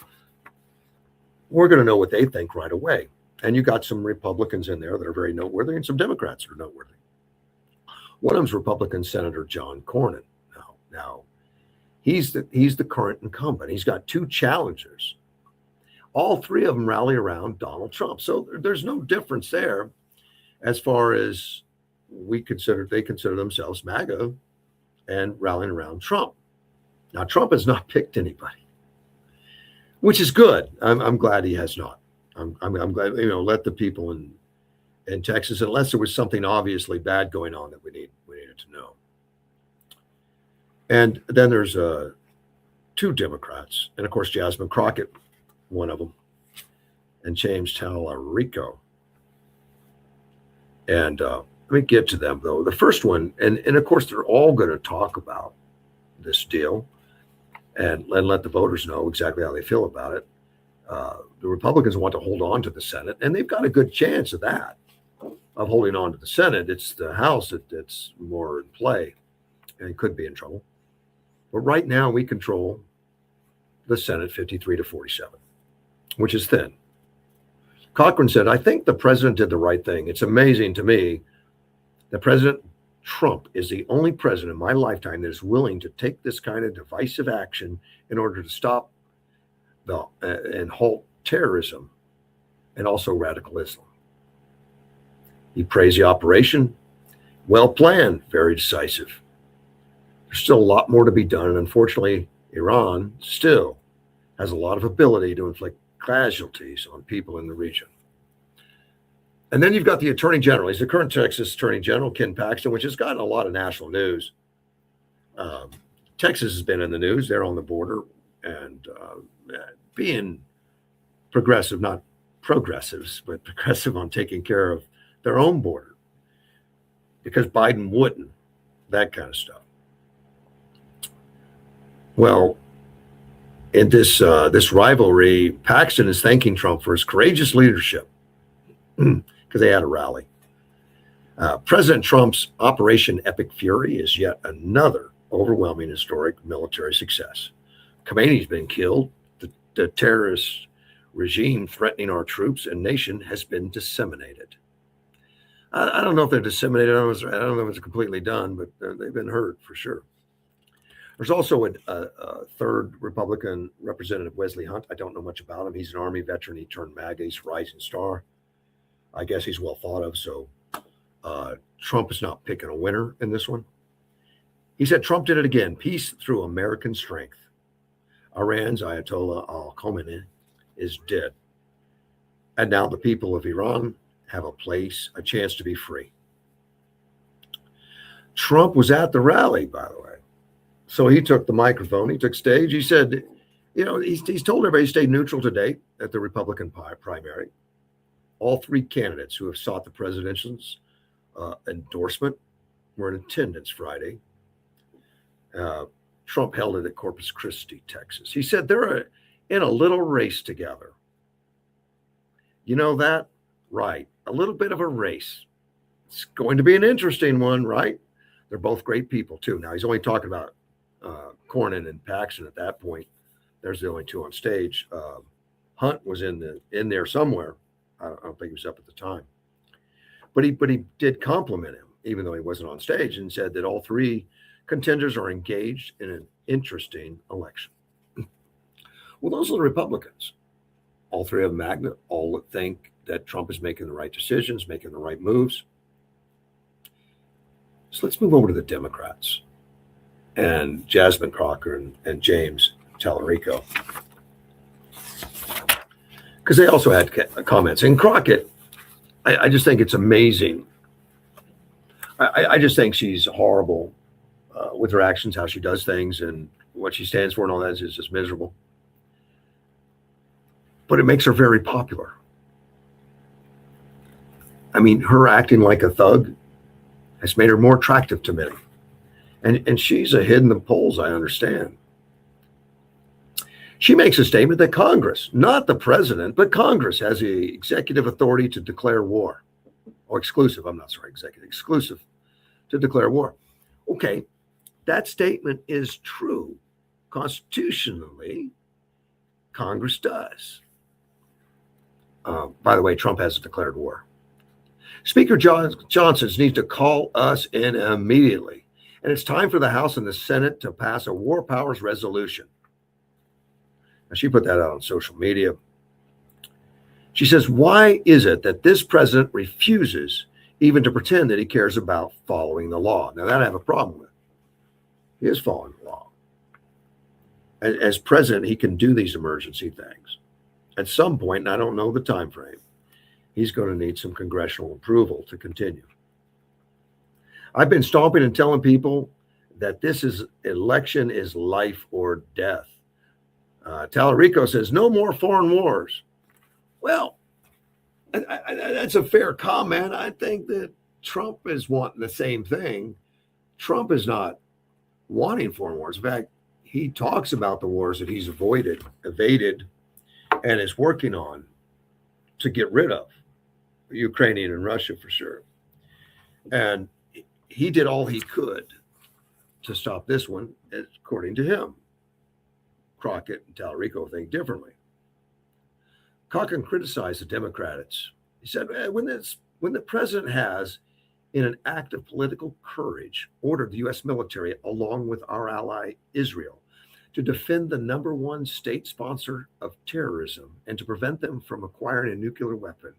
we're going to know what they think right away. And you got some Republicans in there that are very noteworthy, and some Democrats that are noteworthy. One of them's Republican Senator John Cornyn. Now, he's the current incumbent. He's got two challengers. All three of them rally around Donald Trump. So there's no difference there as far as they consider themselves MAGA and rallying around Trump. Now, Trump has not picked anybody, which is good. I'm glad he has not. I'm glad, let the people in Texas, unless there was something obviously bad going on that we needed to know. And then there's two Democrats, and of course Jasmine Crockett, one of them, and James Talarico. And let me get to them though. The first one, and of course they're all going to talk about this deal and let the voters know exactly how they feel about it. The Republicans want to hold on to the Senate, and they've got a good chance of that, of holding on to the Senate. It's the House that's more in play and could be in trouble. But right now we control the Senate 53-47, which is thin. Cochran said, I think the president did the right thing. It's amazing to me that President Trump is the only president in my lifetime that is willing to take this kind of divisive action in order to stop and halt terrorism and also radical Islam. He praised the operation. Well planned, very decisive. There's still a lot more to be done, and unfortunately, Iran still has a lot of ability to inflict casualties on people in the region. And then you've got the Attorney General. He's the current Texas Attorney General, Ken Paxton, which has gotten a lot of national news. Texas has been in the news. They're on the border and being progressive, not progressives, but progressive on taking care of their own border, because Biden wouldn't, that kind of stuff. Well, in this rivalry, Paxton is thanking Trump for his courageous leadership because they had a rally. President Trump's Operation Epic Fury is yet another overwhelming historic military success. Khamenei's been killed. The terrorist regime threatening our troops and nation has been disseminated. I don't know if they're disseminated. I don't know if it's completely done, but they've been hurt for sure. There's also a third Republican representative, Wesley Hunt. I don't know much about him. He's an Army veteran. He turned MAGA. He's a rising star. I guess he's well thought of. So Trump is not picking a winner in this one. He said Trump did it again. Peace through American strength. Iran's Ayatollah al-Khamenei is dead. And now the people of Iran have a chance to be free. Trump was at the rally, by the way. So he took the microphone, he took stage. He said, he's told everybody to stay neutral today at the Republican primary. All three candidates who have sought the presidential's endorsement were in attendance Friday. Trump held it at Corpus Christi, Texas. He said they're in a little race together. You know that? Right. A little bit of a race. It's going to be an interesting one, right? They're both great people, too. Now, he's only talking about Cornyn and Paxton at that point. There's the only two on stage. Hunt was in there somewhere. I don't think he was up at the time, but he did compliment him, even though he wasn't on stage, and said that all three contenders are engaged in an interesting election. Well, those are the Republicans. All three of them magnet, all think that Trump is making the right decisions, making the right moves. So let's move over to the Democrats and Jasmine Crocker and James Tallarico, because they also had comments. And Crockett, I just think it's amazing. I just think she's horrible with her actions, how she does things, and what she stands for, and all that is just miserable. But it makes her very popular. I mean, her acting like a thug has made her more attractive to many. And she's a hit in the polls, I understand. She makes a statement that Congress, not the president, but Congress has the executive authority to declare war. Or exclusive to declare war. Okay, that statement is true. Constitutionally, Congress does. By the way, Trump hasn't declared war. Speaker Johnson needs to call us in immediately. And it's time for the House and the Senate to pass a war powers resolution. Now, she put that out on social media. She says, why is it that this president refuses even to pretend that he cares about following the law? Now, that I have a problem with. He is following the law. As president, he can do these emergency things. At some point, and I don't know the time frame, he's going to need some congressional approval to continue. I've been stomping and telling people that this election is life or death. Tallarico says, no more foreign wars. Well, that's a fair comment. I think that Trump is wanting the same thing. Trump is not wanting foreign wars. In fact, he talks about the wars that he's evaded, and is working on to get rid of. Ukrainian and Russia for sure. And he did all he could to stop this one, according to him. Crockett and Tallarico think differently. Cochran criticized the Democrats. He said, when the president has, in an act of political courage, ordered the U.S. military, along with our ally Israel, to defend the number one state sponsor of terrorism and to prevent them from acquiring a nuclear weapon,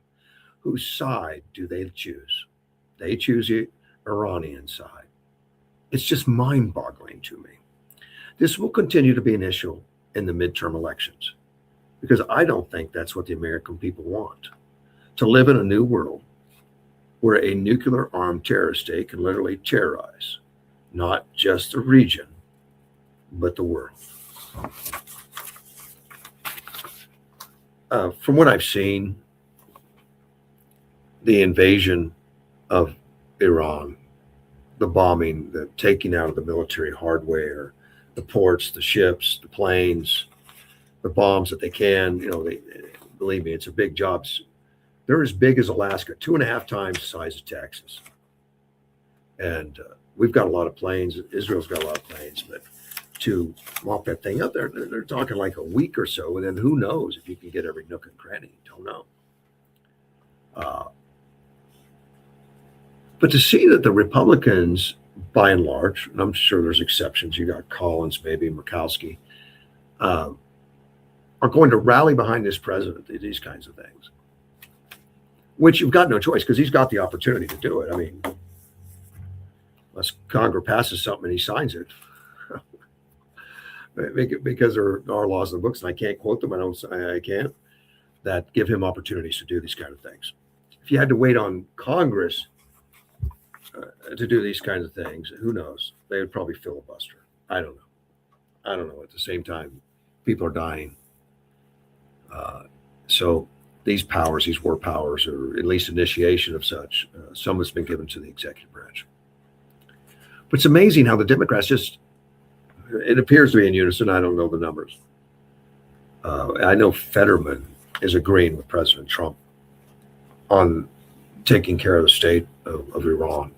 whose side do they choose? They choose the Iranian side. It's just mind-boggling to me. This will continue to be an issue in the midterm elections, because I don't think that's what the American people want. To live in a new world where a nuclear-armed terrorist state can literally terrorize not just the region, but the world. From what I've seen, the invasion of Iran, the bombing, the taking out of the military hardware, the ports, the ships, the planes, the bombs that they can, believe me, it's a big job. They're as big as Alaska, 2.5 times the size of Texas. And we've got a lot of planes. Israel's got a lot of planes, but to mop that thing up, they're talking like a week or so, and then who knows if you can get every nook and cranny. Don't know. But to see that the Republicans, by and large, and I'm sure there's exceptions, you got Collins, maybe Murkowski, are going to rally behind this president, these kinds of things, which you've got no choice, because he's got the opportunity to do it. I mean, unless Congress passes something and he signs it, because there are laws in the books, and I can't quote them. I can't, that give him opportunities to do these kind of things. If you had to wait on Congress to do these kinds of things, who knows? They would probably filibuster. I don't know. At the same time, people are dying. So these powers, these war powers, or at least initiation of such, some has been given to the executive branch. But it's amazing how the Democrats it appears to be in unison. I don't know the numbers. I know Fetterman is agreeing with President Trump on taking care of the state of Iran.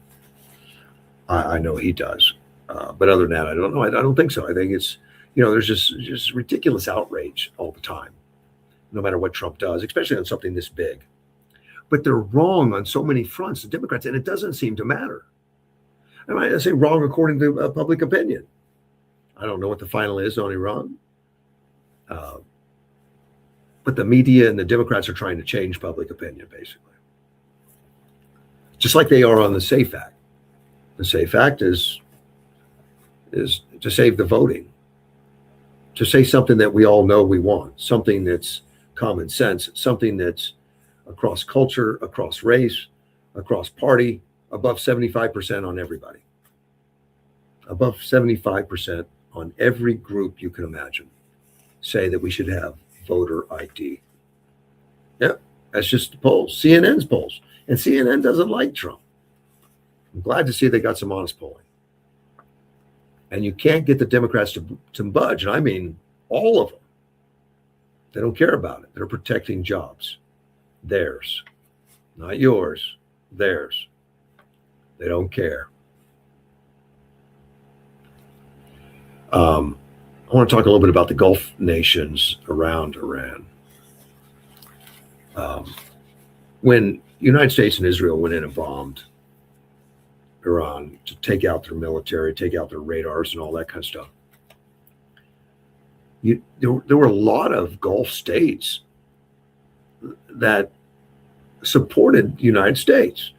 I know he does. But other than that, I don't know. I don't think so. I think it's, there's just ridiculous outrage all the time, no matter what Trump does, especially on something this big. But they're wrong on so many fronts, the Democrats, and it doesn't seem to matter. I say wrong according to public opinion. I don't know what the final is on Iran. But the media and the Democrats are trying to change public opinion, basically. Just like they are on the SAFE Act. The SAFE Act is to save the voting, to say something that we all know we want, something that's common sense, something that's across culture, across race, across party, above 75% on everybody. Above 75% on every group you can imagine say that we should have voter ID. Yep, that's just the polls, CNN's polls. And CNN doesn't like Trump. I'm glad to see they got some honest polling. And you can't get the Democrats to budge. And I mean, all of them. They don't care about it. They're protecting jobs. Theirs. Not yours. Theirs. They don't care. I want to talk a little bit about the Gulf nations around Iran. When the United States and Israel went in and bombed Iran to take out their military, take out their radars and all that kind of stuff, there were a lot of Gulf states that supported the United States,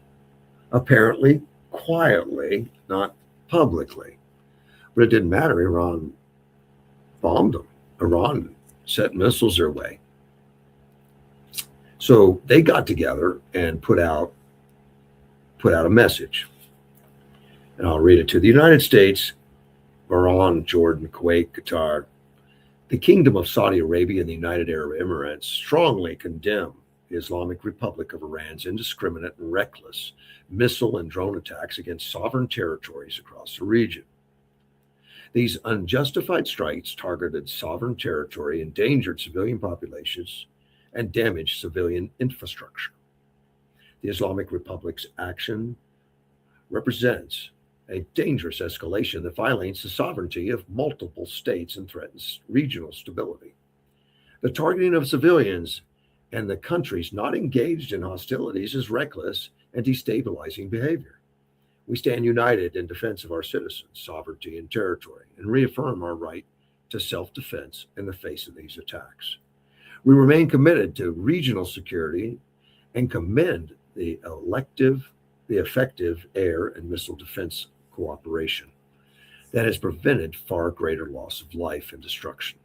apparently quietly, not publicly. But it didn't matter. Iran bombed them. Iran sent missiles their way. So they got together and put out a message. And I'll read it to the United States, Iran, Jordan, Kuwait, Qatar, the Kingdom of Saudi Arabia, and the United Arab Emirates strongly condemn the Islamic Republic of Iran's indiscriminate and reckless missile and drone attacks against sovereign territories across the region. These unjustified strikes targeted sovereign territory, endangered civilian populations, and damaged civilian infrastructure. The Islamic Republic's action represents a dangerous escalation that violates the sovereignty of multiple states and threatens regional stability. The targeting of civilians and the countries not engaged in hostilities is reckless and destabilizing behavior. We stand united in defense of our citizens' sovereignty and territory and reaffirm our right to self-defense in the face of these attacks. We remain committed to regional security and commend the effective air and missile defense cooperation that has prevented far greater loss of life and destruction.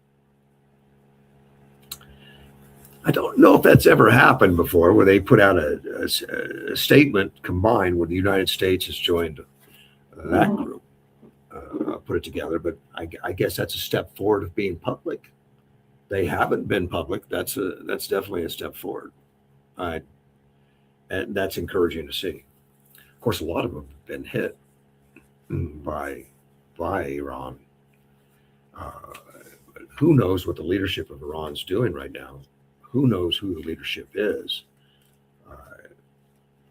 I don't know if that's ever happened before, where they put out a statement combined where the United States has joined that group, put it together. But I guess that's a step forward of being public. They haven't been public. That's definitely a step forward. And that's encouraging to see. Of course, a lot of them have been hit by Iran. Who knows what the leadership of Iran's doing right now? Who knows who the leadership is?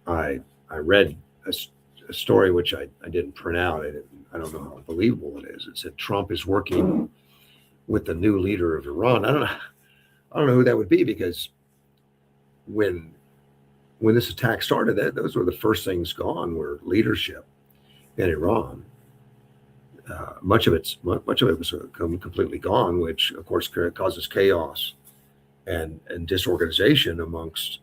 I read a story which I didn't print out. I don't know how believable it is. It said Trump is working with the new leader of Iran. I don't know who that would be, because when this attack started, those were the first things gone, were leadership in Iran. Much of it was completely gone, which of course causes chaos and disorganization amongst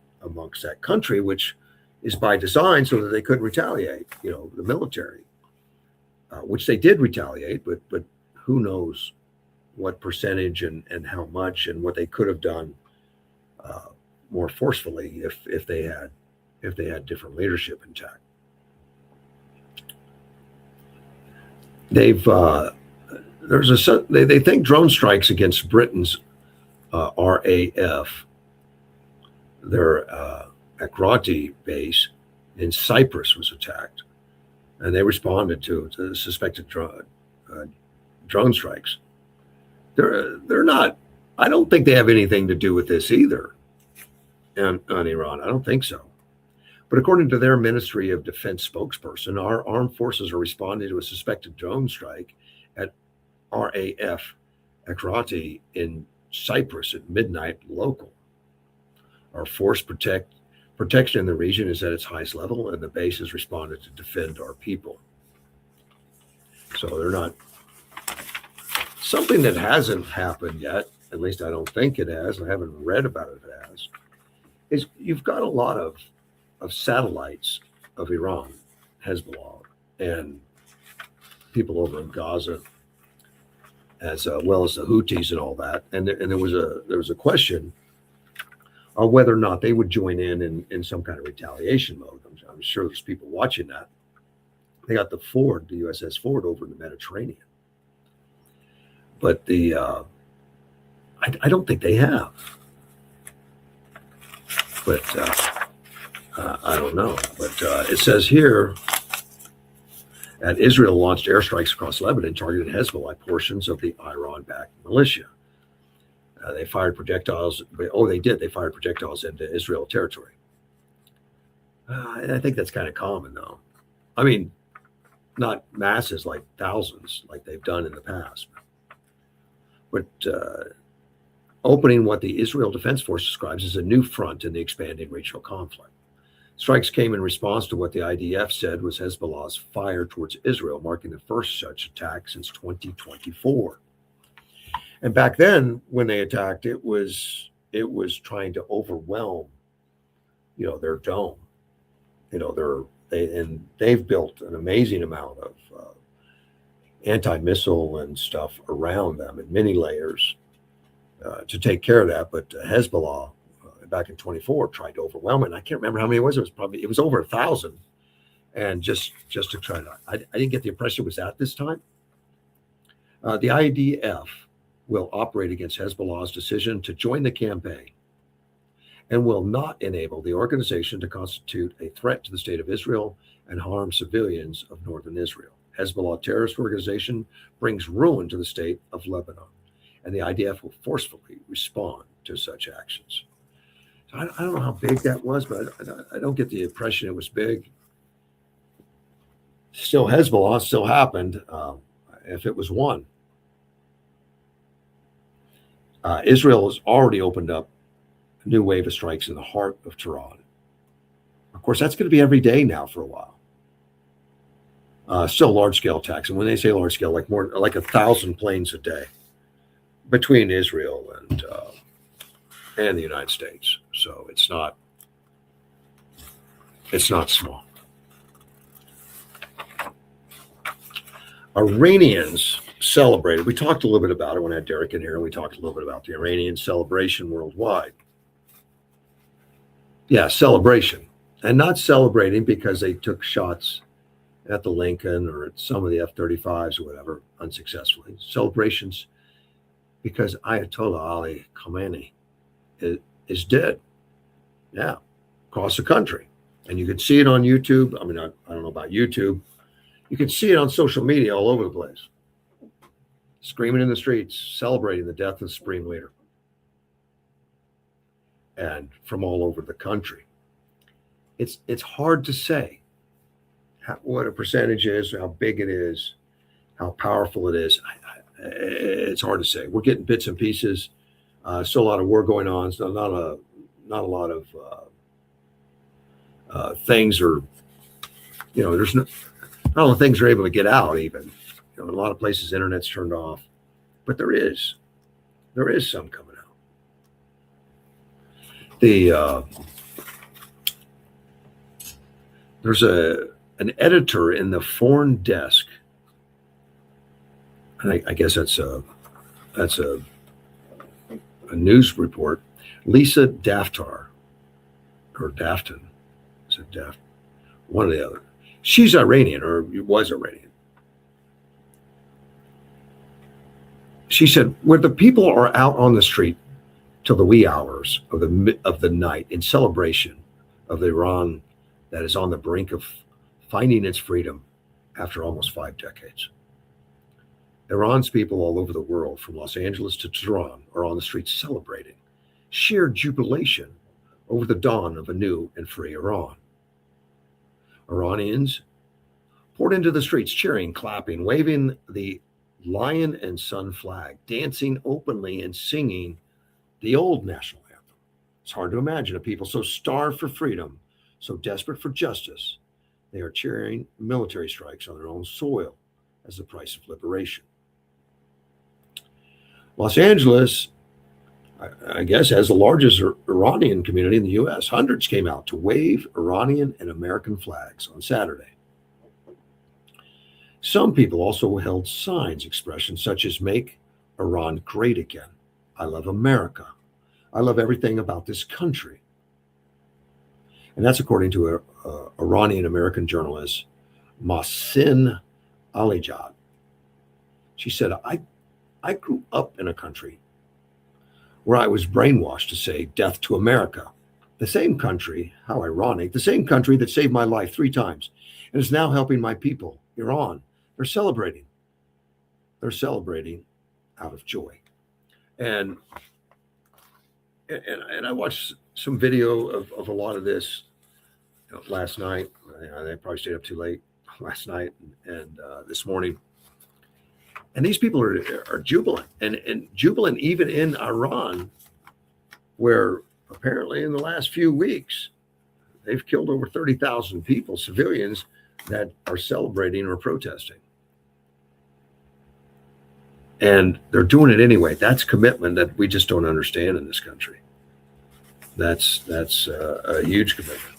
that country, which is by design so that they couldn't retaliate. The military, which they did retaliate, but who knows what percentage and how much, and what they could have done more forcefully if they had different leadership intact. They think drone strikes against Britain's RAF, their Akrati base in Cyprus, was attacked, and they responded to the suspected drone strikes. They're not. I don't think they have anything to do with this either on Iran. I don't think so. But according to their Ministry of Defense spokesperson, our armed forces are responding to a suspected drone strike at RAF Akrati in Cyprus at midnight local. Our force protection in the region is at its highest level, and the base has responded to defend our people. So they're not. Something that hasn't happened yet, at least I don't think it has, I haven't read about it as, is you've got a lot of satellites of Iran, Hezbollah, and people over in Gaza, as well as the Houthis and all that. And there was a question on whether or not they would join in some kind of retaliation mode. I'm sure there's people watching that. They got the USS Ford over in the Mediterranean. But I don't think they have. But I don't know. But it says here that Israel launched airstrikes across Lebanon, targeted Hezbollah portions of the Iran-backed militia. They fired projectiles. They did. They fired projectiles into Israel territory. I think that's kind of common, though. I mean, not masses like thousands like they've done in the past. But opening what the Israel Defense Force describes as a new front in the expanding regional conflict. Strikes came in response to what the IDF said was Hezbollah's fire towards Israel, marking the first such attack since 2024. And back then, when they attacked, it was trying to overwhelm, their dome. They've built an amazing amount of anti-missile and stuff around them in many layers to take care of that. But Hezbollah back in 24 tried to overwhelm it. And I can't remember how many it was. It was over 1,000. And just to try to, I didn't get the impression it was at this time. The IDF will operate against Hezbollah's decision to join the campaign and will not enable the organization to constitute a threat to the state of Israel and harm civilians of northern Israel. Hezbollah terrorist organization brings ruin to the state of Lebanon, and the IDF will forcefully respond to such actions. So I don't know how big that was, but I don't get the impression it was big. Still, Hezbollah still happened if it was one. Israel has already opened up a new wave of strikes in the heart of Tehran. Of course, that's going to be every day now for a while. Still large-scale attacks. And when they say large-scale, like 1,000 planes a day between Israel and the United States. So it's not small. Iranians celebrated. We talked a little bit about it when I had Derek in here, and we talked a little bit about the Iranian celebration worldwide. Yeah, celebration. And not celebrating because they took shots at the Lincoln or at some of the F-35s or whatever unsuccessfully. Celebrations because Ayatollah Ali Khamenei is dead. Yeah, across the country. And you can see it on YouTube. I mean, I don't know about YouTube. You can see it on social media all over the place. Screaming in the streets, celebrating the death of the supreme leader. And from all over the country. It's hard to say what a percentage is, how big it is, how powerful it is. It's hard to say. We're getting bits and pieces. Still a lot of war going on. So not a lot of things are, there's not all the things are able to get out even. In a lot of places, internet's turned off, but there is some coming out. There's an editor in the foreign desk, and I guess that's a news report. Lisa Daftar or Dafton, is it Daft? One or the other. She's Iranian, or was Iranian. She said, where the people are out on the street till the wee hours of the night in celebration of the Iran that is on the brink of finding its freedom after almost 5 decades. Iran's people all over the world, from Los Angeles to Tehran, are on the streets celebrating sheer jubilation over the dawn of a new and free Iran. Iranians poured into the streets, cheering, clapping, waving the lion and sun flag, dancing openly and singing the old national anthem. It's hard to imagine a people so starved for freedom, so desperate for justice, they are cheering military strikes on their own soil as the price of liberation. Los Angeles, I guess, has the largest Iranian community in the U.S. Hundreds came out to wave Iranian and American flags on Saturday. Some people also held signs, expressions such as "Make Iran Great Again," "I love America," "I love everything about this country." And that's according to a Iranian-American journalist, Mohsin Alijad. She said, I grew up in a country where I was brainwashed to say death to America. The same country, how ironic, the same country that saved my life 3 times and is now helping my people, Iran. They're celebrating. They're celebrating out of joy. And I watched some video of a lot of this last night. They probably stayed up too late last night and this morning. And these people are jubilant and jubilant even in Iran, where apparently in the last few weeks, they've killed over 30,000 people, civilians that are celebrating or protesting. And they're doing it anyway. That's commitment that we just don't understand in this country. That's a huge commitment.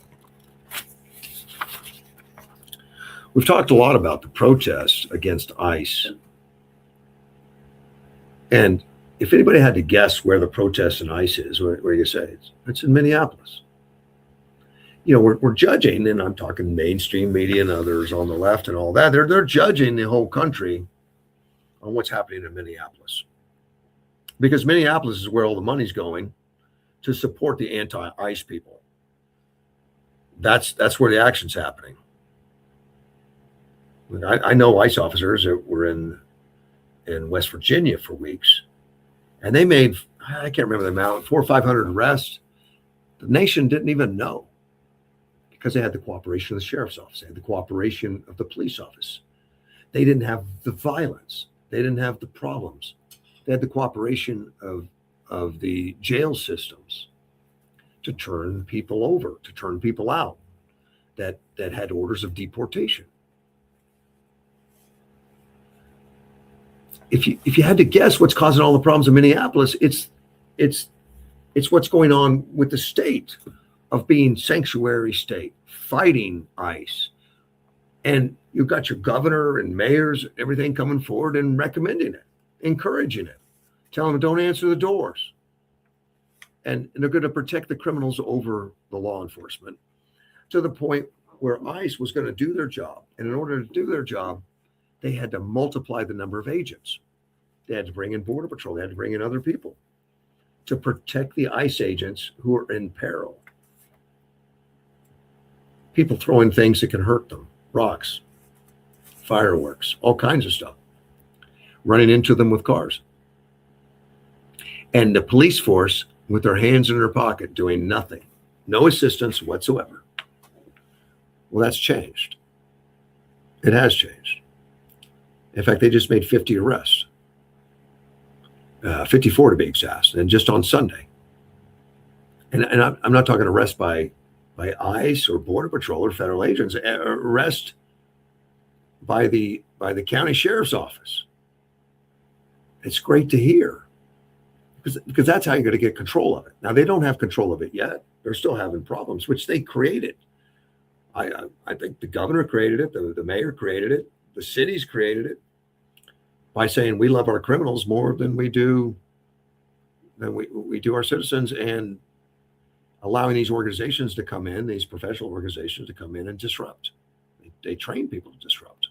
We've talked a lot about the protests against ICE. And if anybody had to guess where the protests in ICE is, where do you say? It's in Minneapolis. You know, we're judging, and I'm talking mainstream media and others on the left and all that. They're judging the whole country on what's happening in Minneapolis. Because Minneapolis is where all the money's going to support the anti-ICE people. That's where the action's happening. I know ICE officers that were in West Virginia for weeks, and they made, I can't remember the amount, 400 or 500 arrests. The nation didn't even know because they had the cooperation of the sheriff's office, they had the cooperation of the police office. They didn't have the violence. They didn't have the problems. They had the cooperation of the jail systems to turn people over, to turn people out that had orders of deportation. If you had to guess what's causing all the problems in Minneapolis, it's what's going on with the state of being sanctuary state, fighting ICE. And you've got your governor and mayors, everything coming forward and recommending it, encouraging it, telling them don't answer the doors. And they're going to protect the criminals over the law enforcement to the point where ICE was going to do their job. And in order to do their job, they had to multiply the number of agents. They had to bring in Border Patrol. They had to bring in other people to protect the ICE agents who are in peril. People throwing things that can hurt them, rocks, fireworks, all kinds of stuff, running into them with cars. And the police force with their hands in their pocket doing nothing, no assistance whatsoever. Well, that's changed. It has changed. In fact, they just made 50 arrests, 54 to be exact, and just on Sunday. And I'm not talking arrest by ICE or Border Patrol or federal agents, arrest by the county sheriff's office. It's great to hear because that's how you're going to get control of it. Now, they don't have control of it yet. They're still having problems, which they created. I think the governor created it, the mayor created it, the cities created it by saying we love our criminals more than we do our citizens, and allowing these organizations to come in, these professional organizations to come in and disrupt. They train people to disrupt.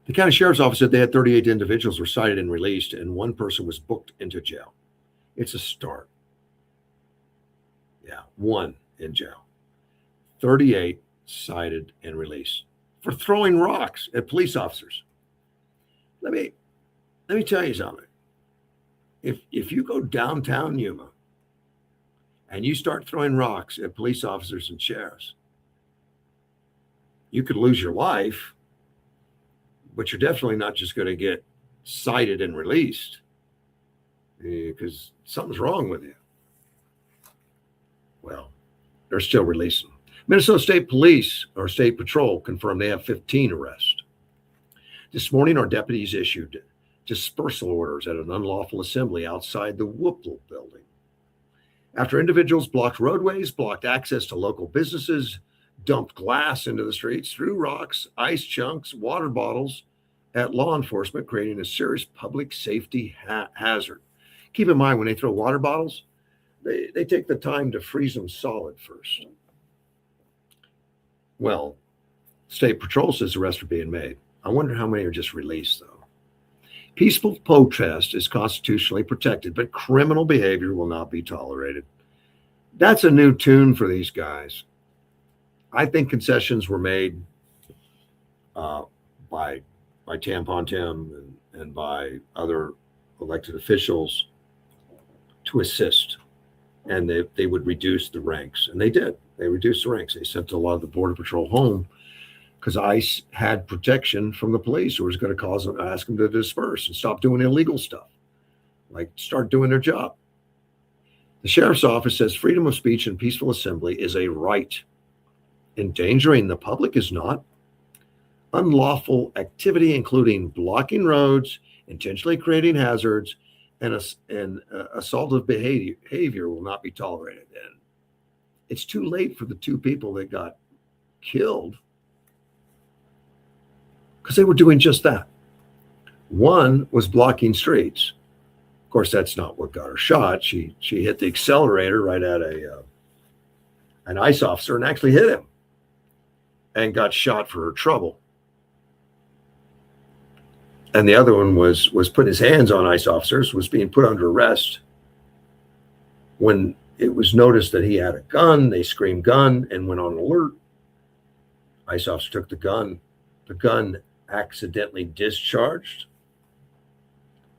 The county sheriff's office said they had 38 individuals were cited and released, and one person was booked into jail. It's a start. Yeah, one in jail. 38 cited and released for throwing rocks at police officers. Let me tell you something. If you go downtown Yuma and you start throwing rocks at police officers and sheriffs, you could lose your life, but you're definitely not just going to get cited and released because something's wrong with you. Well, they're still releasing. Minnesota State Police or State Patrol confirmed they have 15 arrests. This morning, our deputies issued dispersal orders at an unlawful assembly outside the Whipple building. After individuals blocked roadways, blocked access to local businesses, dumped glass into the streets, threw rocks, ice chunks, water bottles at law enforcement, creating a serious public safety hazard. Keep in mind, when they throw water bottles, they take the time to freeze them solid first. Well, State Patrol says arrests are being made. I wonder how many are just released, though. Peaceful protest is constitutionally protected, but criminal behavior will not be tolerated. That's a new tune for these guys. I think concessions were made by Tampon Tim and by other elected officials to assist, and they would reduce the ranks, and they did. They reduced the ranks. They sent a lot of the Border Patrol home because ICE had protection from the police, who was going to ask them to disperse and stop doing illegal stuff, like start doing their job. The sheriff's office says freedom of speech and peaceful assembly is a right. Endangering the public is not. Unlawful activity, including blocking roads, intentionally creating hazards, and assaultive behavior will not be tolerated. And it's too late for the two people that got killed because they were doing just that. One was blocking streets. Of course, that's not what got her shot. She hit the accelerator right at an ICE officer and actually hit him and got shot for her trouble. And the other one was putting his hands on ICE officers, was being put under arrest. When it was noticed that he had a gun, they screamed gun and went on alert. ICE officer took the gun. The gun accidentally discharged.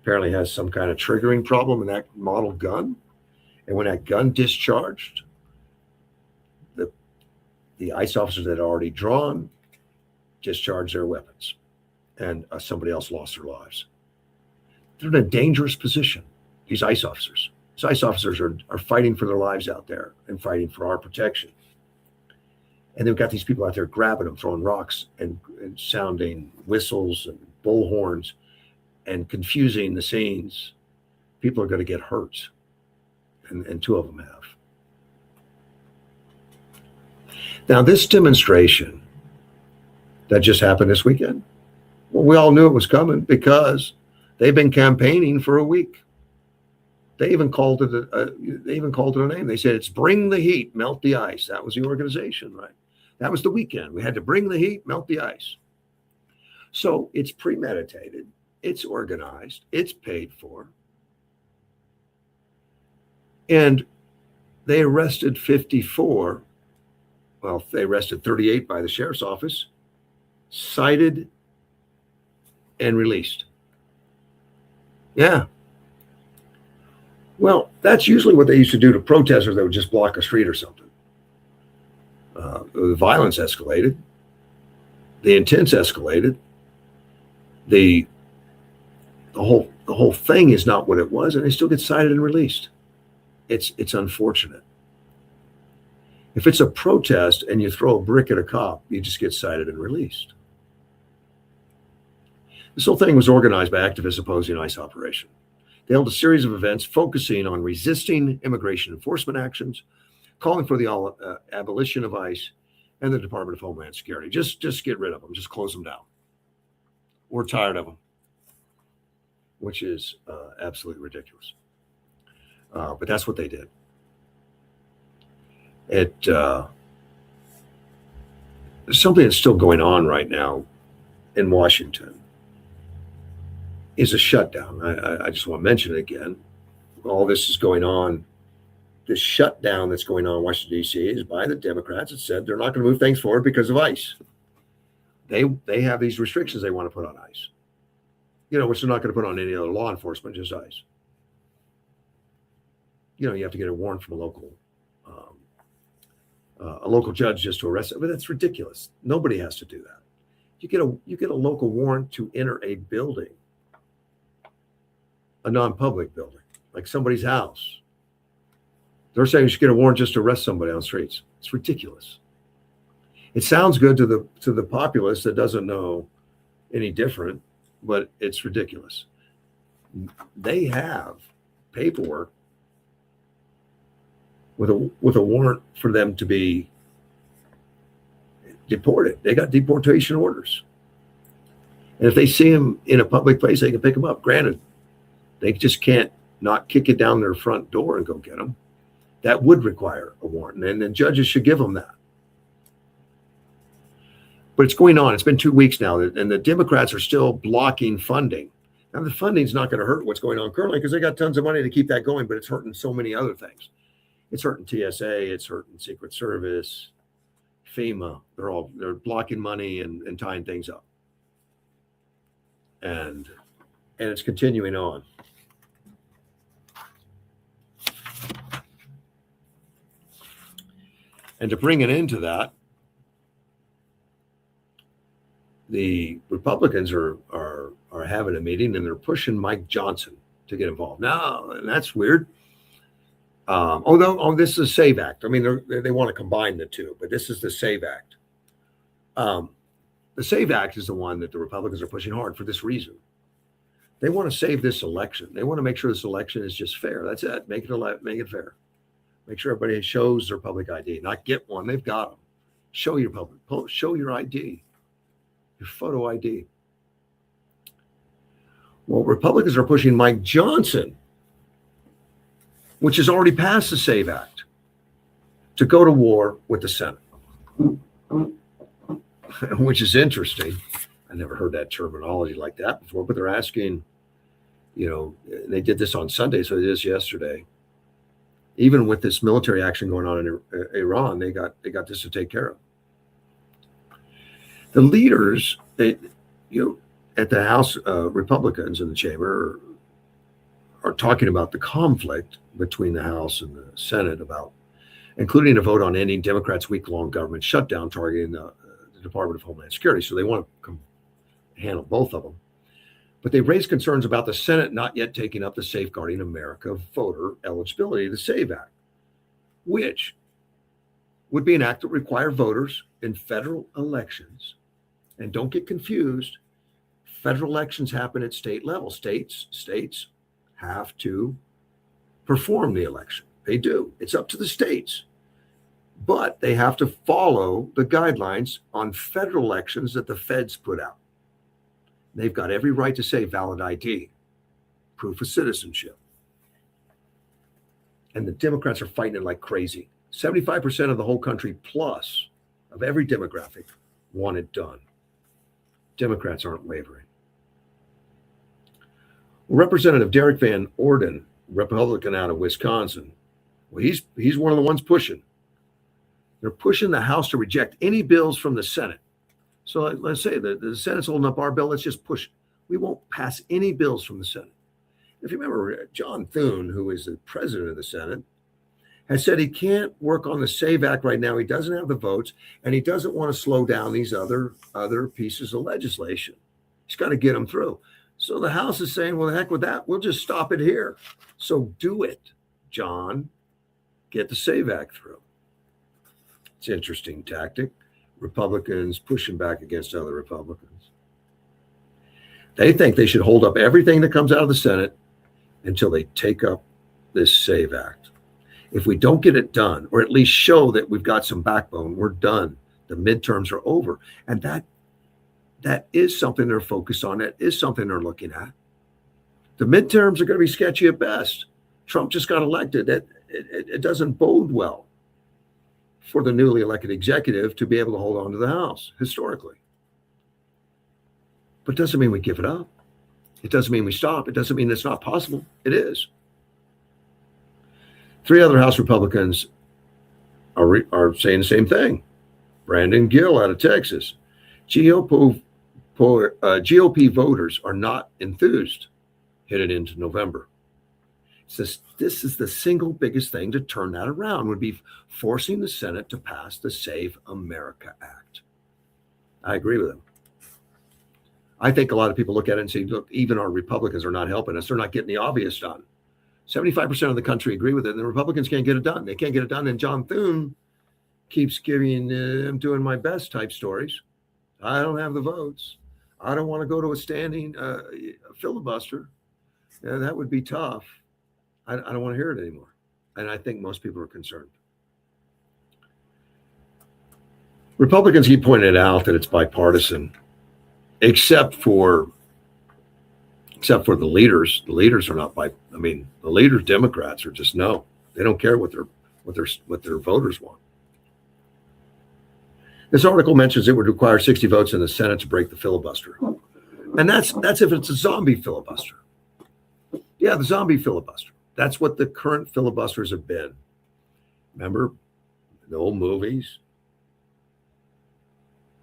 Apparently has some kind of triggering problem in that model gun. And when that gun discharged, the ICE officers that had already drawn discharged their weapons, and somebody else lost their lives. They're in a dangerous position, these ICE officers. These ICE officers are fighting for their lives out there and fighting for our protection. And they've got these people out there grabbing them, throwing rocks and sounding whistles and bullhorns and confusing the scenes. People are going to get hurt, and two of them have. Now, this demonstration that just happened this weekend, well, we all knew it was coming because they've been campaigning for a week. They even called it a name. They said it's Bring the Heat, Melt the Ice. That was the organization, right? That was the weekend. We had to bring the heat, melt the ice. So it's premeditated, it's organized, it's paid for. And they arrested 54. Well, they arrested 38 by the sheriff's office, cited and released. Yeah. Well, that's usually what they used to do to protesters that would just block a street or something. The violence escalated. The intents escalated. The whole thing is not what it was, and they still get cited and released. It's unfortunate. If it's a protest and you throw a brick at a cop, you just get cited and released. This whole thing was organized by activists opposing ICE operation. They held a series of events focusing on resisting immigration enforcement actions, calling for the abolition of ICE and the Department of Homeland Security. Just get rid of them. Just close them down. We're tired of them, which is absolutely ridiculous. But that's what they did. There's something that's still going on right now in Washington is a shutdown. I just want to mention it again. All this is going on. This shutdown that's going on in Washington, D.C. is by the Democrats that said they're not going to move things forward because of ICE. They have these restrictions they want to put on ICE, which they're not going to put on any other law enforcement, just ICE. You have to get a warrant from a local a local judge just to arrest it. But that's ridiculous. Nobody has to do that. You get a local warrant to enter a building, a non-public building, like somebody's house. They're saying you should get a warrant just to arrest somebody on the streets. It's ridiculous. It sounds good to the populace that doesn't know any different, but it's ridiculous. They have paperwork with a warrant for them to be deported. They got deportation orders. And if they see them in a public place, they can pick them up. Granted, they just can't not kick it down their front door and go get them. That would require a warrant, and then judges should give them that. But it's going on. It's been 2 weeks now, and the Democrats are still blocking funding. Now, the funding's not going to hurt what's going on currently because they got tons of money to keep that going, but it's hurting so many other things. It's hurting TSA, it's hurting Secret Service, FEMA. They're blocking money and tying things up. And it's continuing on. And to bring an end to that, the Republicans are having a meeting and they're pushing Mike Johnson to get involved. Now, and that's weird. This is a SAVE Act. I mean, they want to combine the two, but this is the SAVE Act. The SAVE Act is the one that the Republicans are pushing hard for this reason. They want to save this election. They want to make sure this election is just fair. That's it. Make it fair. Make sure everybody shows their public ID. Not get one. They've got them. Show your ID, your photo ID. Well, Republicans are pushing Mike Johnson, which has already passed the SAVE Act, to go to war with the Senate, which is interesting. I never heard that terminology like that before, but they're asking, they did this on Sunday, so it is yesterday. Even with this military action going on in Iran, they got this to take care of. The leaders, at the House Republicans in the chamber are talking about the conflict between the House and the Senate about including a vote on ending Democrats' week-long government shutdown targeting the Department of Homeland Security. So they want to handle both of them. But they raised concerns about the Senate not yet taking up the Safeguarding America voter eligibility, the SAVE Act, which would be an act that would require voters in federal elections. And don't get confused, federal elections happen at state level. States have to perform the election. They do. It's up to the states. But they have to follow the guidelines on federal elections that the feds put out. They've got every right to say valid ID, proof of citizenship. And the Democrats are fighting it like crazy. 75% of the whole country plus of every demographic want it done. Democrats aren't wavering. Representative Derek Van Orden, Republican out of Wisconsin, well, he's one of the ones pushing. They're pushing the House to reject any bills from the Senate. So let's say the Senate's holding up our bill. Let's just push. We won't pass any bills from the Senate. If you remember, John Thune, who is the president of the Senate, has said he can't work on the SAVE Act right now. He doesn't have the votes, and he doesn't want to slow down these other pieces of legislation. He's got to get them through. So the House is saying, well, the heck with that. We'll just stop it here. So do it, John. Get the SAVE Act through. It's an interesting tactic. Republicans pushing back against other Republicans. They think they should hold up everything that comes out of the Senate until they take up this SAVE Act. If we don't get it done, or at least show that we've got some backbone, we're done. The midterms are over. And that is something they're focused on. That is something they're looking at. The midterms are going to be sketchy at best. Trump just got elected. It doesn't bode well for the newly elected executive to be able to hold on to the House historically. But it doesn't mean we give it up. It doesn't mean we stop. It doesn't mean it's not possible. It is. 3 other House Republicans are saying the same thing. Brandon Gill out of Texas. GOP voters are not enthused headed into November. This is the single biggest thing to turn that around, would be forcing the Senate to pass the Save America Act. I agree with him. I think a lot of people look at it and say, look, even our Republicans are not helping us. They're not getting the obvious done. 75% of the country agree with it, and the Republicans can't get it done. They can't get it done. And John Thune keeps giving, I'm doing my best type stories. I don't have the votes. I don't want to go to a standing filibuster. Yeah, that would be tough. I don't want to hear it anymore. And I think most people are concerned. Republicans keep pointing out that it's bipartisan, except for the leaders. The leaders are not the leaders, Democrats, are just no. They don't care what their voters want. This article mentions it would require 60 votes in the Senate to break the filibuster. And that's if it's a zombie filibuster. Yeah, the zombie filibuster. That's what the current filibusters have been. Remember the old movies?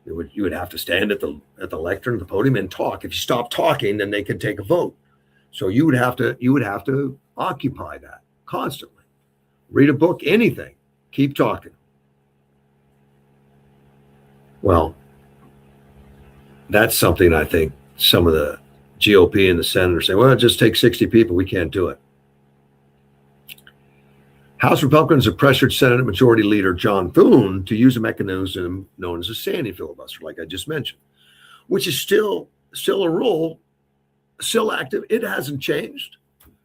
You would have to stand at the lectern, the podium, and talk. If you stop talking, then they could take a vote. So you would have to occupy that constantly. Read a book, anything. Keep talking. Well, that's something I think some of the GOP and the Senate are saying, well, it just takes 60 people. We can't do it. House Republicans have pressured Senate Majority Leader John Thune to use a mechanism known as a standing filibuster, like I just mentioned, which is still a rule, still active. It hasn't changed.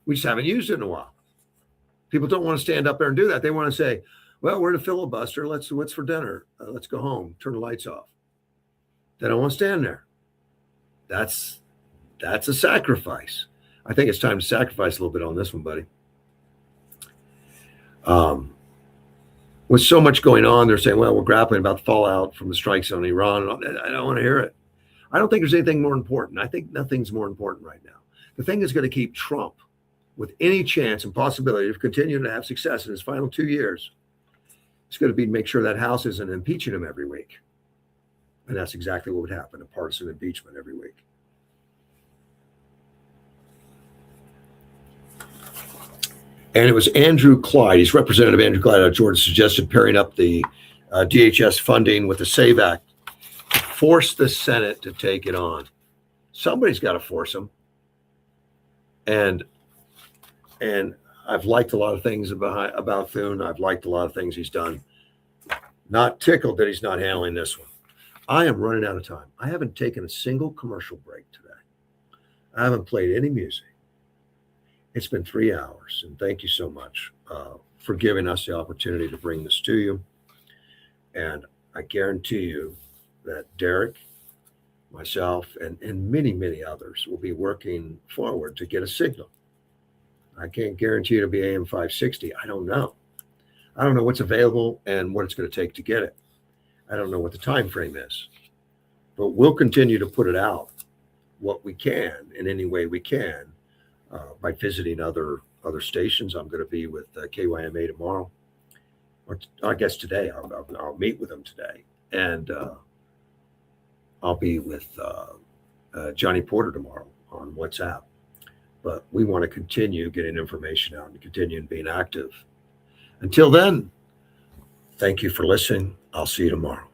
We just haven't used it in a while. People don't want to stand up there and do that. They want to say, well, we're in a filibuster. What's for dinner? Let's go home. Turn the lights off. They don't want to stand there. That's a sacrifice. I think it's time to sacrifice a little bit on this one, buddy. With so much going on, they're saying, well, we're grappling about the fallout from the strikes on Iran. I don't want to hear it. I don't think there's anything more important. I think nothing's more important right now. The thing that's going to keep Trump with any chance and possibility of continuing to have success in his final 2 years, it's going to be to make sure that House isn't impeaching him every week. And that's exactly what would happen, a partisan impeachment every week. And it was Andrew Clyde, he's Representative Andrew Clyde out of Georgia, suggested pairing up the DHS funding with the SAVE Act to force the Senate to take it on. Somebody's got to force them. And I've liked a lot of things about Thune. I've liked a lot of things he's done. Not tickled that he's not handling this one. I am running out of time. I haven't taken a single commercial break today. I haven't played any music. It's been 3 hours, and thank you so much for giving us the opportunity to bring this to you. And I guarantee you that Derek, myself, and many, many others will be working forward to get a signal. I can't guarantee it'll be AM 560. I don't know. I don't know what's available and what it's going to take to get it. I don't know what the time frame is. But we'll continue to put it out what we can in any way we can. By visiting other stations. I'm going to be with KYMA tomorrow, or I guess today. I'll meet with them today, and I'll be with Johnny Porter tomorrow on WhatsApp. But we want to continue getting information out and continue being active. Until then, thank you for listening. I'll see you tomorrow.